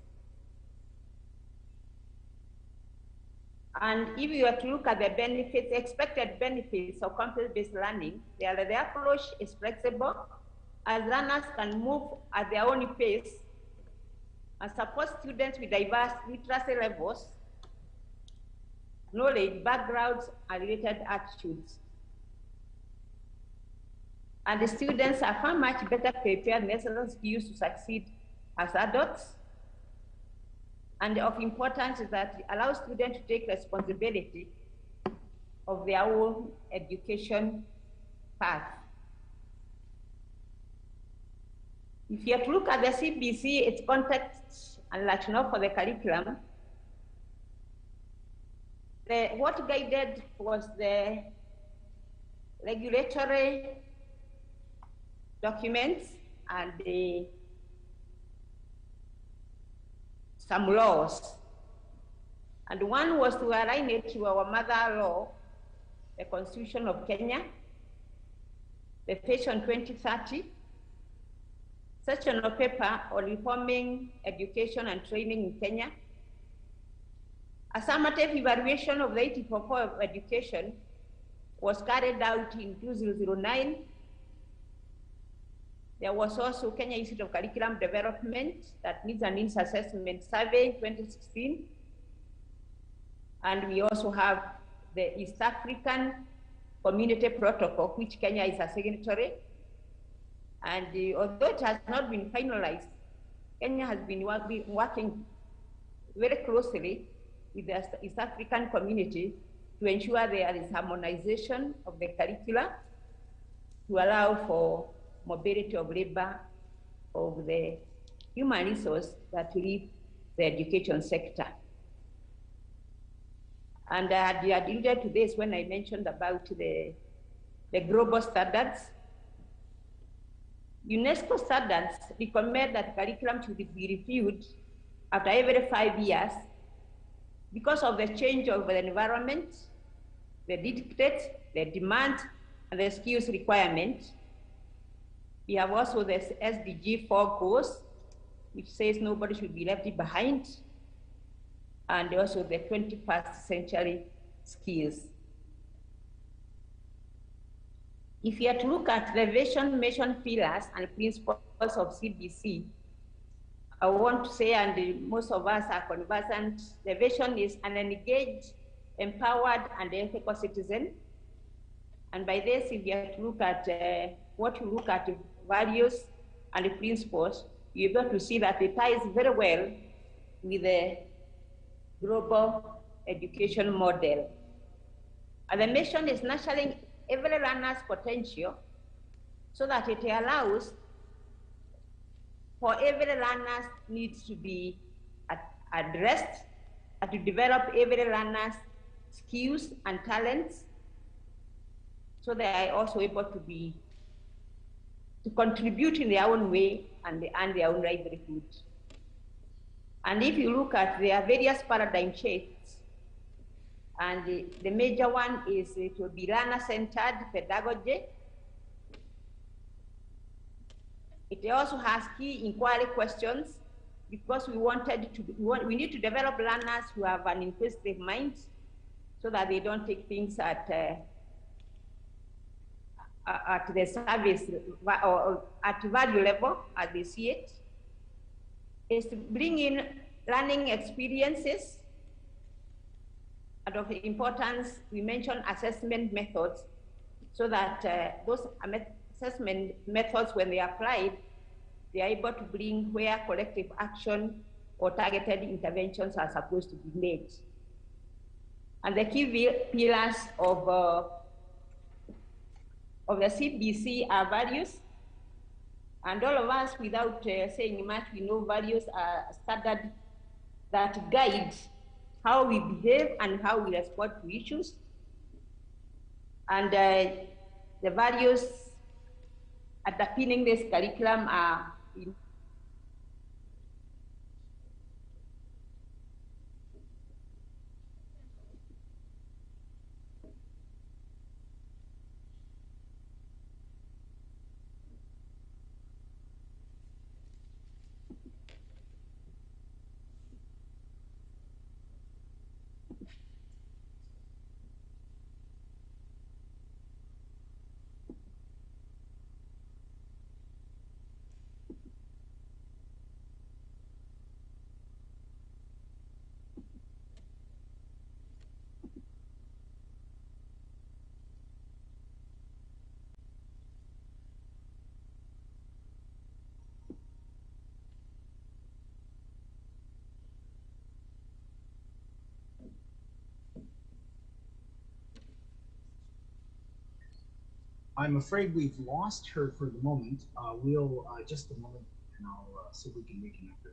And if you were to look at the benefits, expected benefits of content-based learning, the approach is flexible as learners can move at their own pace and support students with diverse literacy levels, knowledge, backgrounds, and related attitudes. And the students are far much better prepared necessary skills to succeed as adults. And of importance is that it allows students to take responsibility of their own education path. If you have to look at the CBC, its context and rationale for the curriculum, what guided was the regulatory documents and some laws. And one was to align it to our mother law, the Constitution of Kenya, the Vision 2030, section of paper on reforming education and training in Kenya. A summative evaluation of the 84 of education was carried out in 2009. There was also Kenya Institute of Curriculum Development that needs an needs assessment survey in 2016. And we also have the East African Community Protocol, which Kenya is a signatory. And although it has not been finalized, Kenya has been working very closely with the East African community to ensure there is harmonization of the curricula to allow for mobility of labor of the human resource that leave the education sector. And I had alluded to this when I mentioned about the global standards. UNESCO standards recommend that curriculum should be reviewed after every 5 years because of the change of the environment, the dictates, the demand, and the skills requirement. We have also the SDG 4 goals, which says nobody should be left behind, and also the 21st century skills. If you are to look at the vision, mission, pillars, and principles of CBC, I want to say, and most of us are conversant, the vision is an engaged, empowered, and ethical citizen. And by this, if you have to look at what you look at values and the principles, you're able to see that it ties very well with the global education model. And the mission is nurturing every learner's potential so that it allows for every learner's needs to be addressed and to develop every learner's skills and talents so they are also able to contribute in their own way and earn their own livelihood. And if you look at their various paradigm shifts, and the major one is it will be learner-centered pedagogy. It also has key inquiry questions because we need to develop learners who have an inquisitive mind so that they don't take things at the service or at value level as they see it. Is to bring in learning experiences. And of importance, we mentioned assessment methods so that those assessment methods, when they are applied, they are able to bring where collective action or targeted interventions are supposed to be made. And the key pillars of the CBC are values. And all of us, without saying much, we know values are standard that guide how we behave and how we respond to issues. And the values underpinning this curriculum are I'm afraid we've lost her for the moment. We'll just a moment, and I'll see if we can reconnect her.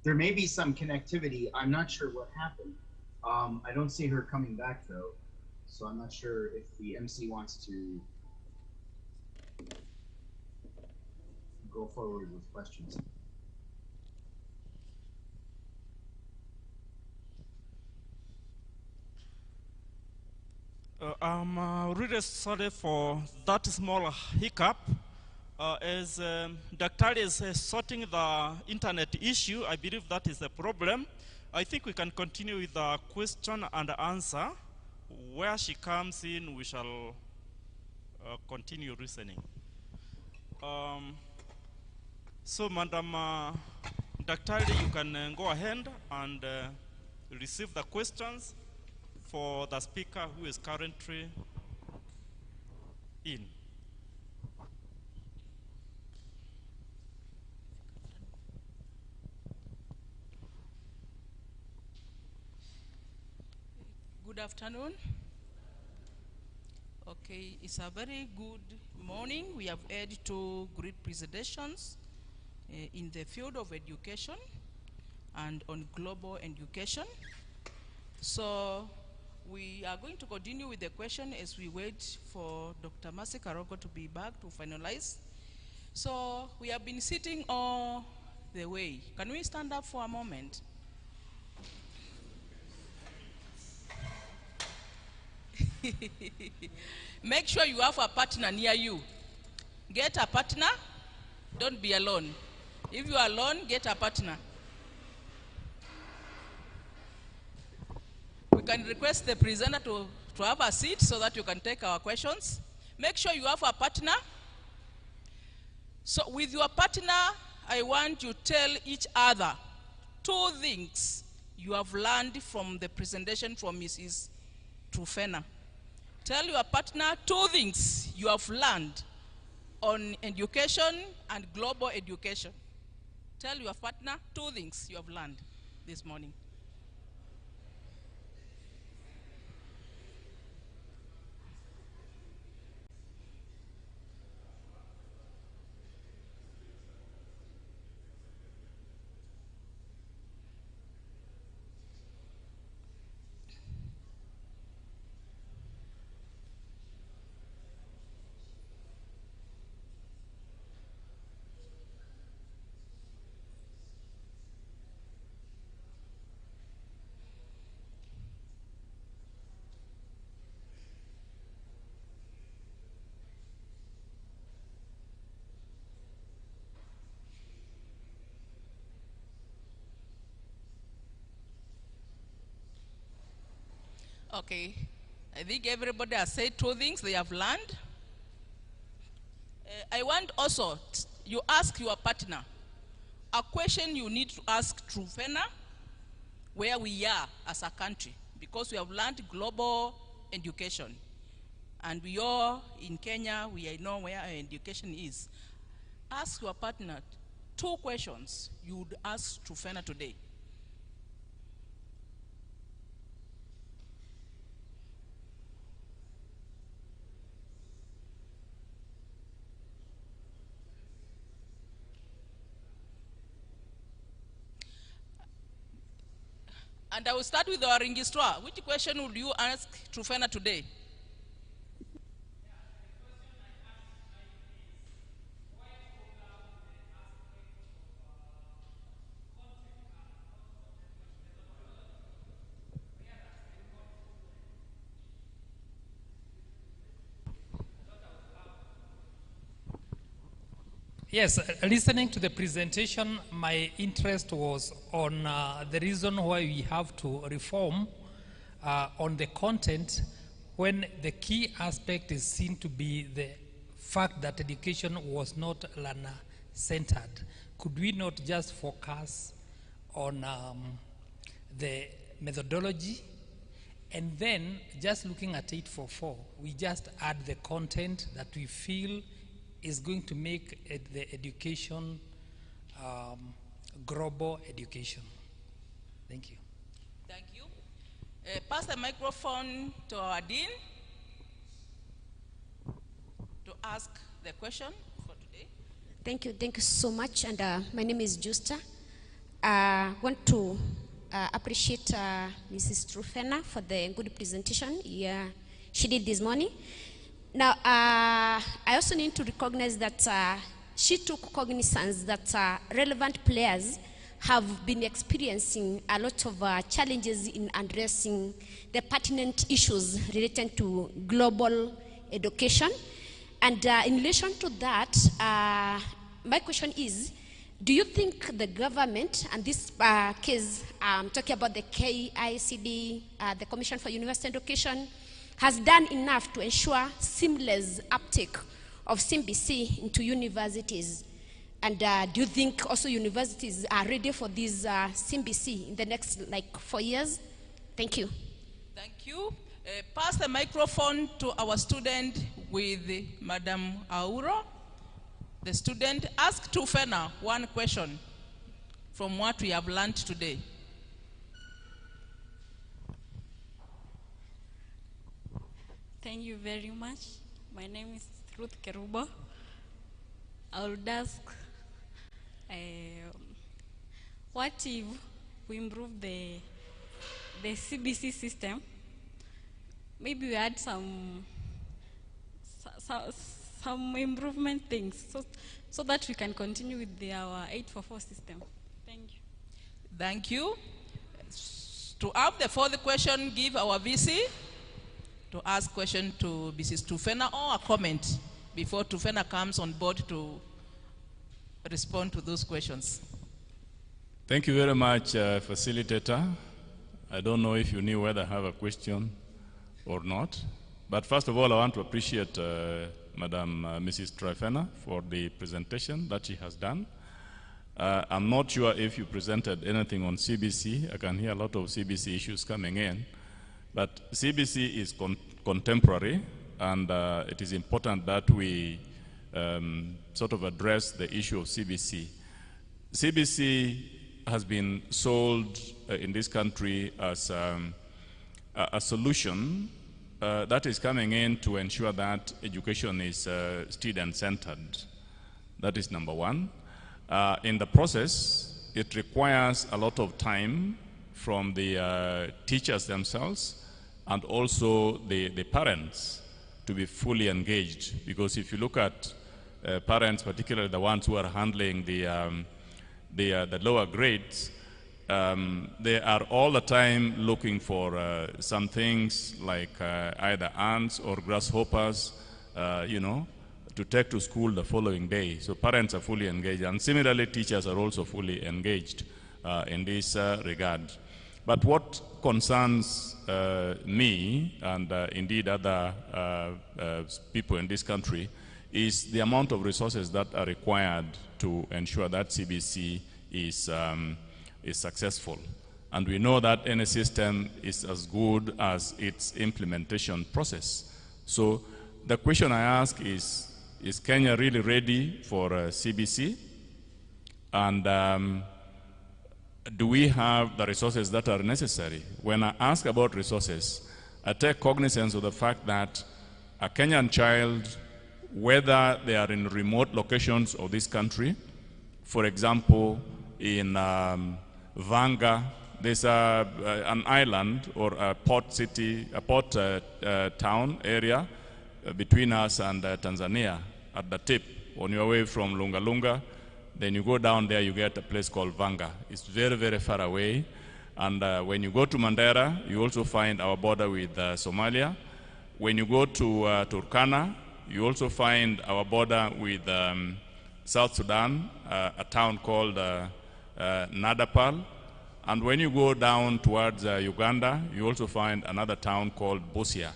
There may be some connectivity. I'm not sure what happened. I don't see her coming back though, so I'm not sure if the MC wants to go forward with questions. I'm really sorry for that small hiccup. As Dr. is sorting the internet issue, I believe that is the problem. I think we can continue with the question and answer. Where she comes in, we shall continue listening. So, Madam Dr. you can go ahead and receive the questions for the speaker who is currently in. Good afternoon. Okay, it's a very good morning. We have heard two great presentations in the field of education and on global education. So we are going to continue with the question as we wait for Dr. Mercy Karogo to be back to finalize. So we have been sitting all the way. Can we stand up for a moment? Make sure you have a partner near you. Get a partner. Don't be alone. If you are alone, get a partner. We can request the presenter to have a seat so that you can take our questions. Make sure you have a partner. So with your partner, I want you to tell each other two things you have learned from the presentation from Mrs. Trufena. Tell your partner two things you have learned on education and global education. Tell your partner two things you have learned this morning. Okay. I think everybody has said 2 things they have learned. I want also, you ask your partner a question you need to ask Trufena where we are as a country, because we have learned global education. And we all in Kenya, we know where our education is. Ask your partner 2 questions you would ask Trufena today. And I will start with our registrar. Which question would you ask Trufena today? Yes, listening to the presentation, my interest was on the reason why we have to reform on the content, when the key aspect is seen to be the fact that education was not learner-centered. Could we not just focus on the methodology, and then just looking at 844, we just add the content that we feel is going to make the education global education. Thank you. Thank you. Pass the microphone to our dean to ask the question for today. Thank you so much. And my name is Justa. I want to appreciate Mrs. Trufena for the good presentation she did this morning. Now, I also need to recognize that she took cognizance that relevant players have been experiencing a lot of challenges in addressing the pertinent issues related to global education. And in relation to that, my question is, do you think the government, and this case, talking about the KICD, the Commission for University Education, has done enough to ensure seamless uptake of CBC into universities? And do you think also universities are ready for this CBC in the next 4 years? Thank you. Thank you. Pass the microphone to our student with Madam Auro. The student, ask Trufena 1 question from what we have learned today. Thank you very much. My name is Ruth Kerubo. I would ask, what if we improve the CBC system? Maybe we add some improvement things so that we can continue with our 844 system. Thank you. Thank you. To have the 4th question, give our VC to ask question to Mrs. Trufena or a comment before Trufena comes on board to respond to those questions. Thank you very much, facilitator. I don't know if you knew whether I have a question or not. But first of all, I want to appreciate Madam Mrs. Trufena for the presentation that she has done. I'm not sure if you presented anything on CBC. I can hear a lot of CBC issues coming in. But CBC is contemporary, and it is important that we sort of address the issue of CBC. CBC has been sold in this country as a solution that is coming in to ensure that education is student-centered. That is number 1. In the process, it requires a lot of time from the teachers themselves and also the parents to be fully engaged. Because if you look at parents, particularly the ones who are handling the lower grades, they are all the time looking for some things like either ants or grasshoppers, to take to school the following day. So parents are fully engaged, and similarly teachers are also fully engaged in this regard. But what concerns me and indeed other people in this country is the amount of resources that are required to ensure that CBC is successful. And we know that any system is as good as its implementation process. So the question I ask is Kenya really ready for CBC? And do we have the resources that are necessary? When I ask about resources, I take cognizance of the fact that a Kenyan child, whether they are in remote locations of this country, for example, in Vanga, there's an island or a port city, a port town area between us and Tanzania at the tip. On your way from Lunga Lunga, then you go down there, you get a place called Vanga. It's very, very far away. And when you go to Mandera, you also find our border with Somalia. When you go to Turkana, you also find our border with South Sudan, a town called Nadapal. And when you go down towards Uganda, you also find another town called Busia.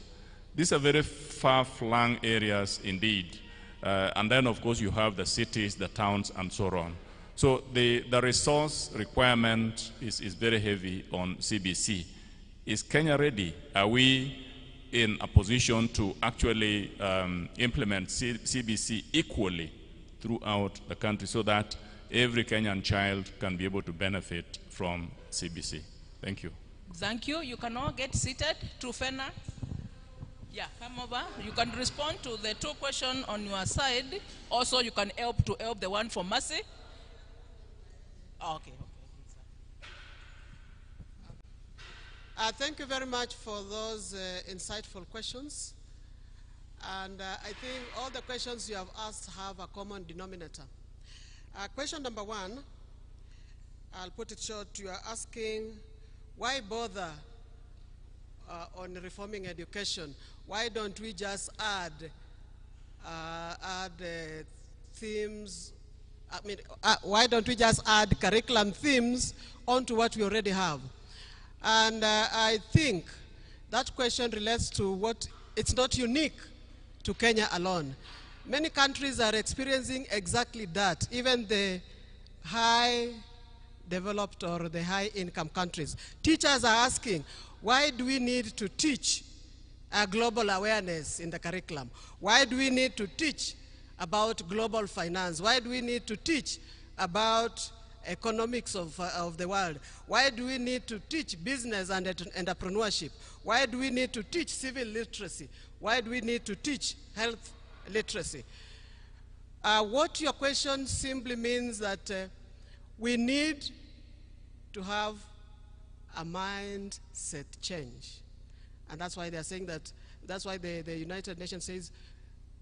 These are very far-flung areas indeed. And then, of course, you have the cities, the towns, and so on. So the resource requirement is very heavy on CBC. Is Kenya ready? Are we in a position to actually implement CBC equally throughout the country so that every Kenyan child can be able to benefit from CBC? Thank you. Thank you. You can all get seated. Trufena. Yeah, come over. You can respond to the two questions on your side. Also, you can help the one for Mercy. Okay. Thank you very much for those insightful questions. And I think all the questions you have asked have a common denominator. Question number one, I'll put it short. You are asking, why bother on reforming education? Why don't we just add themes? I mean, why don't we just add curriculum themes onto what we already have? And I think that question relates to what, it's not unique to Kenya alone. Many countries are experiencing exactly that, even the high developed or the high income countries. Teachers are asking, why do we need to teach global awareness in the curriculum? Why do we need to teach about global finance? Why do we need to teach about economics of the world? Why do we need to teach business and entrepreneurship? Why do we need to teach civil literacy? Why do we need to teach health literacy? What your question simply means that we need to have a mindset change. And that's why they're saying that, that's why the United Nations says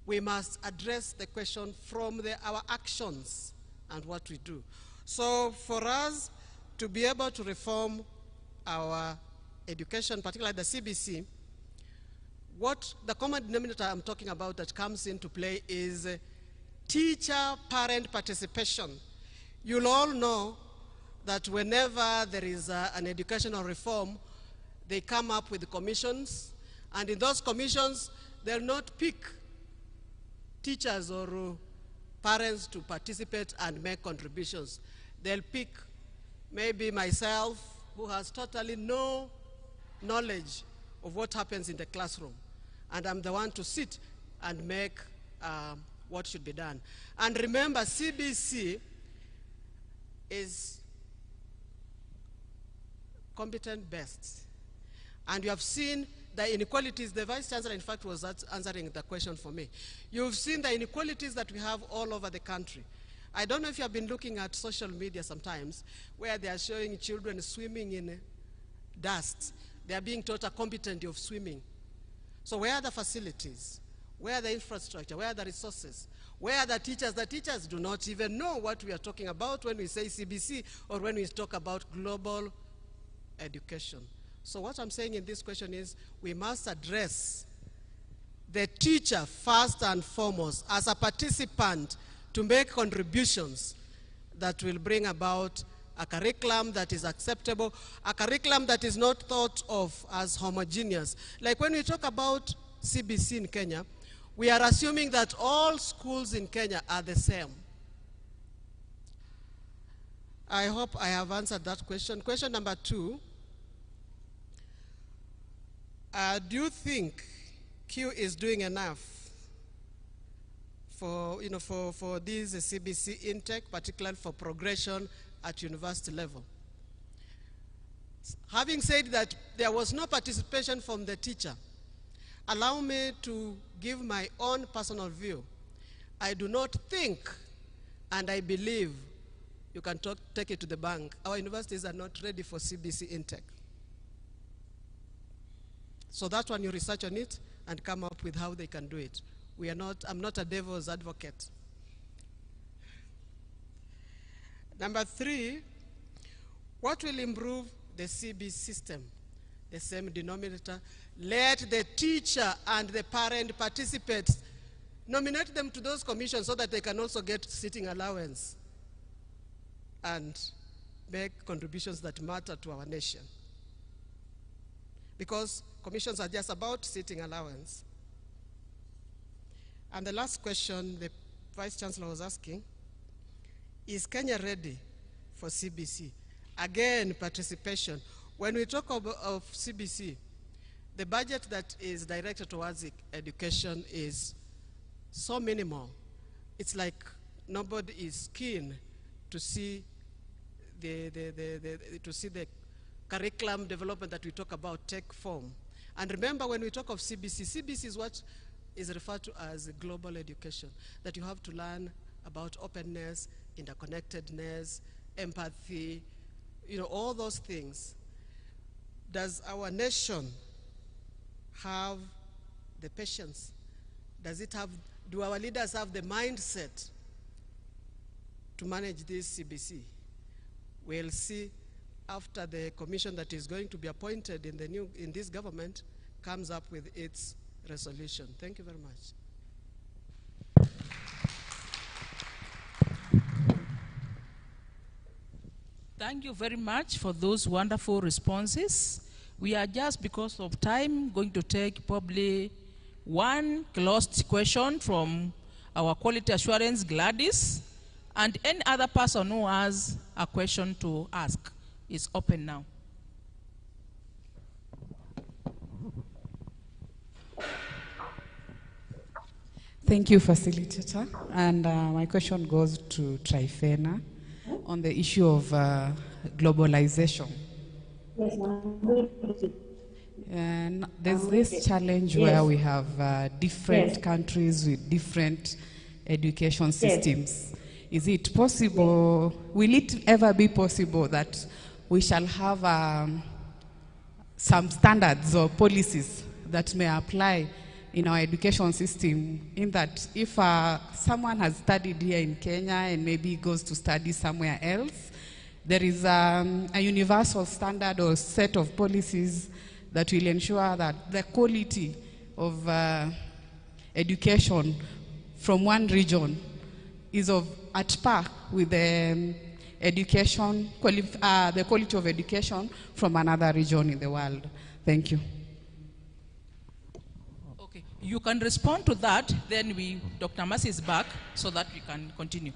we must address the question from our actions and what we do. So for us to be able to reform our education, particularly the CBC, what the common denominator I'm talking about that comes into play is teacher-parent participation. You'll all know that whenever there is an educational reform, they come up with commissions, and in those commissions, they'll not pick teachers or parents to participate and make contributions. They'll pick maybe myself, who has totally no knowledge of what happens in the classroom, and I'm the one to sit and make what should be done. And remember, CBC is competent-based. And you have seen the inequalities. The Vice Chancellor, in fact, was answering the question for me. You've seen the inequalities that we have all over the country. I don't know if you have been looking at social media sometimes, where they are showing children swimming in dust. They are being taught a competency of swimming. So where are the facilities? Where are the infrastructure? Where are the resources? Where are the teachers? The teachers do not even know what we are talking about when we say CBC or when we talk about global education. So what I'm saying in this question is we must address the teacher first and foremost as a participant to make contributions that will bring about a curriculum that is acceptable, a curriculum that is not thought of as homogeneous. Like when we talk about CBC in Kenya, we are assuming that all schools in Kenya are the same. I hope I have answered that question. Question number 2, do you think Q is doing enough for this CBC intake, particularly for progression at university level? Having said that there was no participation from the teacher, allow me to give my own personal view. I do not think, and I believe, you can take it to the bank, our universities are not ready for CBC intake. So that one, you research on it and come up with how they can do it. I'm not a devil's advocate. Number 3, what will improve the CBC system? The same denominator. Let the teacher and the parent participate. Nominate them to those commissions so that they can also get sitting allowance and make contributions that matter to our nation. Because commissions are just about sitting allowance. And the last question the Vice Chancellor was asking, is Kenya ready for CBC? Again, participation. When we talk of CBC, the budget that is directed towards education is so minimal. It's like nobody is keen to see the curriculum development that we talk about take form. And remember, when we talk of CBC, CBC is what is referred to as global education, that you have to learn about openness, interconnectedness, empathy, all those things. Does our nation have the patience? Do our leaders have the mindset to manage this CBC? We'll see after the commission that is going to be appointed in this government comes up with its resolution. Thank you very much. Thank you very much for those wonderful responses. We are just, because of time, going to take probably one closed question from our quality assurance Gladys, and any other person who has a question to ask is open now. Thank you, Facilitator. And my question goes to Trifena on the issue of globalization. And there's this challenge where we have different countries with different education systems. Is it possible, will it ever be possible that we shall have some standards or policies that may apply in our education system, in that if someone has studied here in Kenya and maybe goes to study somewhere else, there is a universal standard or set of policies that will ensure that the quality of education from one region is at par with the the quality of education from another region in the world. Thank you. Okay, you can respond to that, then Dr. Masi is back so that we can continue.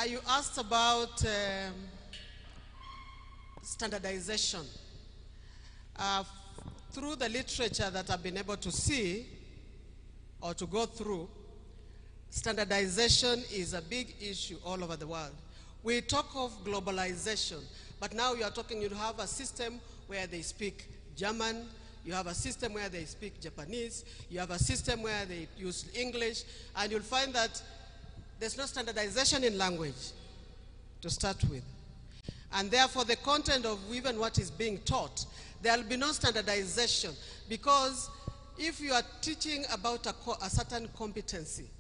You asked about standardization. Through the literature that I've been able to see or to go through, standardization is a big issue all over the world. We talk of globalization, but now you are talking, you have a system where they speak German, you have a system where they speak Japanese, you have a system where they use English, and you'll find that there's no standardization in language to start with. And therefore, the content of even what is being taught, there will be no standardization, because if you are teaching about a certain competency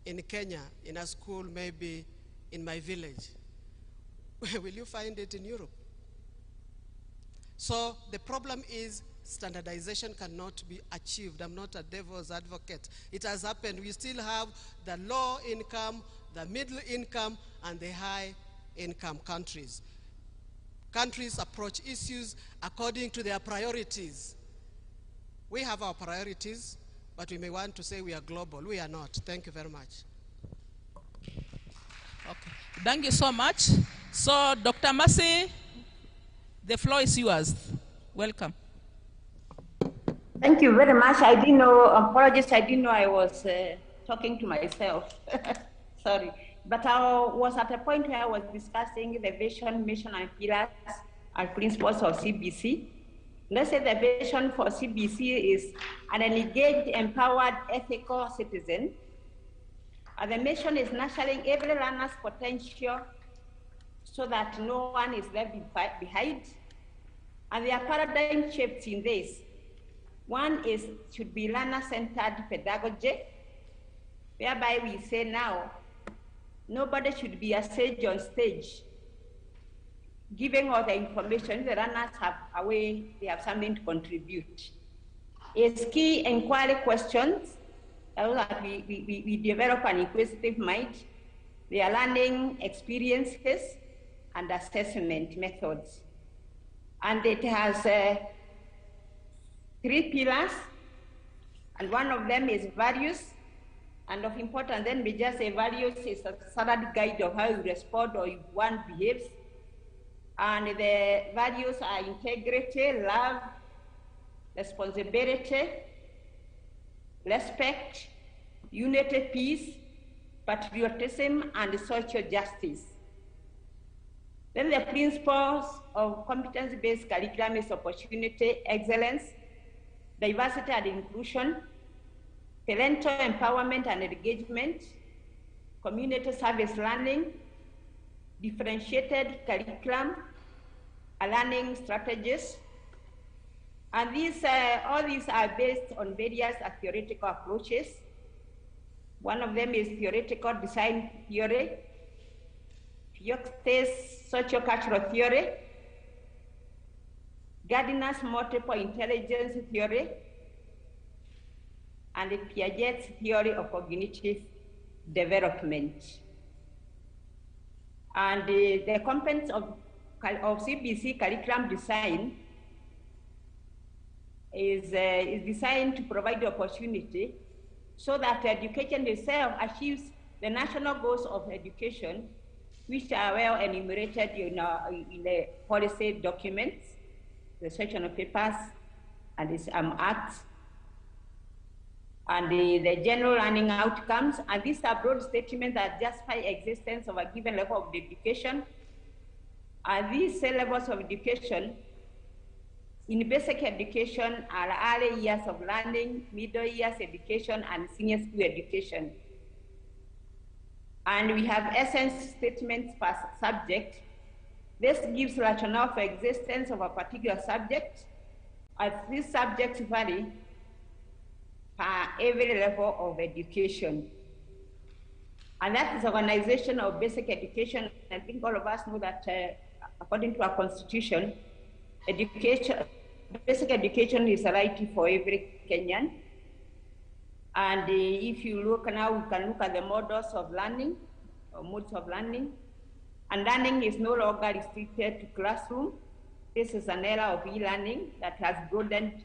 in Kenya, in a school, maybe in my village, where will you find it in Europe? So the problem is standardization cannot be achieved. I'm not a devil's advocate. It has happened. We still have the low income, the middle income, and the high income countries. Countries approach issues according to their priorities. We have our priorities, but we may want to say we are global. We are not. Thank you very much. Okay. Thank you so much. So, Dr. Mercy, the floor is yours. Welcome. Thank you very much. I didn't know, apologies, I didn't know I was talking to myself. Sorry. But I was at a point where I was discussing the vision, mission, and pillars and principles of CBC. Let's say the vision for CBC is an engaged, empowered, ethical citizen. And the mission is nurturing every learner's potential so that no one is left behind. And there are paradigm shifts in this. One should be learner-centered pedagogy, whereby we say now, nobody should be a sage on stage, giving all the information. The learners have a way, they have something to contribute. It's key inquiry questions, that we develop an inquisitive mind. They are learning experiences and assessment methods. And it has 3 pillars, and one of them is values. And of importance, then we just say values is a standard guide of how you respond or one behaves. And the values are integrity, love, responsibility, respect, unity, peace, patriotism, and social justice. Then the principles of competence-based curriculum is opportunity, excellence, diversity and inclusion, parental empowerment and engagement, community service learning, differentiated curriculum, learning strategies. And all these are based on various theoretical approaches. One of them is theoretical design theory, Piaget's socio-cultural theory, Gardner's multiple intelligence theory, and Piaget's theory of cognitive development. And the components of CBC curriculum design is designed to provide the opportunity so that education itself achieves the national goals of education, which are well enumerated in the policy documents, the section of papers, and its acts, and the general learning outcomes. And these are broad statements that justify existence of a given level of education. And these levels of education in basic education are early years of learning, middle years education, and senior school education. And we have essence statements per subject. This gives rationale for existence of a particular subject, as these subjects vary per every level of education. And that is organization of basic education. I think all of us know that according to our constitution, basic education is a right for every Kenyan. And if you look now, we can look at the models of learning, or modes of learning. And learning is no longer restricted to classroom. This is an era of e-learning that has broadened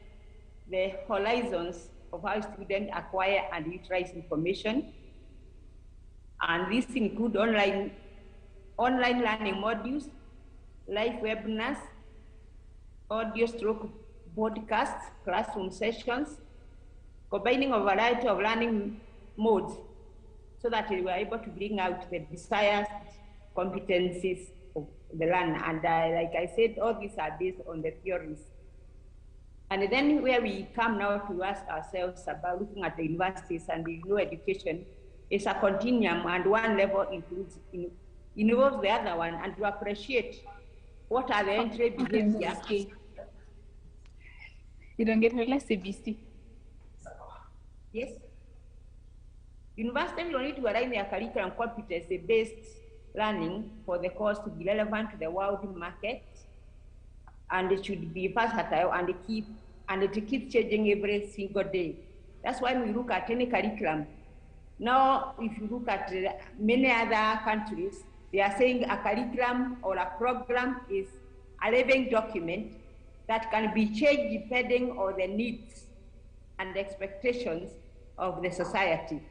the horizons of how students acquire and utilize information. And these include online learning modules, live webinars, audio stroke podcasts, classroom sessions, combining a variety of learning modes so that we were able to bring out the desired competencies of the learner. And like I said, all these are based on the theories. And then where we come now to ask ourselves about looking at the universities and the education is a continuum, and one level involves the other one, and to appreciate what are the entry behaviors. You don't get less CBC. Yes. University will need to align their curriculum competency-based learning for the course to be relevant to the world market. and it should be versatile and it keeps changing every single day. That's why we look at any curriculum. Now, if you look at many other countries, they are saying a curriculum or a program is a living document that can be changed depending on the needs and expectations of the society.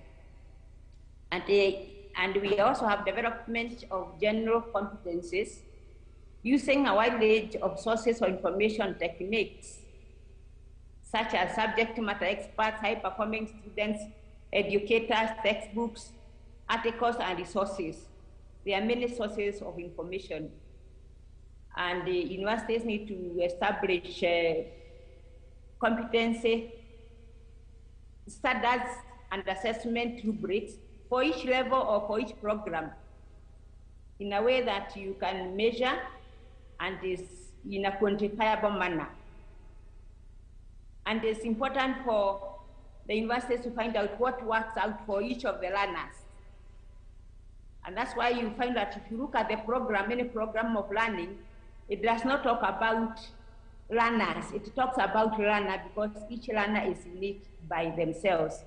And we also have development of general competencies using a wide range of sources of information techniques, such as subject matter experts, high-performing students, educators, textbooks, articles, and resources. There are many sources of information. And the universities need to establish competency standards and assessment rubrics for each level or for each program in a way that you can measure and is in a quantifiable manner. And it's important for the universities to find out what works out for each of the learners. And that's why you find that if you look at the program, any program of learning, it does not talk about learners, it talks about learner because each learner is unique by themselves.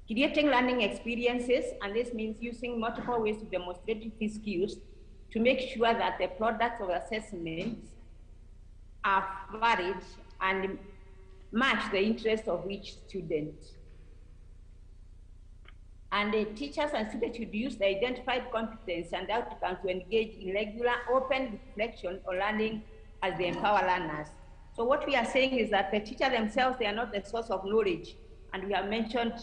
Creating learning experiences, and this means using multiple ways to demonstrate these skills to make sure that the products of assessments are varied and match the interests of each student. And the teachers and students should use the identified competence and outcomes to engage in regular open reflection on learning as they empower learners. So what we are saying is that the teacher themselves, they are not the source of knowledge. And we have mentioned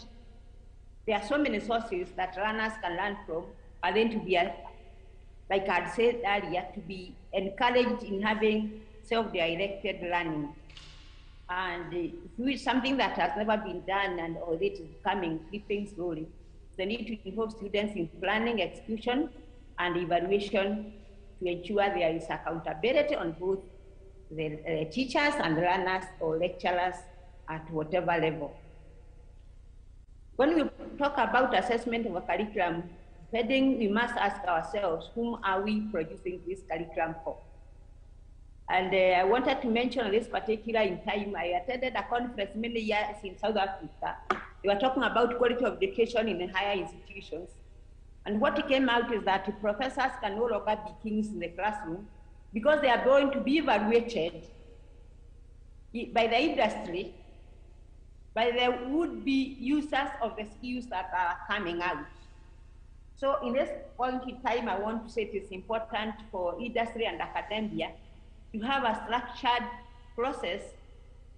there are so many sources that learners can learn from, but then to be, like I said earlier, to be encouraged in having self-directed learning. And it's something that has never been done and or it is coming, creeping slowly. The need to involve students in planning, execution, and evaluation to ensure there is accountability on both the teachers and learners or lecturers at whatever level. When we talk about assessment of a curriculum, we must ask ourselves, whom are we producing this curriculum for? And I wanted to mention this particular in time, I attended a conference many years in South Africa. They were talking about quality of education in higher institutions. And what came out is that professors can no longer be kings in the classroom because they are going to be evaluated by the industry, by the would-be users of the skills that are coming out. So in this point in time, I want to say it is important for industry and academia to have a structured process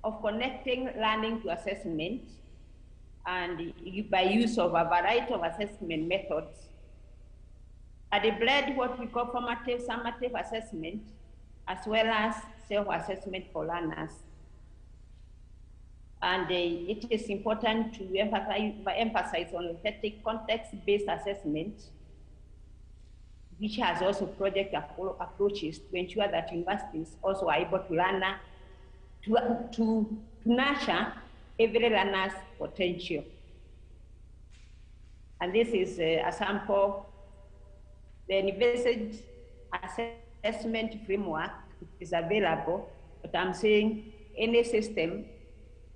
of connecting learning to assessment and by use of a variety of assessment methods. And they blend what we call formative, summative assessment, as well as self-assessment for learners. And it is important to emphasize on authentic context-based assessment, which has also project approaches to ensure that universities also are able to learn to nurture every learner's potential. And this is a sample. The university assessment framework is available, but I'm saying any system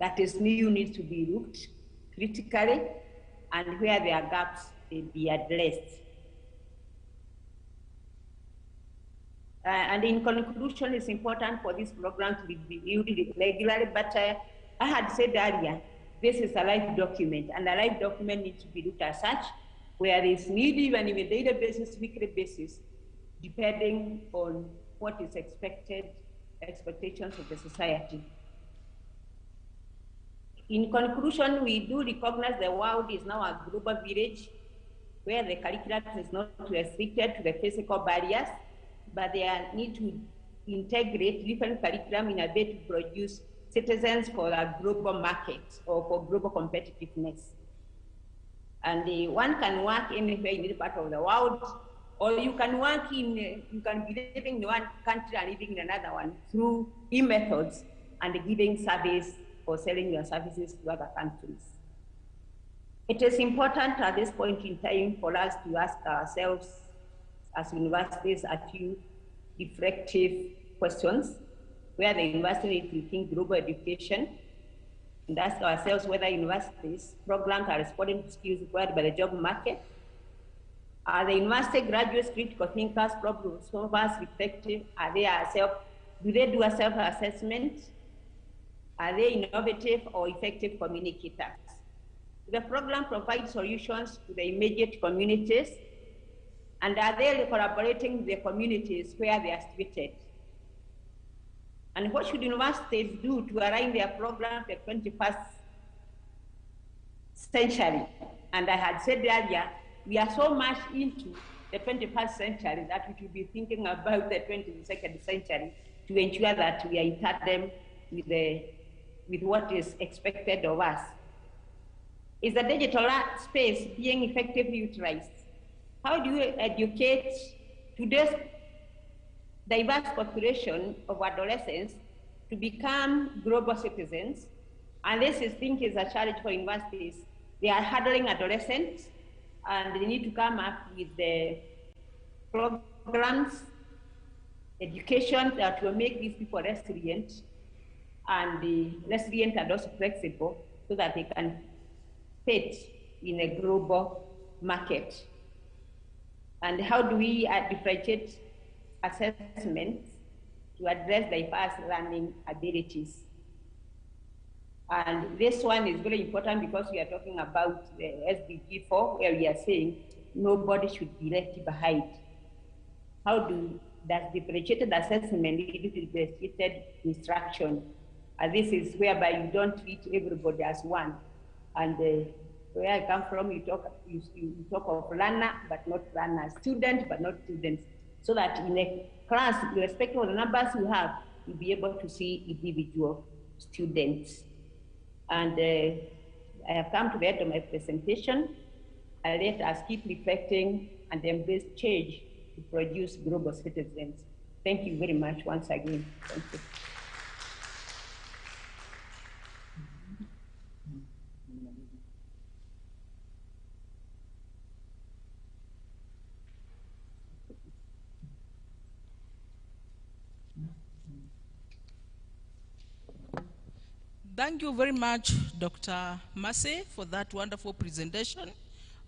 that is new needs to be looked critically, and where there are gaps, they be addressed. And in conclusion, it's important for this program to be reviewed regularly, but I had said earlier, this is a live document, and a live document needs to be looked as such, where it's needed even on a daily basis, weekly basis, depending on what is expectations of the society. In conclusion, we do recognize the world is now a global village where the curriculum is not restricted to the physical barriers, but they need to integrate different curriculum in a way to produce citizens for a global market or for global competitiveness. And one can work anywhere in any part of the world, or you can work in, you can be living in one country and living in another one through e-methods and giving service or selling your services to other countries. It is important at this point in time for us to ask ourselves as universities a few reflective questions. where the university needs to think global education and ask ourselves whether universities programs are responding to skills required by the job market. Are the university graduates critical thinkers, problem solvers, reflective? Are they do they do a self-assessment? Are they innovative or effective communicators? Do the program provide solutions to the immediate communities? And are they collaborating with the communities where they are situated? And what should universities do to align their program to the 21st century? And I had said earlier, we are so much into the 21st century that we should be thinking about the 22nd century to ensure that we are in tandem with what is expected of us. Is the digital space being effectively utilized? How do you educate today's diverse population of adolescents to become global citizens? And this is, I think, is a challenge for universities. They are handling adolescents, and they need to come up with the programs, education that will make these people resilient and also flexible so that they can fit in a global market. And how do we differentiate assessments to address diverse learning abilities? And this one is very important because we are talking about the SDG 4, where we are saying nobody should be left behind. How does differentiated assessment lead to differentiated instruction? And this is whereby you don't treat everybody as one. And where I come from, you talk of learner, but not learner, student, but not students, so that in a class, irrespective of the numbers you have, you'll be able to see individual students. And I have come to the end of my presentation. Let us keep reflecting and embrace change to produce global citizens. Thank you very much once again. Thank you. Thank you very much, Dr. Massey, for that wonderful presentation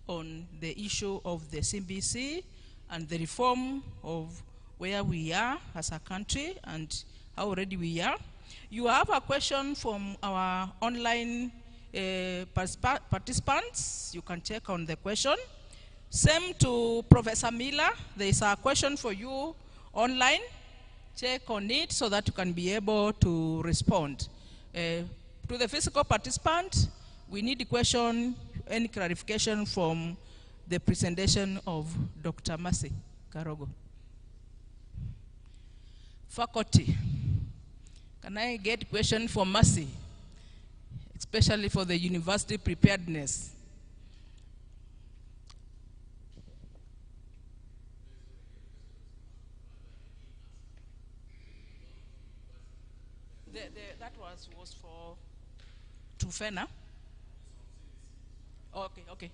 on the issue of the CBC and the reform of where we are as a country and how ready we are. You have a question from our online participants. You can check on the question. Same to Professor Miller. There is a question for you online. Check on it so that you can be able to respond. To the physical participant, we need a question, any clarification from the presentation of Dr. Massey Karogo. Faculty, can I get a question for Massey, especially for the university preparedness? That was for Trufena. Okay.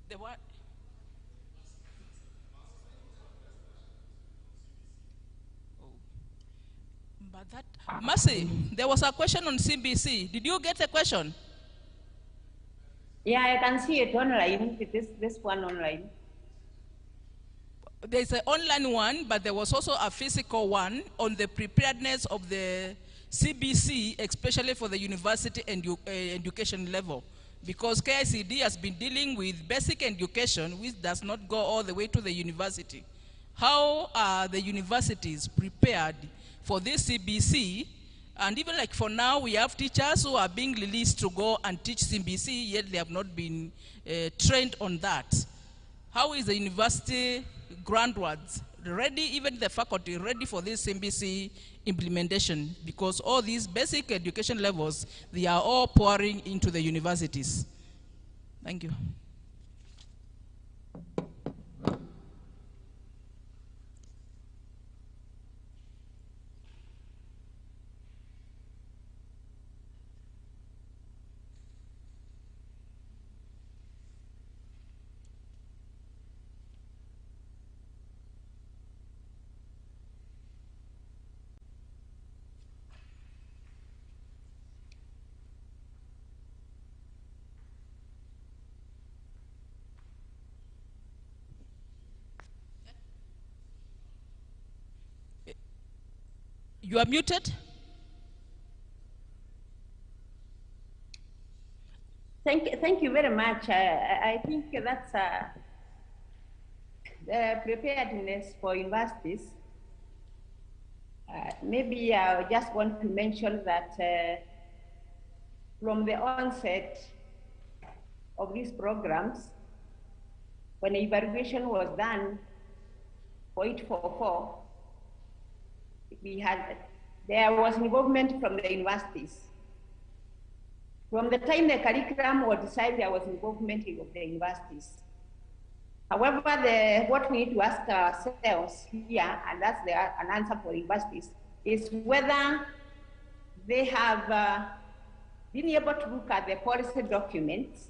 The what? But that, Massey, there was a question on CBC. Did you get the question? Yeah, I can see it online. This one online. There's an online one, but there was also a physical one on the preparedness of the CBC, especially for the university and education level. Because KICD has been dealing with basic education, which does not go all the way to the university. How are the universities prepared for this CBC? And even like for now, we have teachers who are being released to go and teach CBC, yet they have not been trained on that. How is the university groundwards ready, even the faculty ready for this CBC implementation? Because all these basic education levels, they are all pouring into the universities. Thank you. You are muted. Thank you very much. I think that's the preparedness for universities. Maybe I just want to mention that from the onset of these programs, when evaluation was done for 844, there was involvement from the universities. From the time the curriculum was decided, there was involvement of the universities. However, what we need to ask ourselves here, and that's an answer for universities, is whether they have been able to look at the policy documents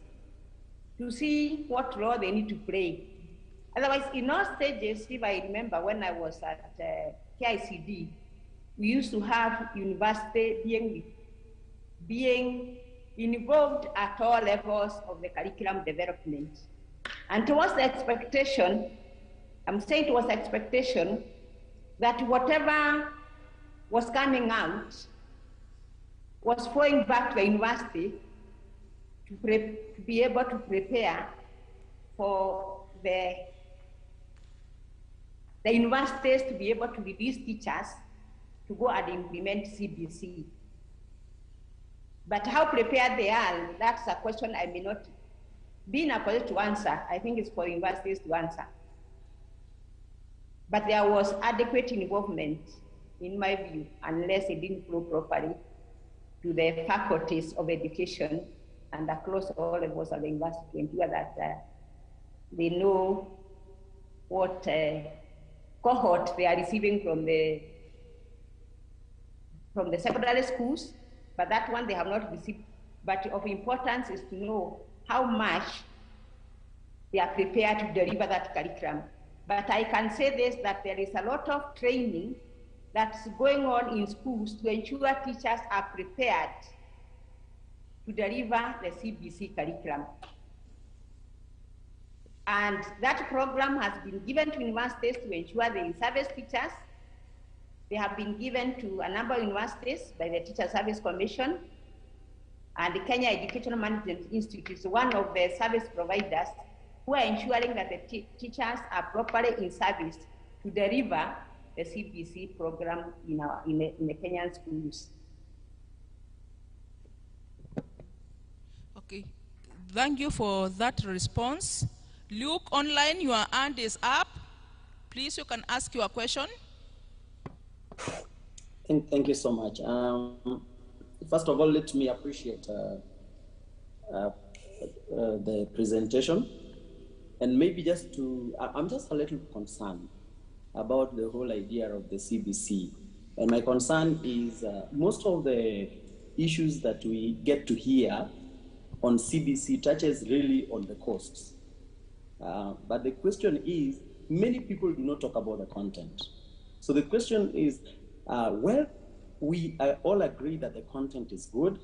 to see what role they need to play. Otherwise, in all stages, if I remember when I was at KICD, we used to have university being involved at all levels of the curriculum development. And towards the expectation, I'm saying towards the expectation that whatever was coming out was flowing back to the university to be able to prepare for the universities to be able to release teachers to go and implement CBC. But how prepared they are, that's a question I may not be in a position to answer. I think it's for universities to answer. But there was adequate involvement, in my view, unless it didn't flow properly to the faculties of education and across all levels of the university to ensure that they know what cohort they are receiving from the secondary schools, but that one they have not received. But of importance is to know how much they are prepared to deliver that curriculum. But I can say this, that there is a lot of training that's going on in schools to ensure teachers are prepared to deliver the CBC curriculum. And that program has been given to universities to ensure the in-service teachers. They have been given to a number of universities by the Teacher Service Commission, and the Kenya Educational Management Institute is one of the service providers who are ensuring that the teachers are properly in service to deliver the CBC program in the Kenyan schools. Okay, thank you for that response. Luke, online, your hand is up. Please, you can ask your question. Thank you so much. First of all, let me appreciate the presentation. And maybe I'm just a little concerned about the whole idea of the CBC. And my concern is most of the issues that we get to hear on CBC touches really on the costs. But the question is, many people do not talk about the content. So the question is, well, we all agree that the content is good,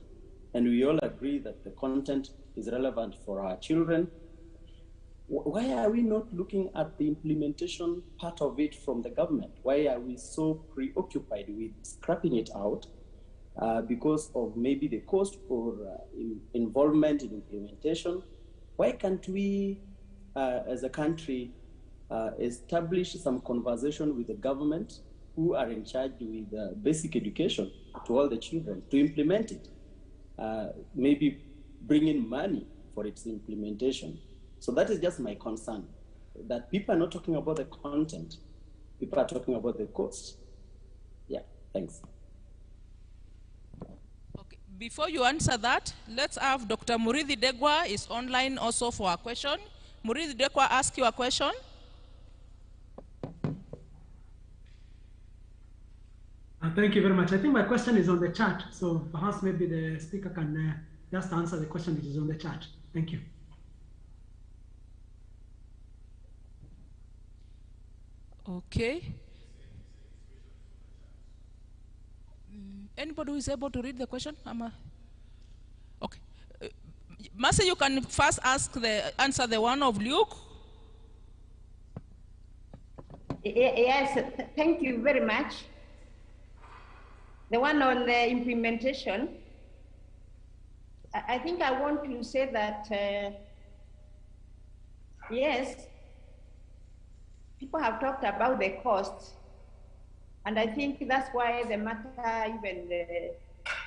and we all agree that the content is relevant for our children. Why are we not looking at the implementation part of it from the government? Why are we so preoccupied with scrapping it out because of maybe the cost or involvement in implementation? Why can't we, as a country, establish some conversation with the government who are in charge with basic education to all the children to implement it? Maybe bring in money for its implementation. So that is just my concern, that people are not talking about the content, people are talking about the cost. Yeah, thanks. Okay. Before you answer that, let's have Dr. Murithi Degwa is online also for a question. Murithi Degwa, ask you a question. Thank you very much. I think my question is on the chat, so perhaps maybe the speaker can just answer the question which is on the chat. Thank you. Okay. Anybody who is able to read the question? Okay. Mercy, you can first answer the one of Luke. Yes, thank you very much. the one on the implementation, I think I want to say that, yes, people have talked about the cost, and I think that's why the matter, even the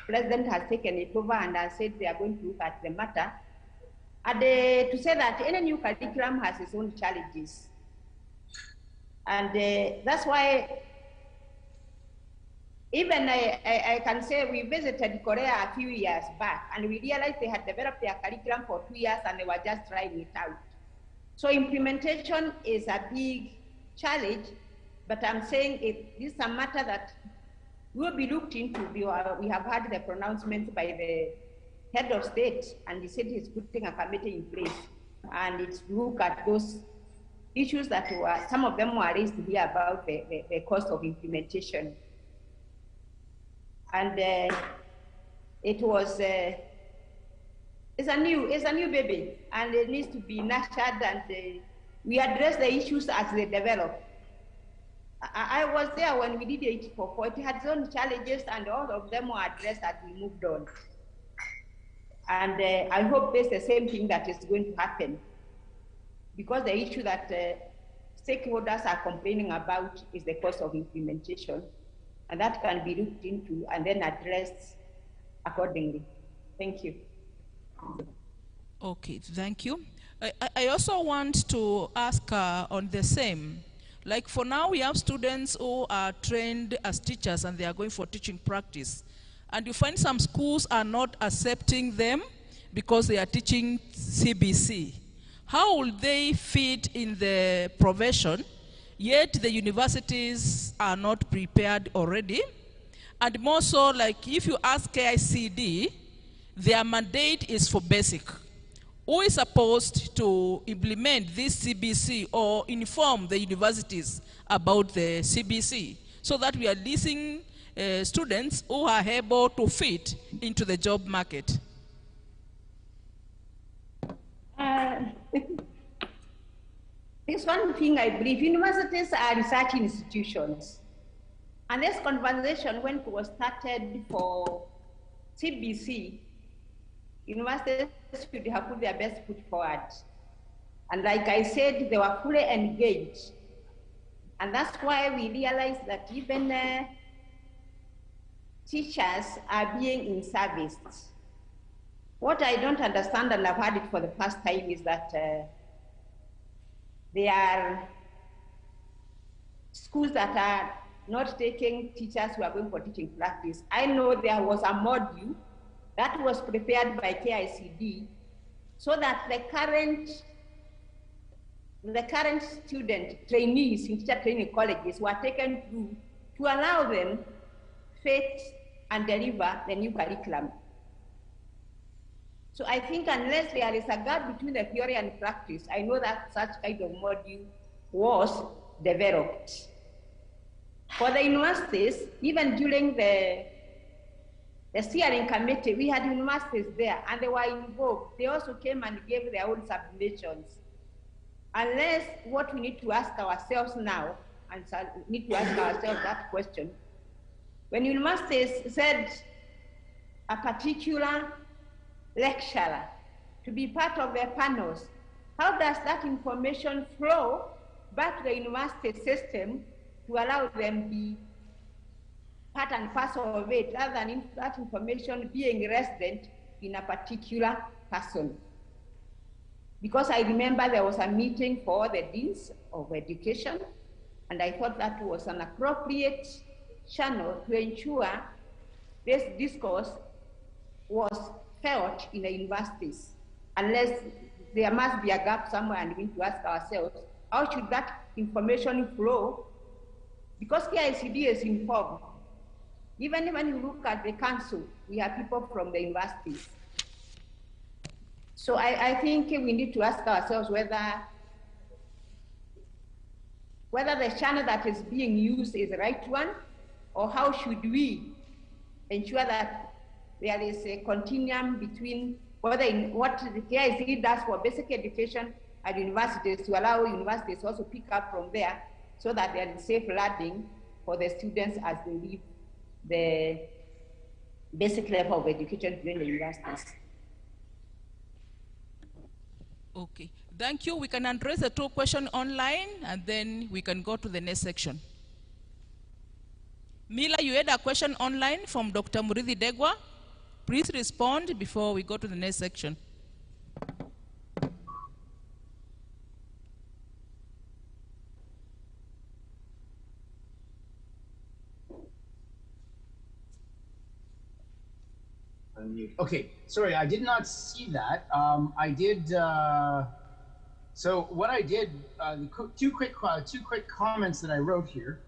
president has taken it over and has said they are going to look at the matter. And to say that any new curriculum has its own challenges. And that's why even I can say we visited Korea a few years back and we realized they had developed their curriculum for 2 years and they were just trying it out. So implementation is a big challenge, but I'm saying this is a matter that will be looked into. We have had the pronouncement by the head of state, and he said he's putting a committee in place, and it's look at those issues that were, some of them were raised here about the cost of implementation. And it was, it's a new baby, and it needs to be nurtured, and we address the issues as they develop. I was there when we did 844. It had its own challenges, and all of them were addressed as we moved on. And I hope there's the same thing that is going to happen, because the issue that stakeholders are complaining about is the cost of implementation, and that can be looked into and then addressed accordingly. Thank you. Okay, thank you. I also want to ask on the same. Like for now, we have students who are trained as teachers and they are going for teaching practice. And you find some schools are not accepting them because they are teaching CBC. How will they fit in the profession, yet the universities are not prepared already? And more so, like if you ask KICD, their mandate is for basic. Who is supposed to implement this CBC or inform the universities about the CBC so that we are leasing students who are able to fit into the job market? There's one thing I believe, universities are research institutions. And this conversation, when it was started for CBC, universities should have put their best foot forward. And like I said, they were fully engaged. And that's why we realized that even teachers are being in service. What I don't understand, and I've heard it for the first time, is that there are schools that are not taking teachers who are going for teaching practice. I know there was a module that was prepared by KICD so that the current student trainees in teacher training colleges were taken through to allow them fit and deliver the new curriculum. So I think unless there is a gap between the theory and practice, I know that such kind of module was developed. For the universities, even during the steering committee, we had universities there and they were involved. They also came and gave their own submissions. Unless what we need to ask ourselves now, and so we need to ask ourselves that question, when universities said a particular lecturer to be part of their panels, how does that information flow back to the university system to allow them be part and parcel of it, rather than that information being resident in a particular person? Because I remember there was a meeting for the deans of education, and I thought that was an appropriate channel to ensure this discourse was felt in the universities. Unless there must be a gap somewhere, and we need to ask ourselves, how should that information flow? Because KICD is involved. Even when you look at the council, we have people from the universities. So I think we need to ask ourselves whether the channel that is being used is the right one, or how should we ensure that there is a continuum between what the KICD does for basic education at universities, to allow universities also pick up from there, so that there is safe learning for the students as they leave the basic level of education during the universities. Okay, thank you. We can address the two questions online, and then we can go to the next section. Mila, you had a question online from Dr. Murithi Degwa. Please respond before we go to the next section. Okay, sorry, I did not see that. I did. So what I did, two quick comments that I wrote here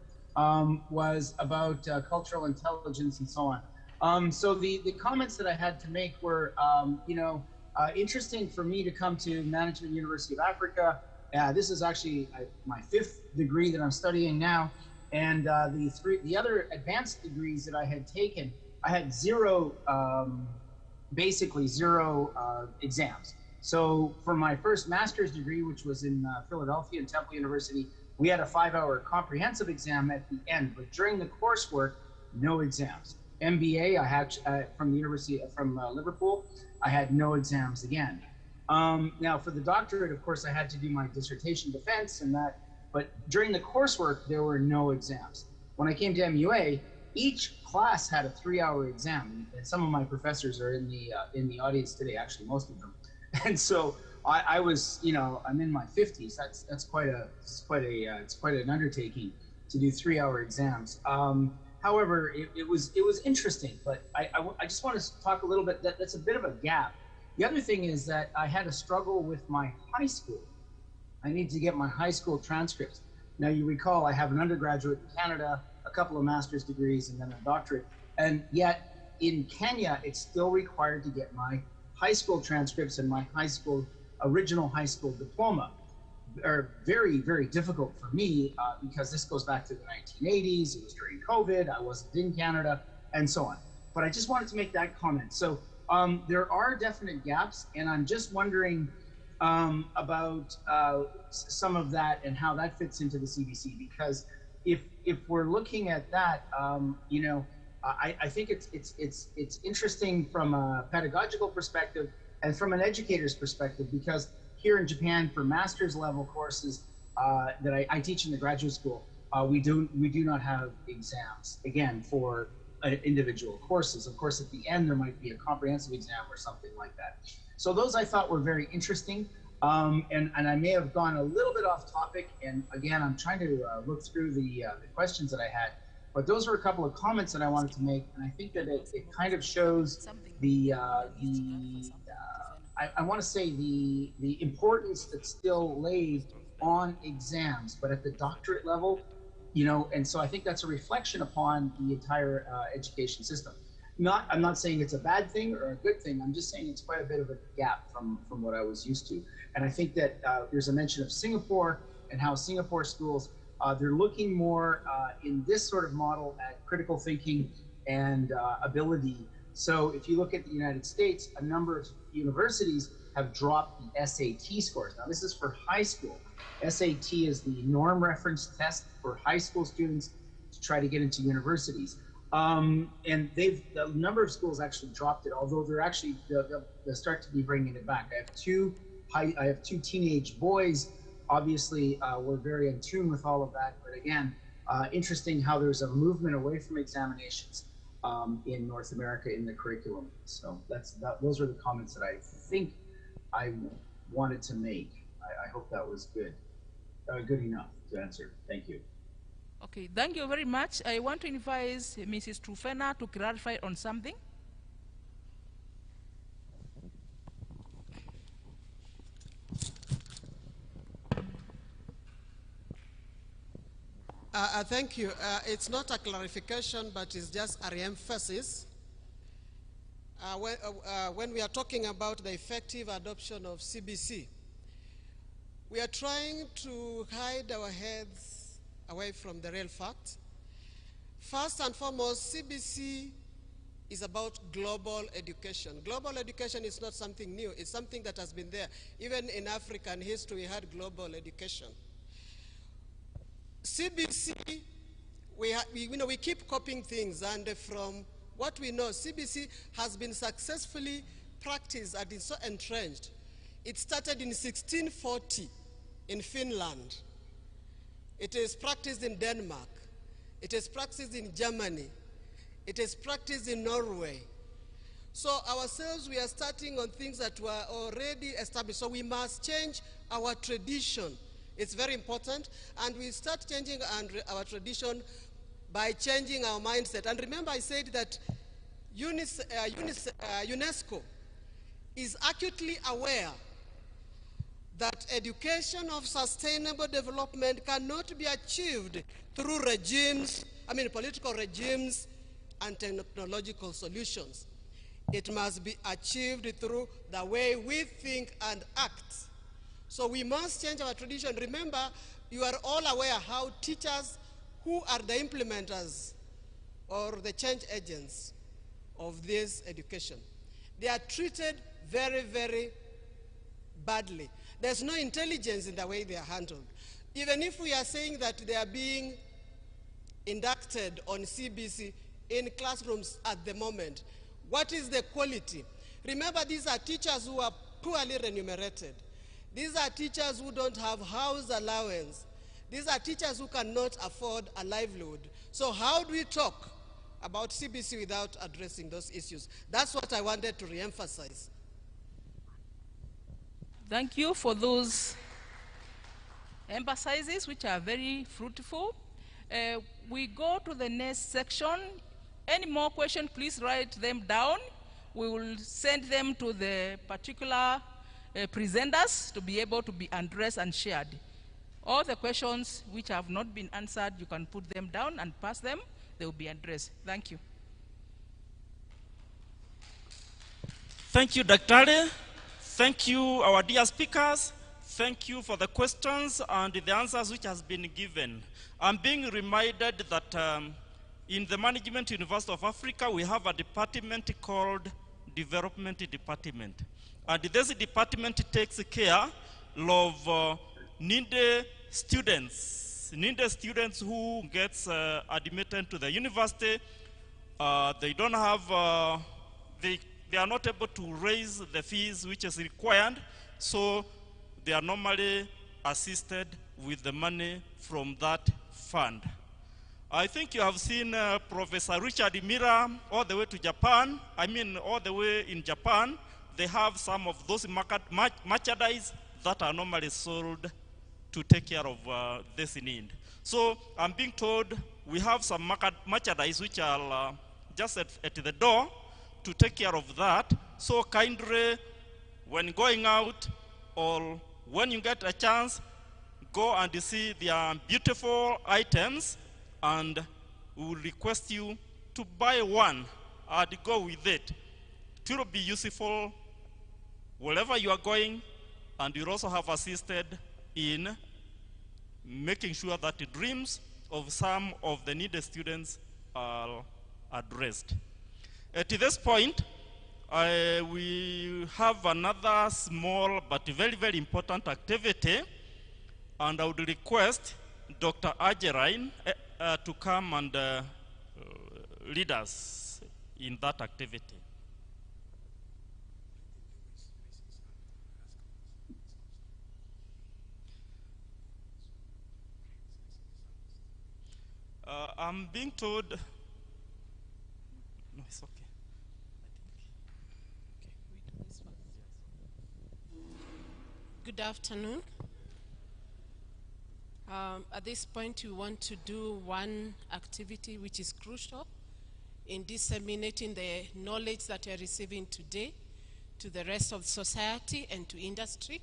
was about cultural intelligence and so on. So the comments that I had to make were, interesting for me to come to Management University of Africa. This is actually my 5th degree that I'm studying now, and the other advanced degrees that I had taken, I had basically zero exams. So for my first master's degree, which was in Philadelphia and Temple University, we had a 5-hour comprehensive exam at the end, but during the coursework, no exams. MBA, I had from the University from Liverpool, I had no exams again. Now for the doctorate, of course, I had to do my dissertation defense and that, but during the coursework, there were no exams. When I came to MUA, each class had a 3-hour exam, and some of my professors are in the audience today, actually most of them. And so I was, I'm in my 50s. That's quite an undertaking to do 3-hour exams. However, it was interesting, but I just want to talk a little bit. That's a bit of a gap. The other thing is that I had a struggle with my high school. I need to get my high school transcripts. Now you recall I have an undergraduate in Canada, a couple of master's degrees, and then a doctorate. And yet in Kenya, it's still required to get my high school transcripts and my original high school diploma. Are very, very difficult for me because this goes back to the 1980s. It was during COVID. I wasn't in Canada and so on. But I just wanted to make that comment. So there are definite gaps, and I'm just wondering about some of that and how that fits into the CBC, because if we're looking at that, I think it's interesting from a pedagogical perspective and from an educator's perspective, because here in Japan for master's level courses that I teach in the graduate school, we do not have exams again for individual courses. Of course, at the end there might be a comprehensive exam or something like that. So those I thought were very interesting. And I may have gone a little bit off topic, and again, I'm trying to look through the questions that I had, but those were a couple of comments that I wanted to make, and I think that it kind of shows I want to say the importance that's still laid on exams, but at the doctorate level, and so I think that's a reflection upon the entire education system. I'm not saying it's a bad thing or a good thing. I'm just saying it's quite a bit of a gap from what I was used to. And I think that there's a mention of Singapore and how Singapore schools, they're looking more in this sort of model at critical thinking and ability. So if you look at the United States, a number of universities have dropped the SAT scores. Now this is for high school. SAT is the norm reference test for high school students to try to get into universities. And a number of schools actually dropped it, although they'll start to be bringing it back. I have two teenage boys. Obviously, we're very in tune with all of that. But again, interesting how there's a movement away from examinations in North America in the curriculum. So those are the comments that I think I wanted to make. I hope that was good enough to answer. Thank you. Okay, thank you very much. I want to invite Mrs. Trufena to clarify on something. Thank you. It's not a clarification, but it's just a re-emphasis. When we are talking about the effective adoption of CBC, we are trying to hide our heads away from the real fact. First and foremost, CBC is about global education. Global education is not something new. It's something that has been there. Even in African history, we had global education. CBC we keep copying things, and from what we know, CBC has been successfully practiced and is so entrenched. It started in 1640 in Finland. It is practiced in Denmark. It is practiced in Germany. It is practiced in Norway. So ourselves, we are starting on things that were already established. So we must change our tradition. It's very important. And we start changing our tradition by changing our mindset. And remember, I said that UNESCO is acutely aware that education of sustainable development cannot be achieved through political regimes and technological solutions. It must be achieved through the way we think and act. So we must change our tradition. Remember, you are all aware how teachers, who are the implementers or the change agents of this education, they are treated very, very badly. There's no intelligence in the way they are handled. Even if we are saying that they are being inducted on CBC in classrooms at the moment, what is the quality? Remember, these are teachers who are poorly remunerated. These are teachers who don't have house allowance. These are teachers who cannot afford a livelihood. So how do we talk about CBC without addressing those issues? That's what I wanted to reemphasize. Thank you for those emphasizes, which are very fruitful. We go to the next section. Any more questions, please write them down. We will send them to the particular presenters to be able to be addressed and shared. All the questions which have not been answered, you can put them down and pass them. They will be addressed. Thank you. Thank you, Dr. Thank you, our dear speakers. Thank you for the questions and the answers which has been given. I'm being reminded that in the Management University of Africa, we have a department called Development Department. And this department takes care of needy students who gets admitted to the university. They don't have, they are not able to raise the fees which is required, so they are normally assisted with the money from that fund. I think you have seen Professor Richard Mira all the way to Japan. All the way in Japan, they have some of those merchandise that are normally sold to take care of this need. So I'm being told we have some merchandise which are just at the door to take care of that. So kindly, when going out or when you get a chance, go and see their beautiful items, and we will request you to buy one and go with it. It will be useful wherever you are going, and you'll also have assisted in making sure that the dreams of some of the needy students are addressed. At this point, we have another small but very, very important activity, and I would request Dr. Ajerine to come and lead us in that activity. I'm being told, no, it's okay. Good afternoon. At this point, we want to do one activity which is crucial in disseminating the knowledge that we are receiving today to the rest of society and to industry.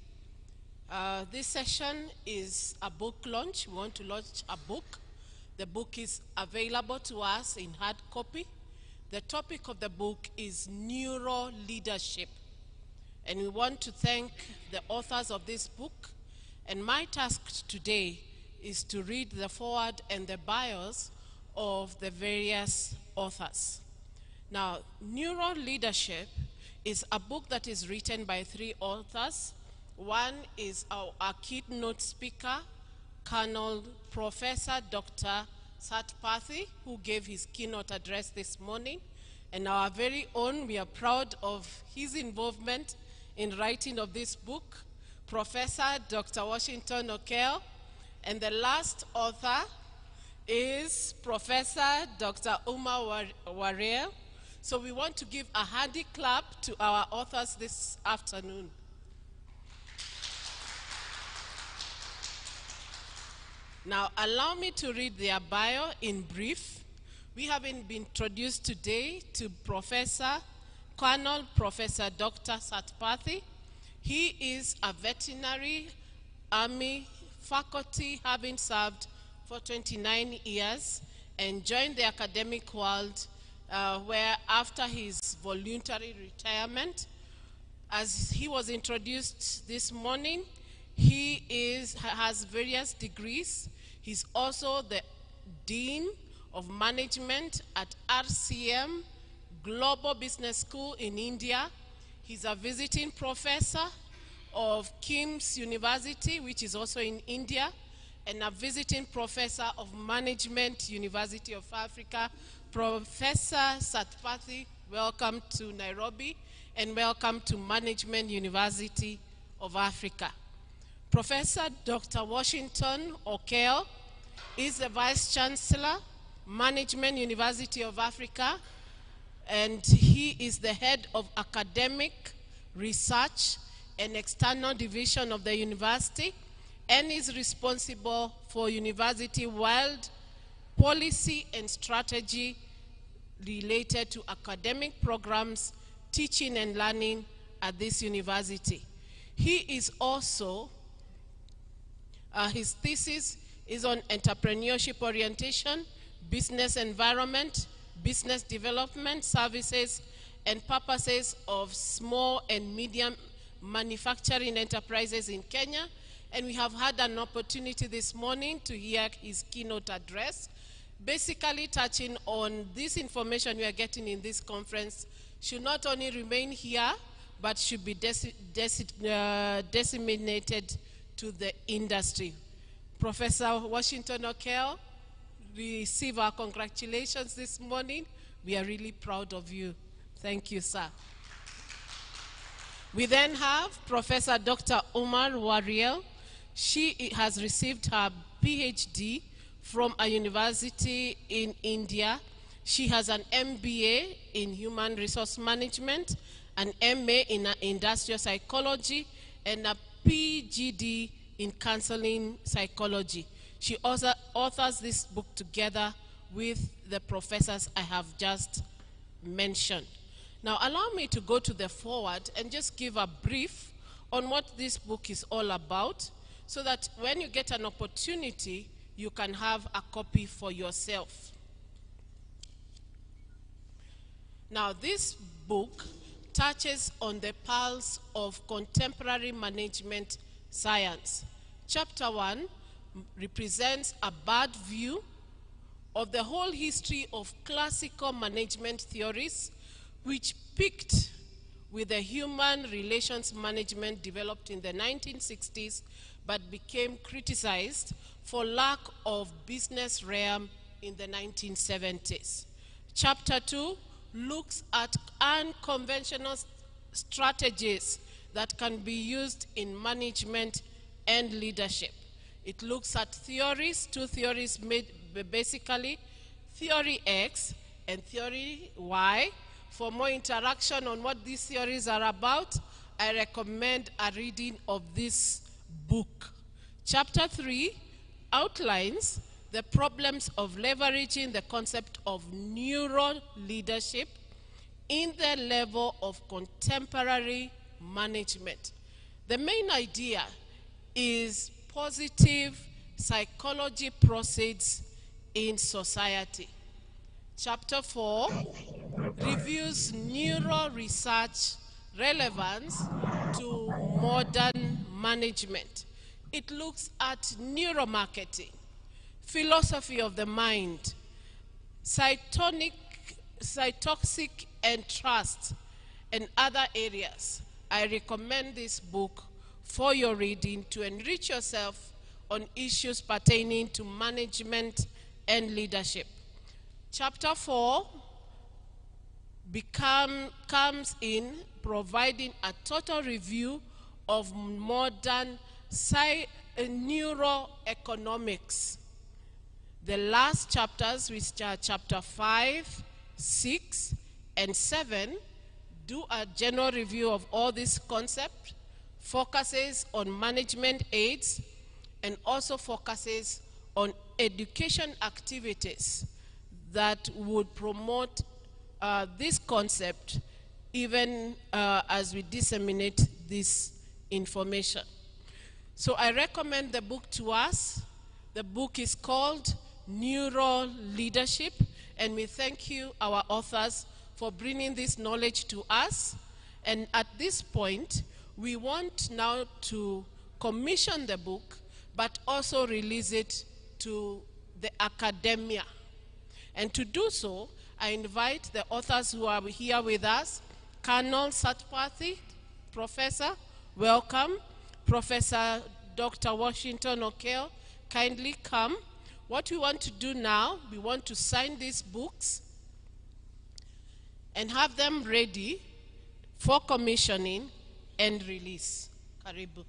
This session is a book launch. We want to launch a book. The book is available to us in hard copy. The topic of the book is Neuro Leadership. And we want to thank the authors of this book. And my task today is to read the foreword and the bios of the various authors. Now, Neuro Leadership is a book that is written by 3 authors. One is our keynote speaker, Colonel Professor Dr. Satpathy, who gave his keynote address this morning, and our very own, we are proud of his involvement in writing of this book, Professor Dr. Washington Okel, and the last author is Professor Dr. Umar Wariel. So we want to give a handy clap to our authors this afternoon. Now, allow me to read their bio in brief. We have been introduced today to Colonel Professor Dr. Satpathy. He is a veterinary army faculty, having served for 29 years and joined the academic world where after his voluntary retirement, as he was introduced this morning, he has various degrees. He's also the Dean of Management at RCM Global Business School in India. He's a visiting professor of King's University, which is also in India, and a visiting professor of Management, University of Africa. Professor Satpathy, welcome to Nairobi, and welcome to Management University of Africa. Professor Dr. Washington Okel is the Vice Chancellor, Management University of Africa, and he is the head of academic research and external division of the university, and is responsible for university-wide policy and strategy related to academic programs, teaching and learning at this university. He is also, his thesis is on entrepreneurship orientation, business environment, business development, services, and purposes of small and medium manufacturing enterprises in Kenya. And we have had an opportunity this morning to hear his keynote address, basically touching on this information we are getting in this conference should not only remain here, but should be disseminated to the industry. Professor Washington Okel, receive our congratulations this morning. We are really proud of you. Thank you, sir. We then have Professor Dr. Umar Wariel. She has received her PhD from a university in India. She has an MBA in Human Resource Management, an MA in Industrial Psychology, and a PGD in Counseling Psychology. She also authors this book together with the professors I have just mentioned. Now, allow me to go to the forward and just give a brief on what this book is all about, so that when you get an opportunity, you can have a copy for yourself. Now, this book touches on the pulse of contemporary management science. Chapter 1 represents a broad view of the whole history of classical management theories, which peaked with the human relations management developed in the 1960s, but became criticized for lack of business realm in the 1970s. Chapter 2 looks at unconventional strategies that can be used in management and leadership. It looks at theories, two theories made basically, Theory X and Theory Y. For more interaction on what these theories are about, I recommend a reading of this book. Chapter 3 outlines the problems of leveraging the concept of neuro leadership in the level of contemporary management. The main idea is positive psychology proceeds in society. Chapter 4 reviews neuro research relevance to modern management. It looks at neuromarketing, philosophy of the mind, cytotoxic and trust, and other areas. I recommend this book for your reading to enrich yourself on issues pertaining to management and leadership. Chapter 4 comes in providing a total review of modern neuroeconomics. The last chapters, which are chapter 5, 6, and 7, do a general review of all these concepts, focuses on management aids, and also focuses on education activities that would promote this concept even as we disseminate this information. So I recommend the book to us. The book is called Neuro Leadership, and we thank you, our authors, for bringing this knowledge to us. And at this point, we want now to commission the book, but also release it to the academia. And to do so, I invite the authors who are here with us. Colonel Satpathy, Professor, welcome. Professor Dr. Washington O'Kell, kindly come. What we want to do now, we want to sign these books and have them ready for commissioning and release. Karibu.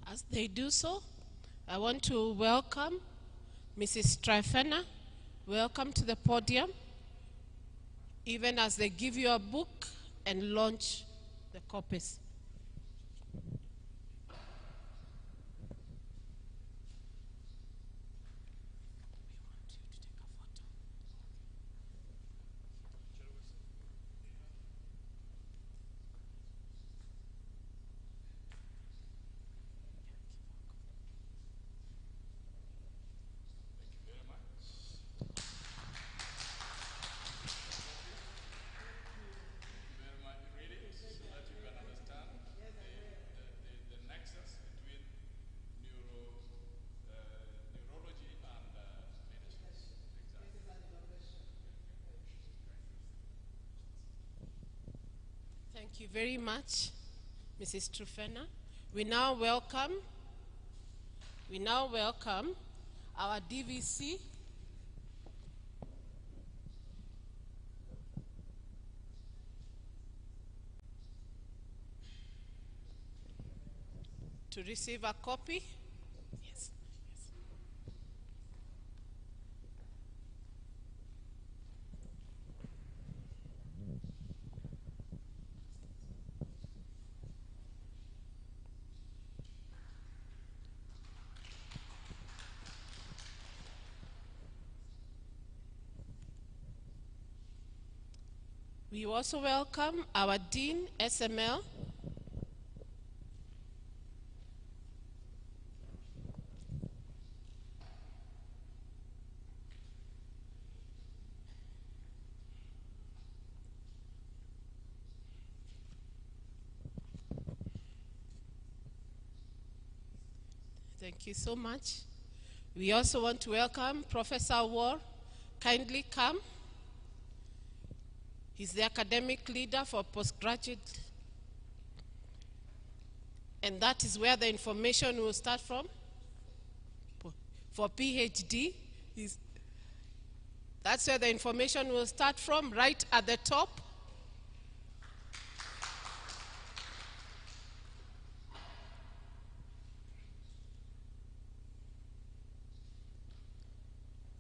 As they do so, I want to welcome Mrs. Trifena. Welcome to the podium, even as they give you a book and launch the copies. Thank you very much, Mrs. Trufena. We now welcome our DVC, to receive a copy. Yes. We also welcome our Dean, SML. Thank you so much. We also want to welcome Professor War. Kindly come. He's the academic leader for postgraduate. And that is where the information will start from. For PhD, that's where the information will start from, right at the top.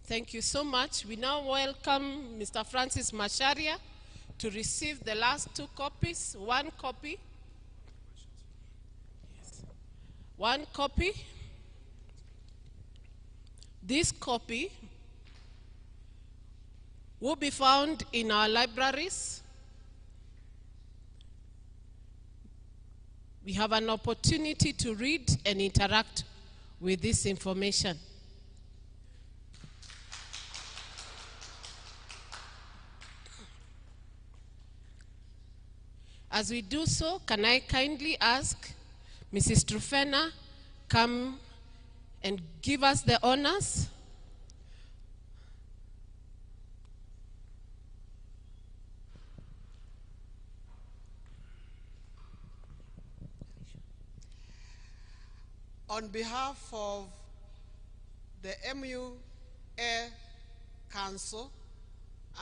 Thank you so much. We now welcome Mr. Francis Macharia to receive the last two copies, one copy. One copy. This copy will be found in our libraries. We have an opportunity to read and interact with this information. As we do so, can I kindly ask Mrs. Trufena come and give us the honors? On behalf of the MUA Council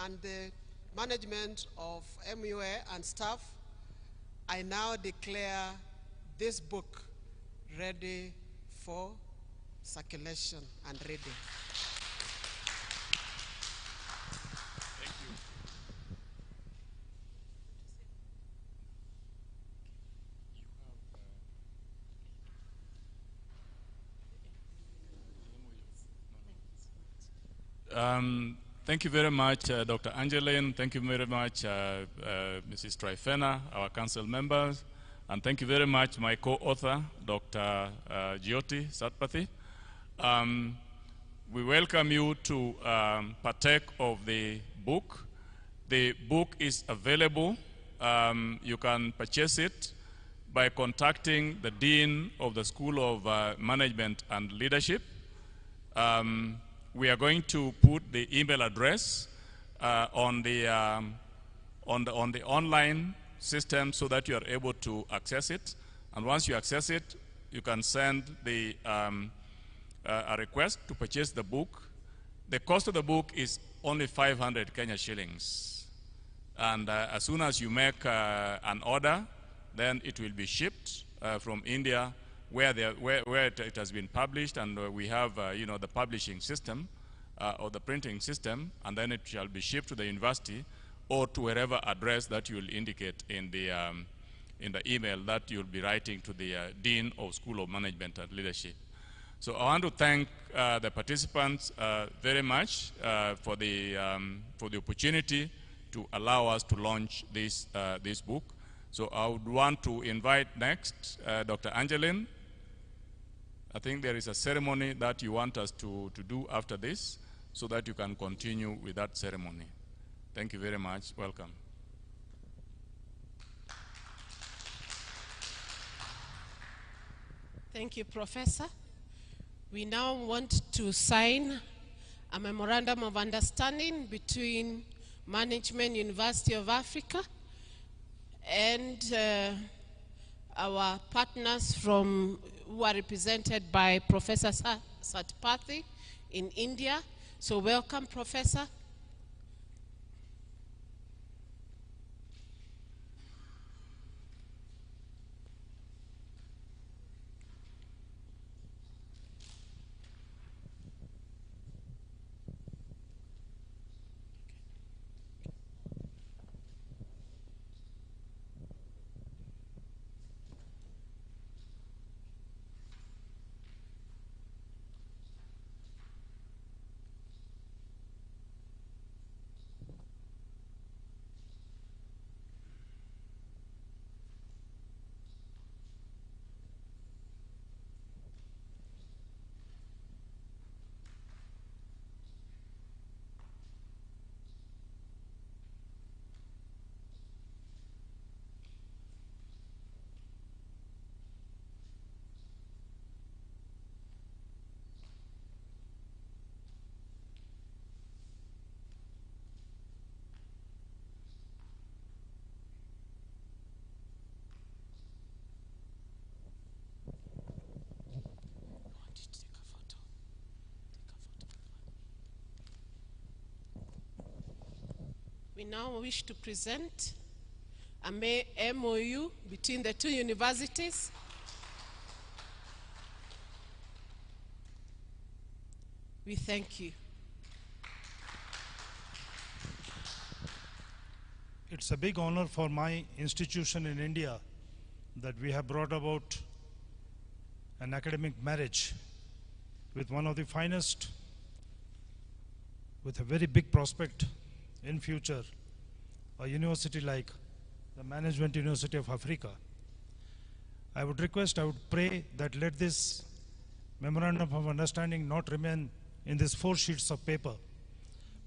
and the management of MUA and staff, I now declare this book ready for circulation and reading. Thank you very much, Dr. Angeline. Thank you very much, Mrs. Trifena, our council members. And thank you very much, my co-author, Dr. Jyoti Satpathy. We welcome you to partake of the book. The book is available. You can purchase it by contacting the Dean of the School of Management and Leadership. We are going to put the email address on the online system so that you are able to access it. And once you access it, you can send the, a request to purchase the book. The cost of the book is only 500 Kenya shillings. And as soon as you make an order, then it will be shipped from India where it has been published, and we have you know, the publishing system or the printing system, and then it shall be shipped to the university or to wherever address that you will indicate in the email that you'll be writing to the Dean of School of Management and Leadership. So I want to thank the participants very much for the opportunity to allow us to launch this book. So I would want to invite next Dr. Angeline. I think there is a ceremony that you want us to do after this so that you can continue with that ceremony. Thank you very much. Welcome. Thank you, Professor. We now want to sign a memorandum of understanding between Management University of Africa and our partners who are represented by Professor Satpathy in India. So welcome, Professor. We now wish to present a MOU between the two universities. We thank you. It's a big honor for my institution in India that we have brought about an academic marriage with one of the finest, with a very big prospect in future, a university like the Management University of Africa. I would pray that let this memorandum of understanding not remain in these 4 sheets of paper.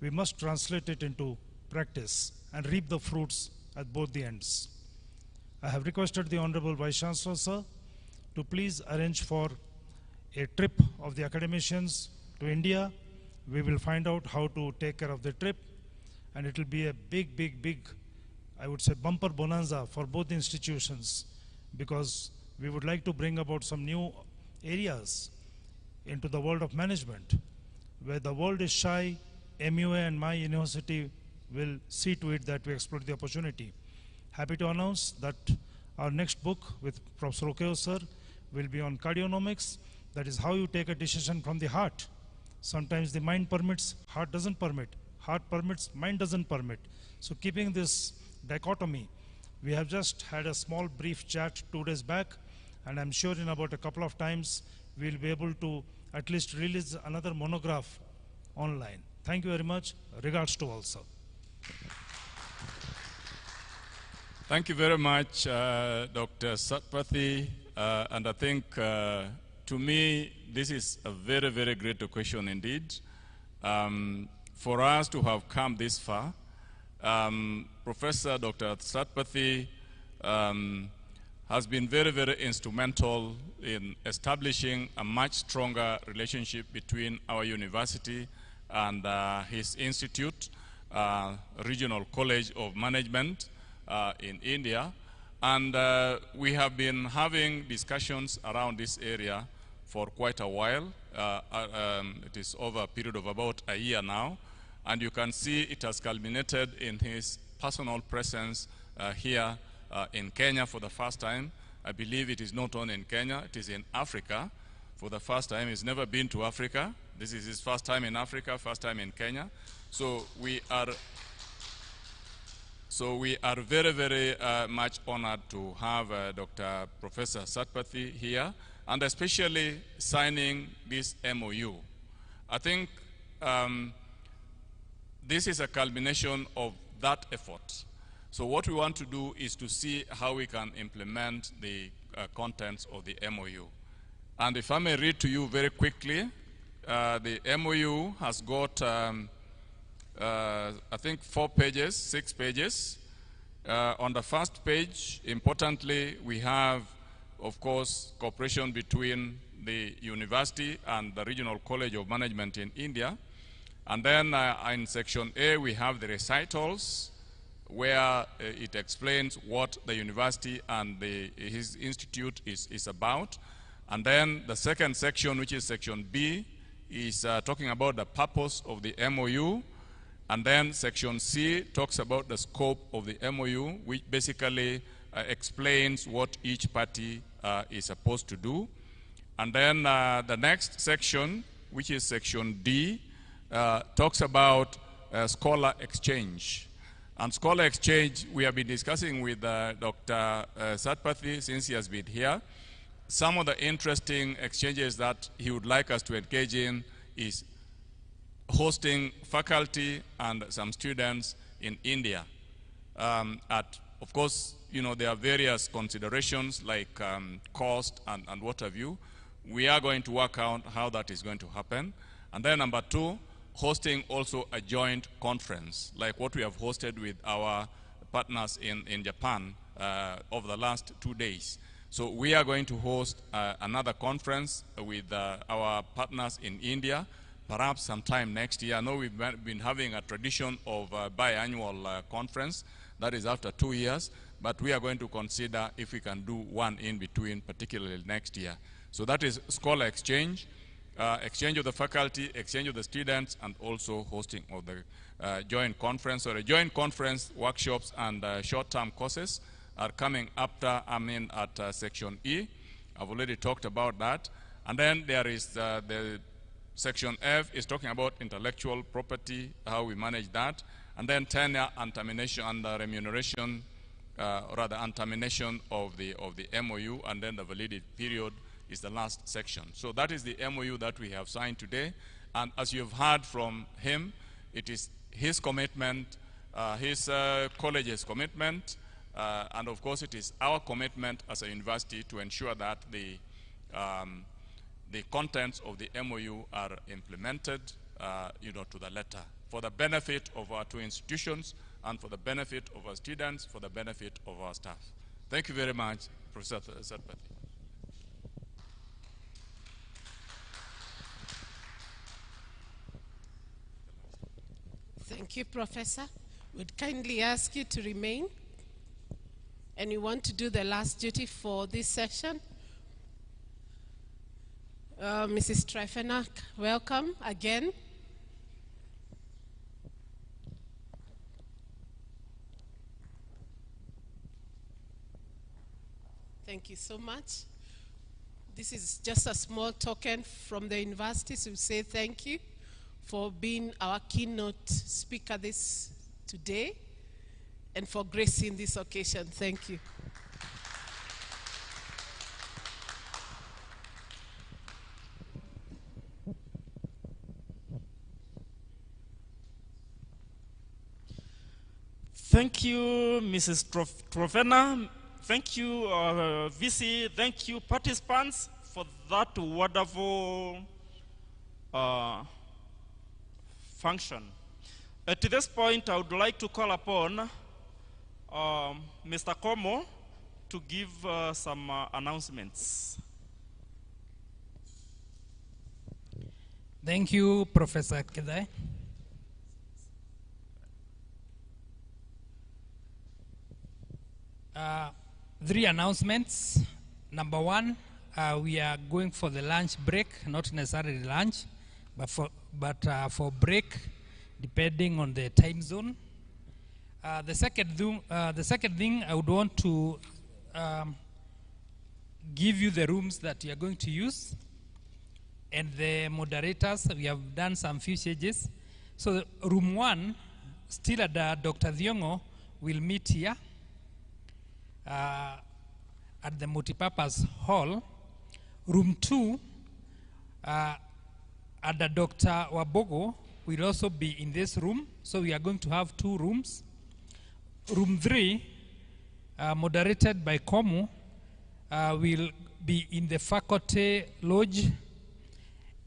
We must translate it into practice and reap the fruits at both the ends. I have requested the Honorable Vice Chancellor, sir, to please arrange for a trip of the academicians to India. We will find out how to take care of the trip, and it will be a big, I would say, bumper bonanza for both institutions, because we would like to bring about some new areas into the world of management. Where the world is shy, MUA and my university will see to it that we exploit the opportunity. Happy to announce that our next book with Professor Okeo sir will be on cardionomics. That is how you take a decision from the heart. Sometimes the mind permits, heart doesn't permit. Heart permits, mind doesn't permit. So keeping this dichotomy, we have just had a small brief chat 2 days back, and I'm sure in about a couple of times we'll be able to at least release another monograph online. Thank you very much. Regards to all, sir. Thank you very much, Dr. Satpathy. And I think, to me, this is a very great question indeed. For us to have come this far, Professor Dr. Satpathy has been very instrumental in establishing a much stronger relationship between our university and his institute, Regional College of Management in India. And we have been having discussions around this area for quite a while. It is over a period of about a year now. And you can see it has culminated in his personal presence here in Kenya for the first time. I believe it is not only in Kenya, it is in Africa for the first time. He's never been to Africa. This is his first time in Africa, first time in Kenya. So we are very much honored to have Dr. Professor Satpathy here, and especially signing this MOU. I think this is a culmination of that effort. So what we want to do is to see how we can implement the contents of the MOU. And if I may read to you very quickly, the MOU has got, I think, 4 pages, 6 pages. On the first page, importantly, we have, of course, cooperation between the university and the Regional College of Management in India. And then in section A, we have the recitals, where it explains what the university and his institute is about. And then the second section, which is section B, is talking about the purpose of the MOU. And then section C talks about the scope of the MOU, which basically explains what each party is supposed to do. And then the next section, which is section D, talks about scholar exchange. And scholar exchange, we have been discussing with Dr. Satpathy since he has been here. Some of the interesting exchanges that he would like us to engage in is hosting faculty and some students in India. Of course, you know, there are various considerations like cost and what have you. We are going to work out how that is going to happen. And then number 2, hosting also a joint conference, like what we have hosted with our partners in Japan over the last 2 days. So we are going to host another conference with our partners in India, perhaps sometime next year. I know we've been having a tradition of a biannual conference, that is after 2 years, but we are going to consider if we can do one in between, particularly next year. So that is scholar exchange. Exchange of the faculty, exchange of the students, and also hosting of the joint conference, or a joint conference, workshops, and short-term courses are coming after, at section E. I've already talked about that. And then there is the section F is talking about intellectual property, how we manage that. And then tenure and termination and remuneration, rather, and termination of the MOU, and then the validity period is the last section. So that is the MOU that we have signed today. And as you've heard from him, it is his commitment, his college's commitment, and of course it is our commitment as a university to ensure that the contents of the MOU are implemented to the letter for the benefit of our two institutions and for the benefit of our students, for the benefit of our staff. Thank you very much, Professor Satpathy. Thank you, Professor. Would kindly ask you to remain. And you want to do the last duty for this session. Mrs. Trifena, welcome again. Thank you so much. This is just a small token from the university to say thank you for being our keynote speaker today and for gracing this occasion. Thank you. Thank you, Mrs. Trofena. Thank you, VC. Thank you, participants, for that wonderful function. At this point, I would like to call upon Mr. Como to give some announcements. Thank you, Professor Kedai. Three announcements. Number one, we are going for the lunch break, not necessarily lunch, but for break, depending on the time zone. The second thing, I would want to give you the rooms that you are going to use, and the moderators. We have done some few changes. So room 1, still at Dr. Thiongo, will meet here at the multipurpose hall. Room 2, at the Dr. Wabogo, will also be in this room. So we are going to have 2 rooms. Room 3, moderated by Komu, will be in the faculty lodge.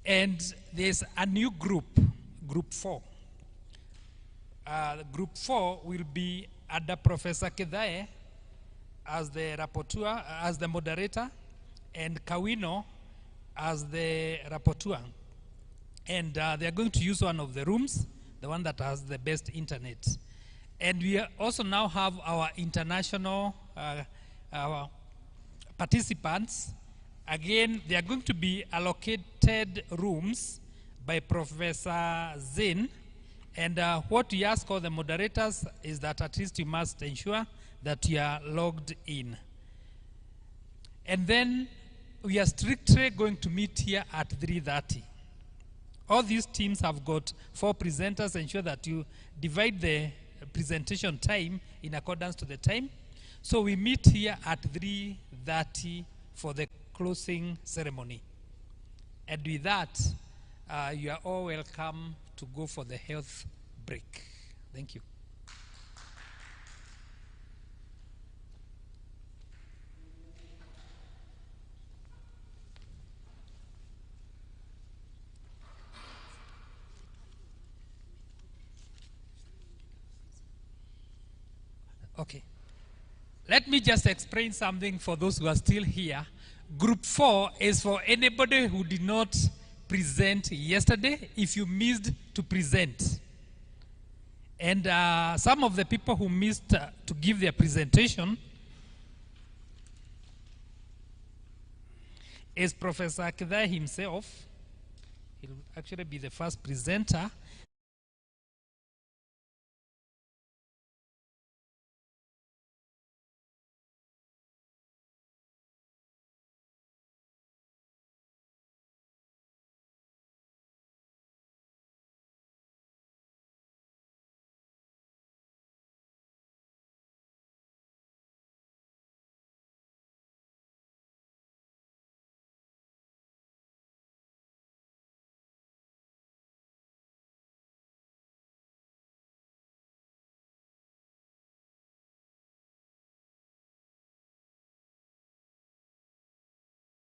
And there's a new group, Group 4. Group 4 will be under Professor Kedae as the rapporteur, as the moderator, and Kawino as the rapporteur. And they are going to use one of the rooms, the one that has the best internet. And we also now have our international participants. Again, they are going to be allocated rooms by Professor Zin. And what we ask all the moderators is that at least you must ensure that you are logged in. And then we are strictly going to meet here at 3:30. All these teams have got 4 presenters. Ensure that you divide the presentation time in accordance to the time. So we meet here at 3:30 for the closing ceremony. And with that, you are all welcome to go for the health break. Thank you. Okay. Let me just explain something for those who are still here. Group 4 is for anybody who did not present yesterday, if you missed to present. And some of the people who missed to give their presentation is Professor Kedai himself. He'll actually be the first presenter.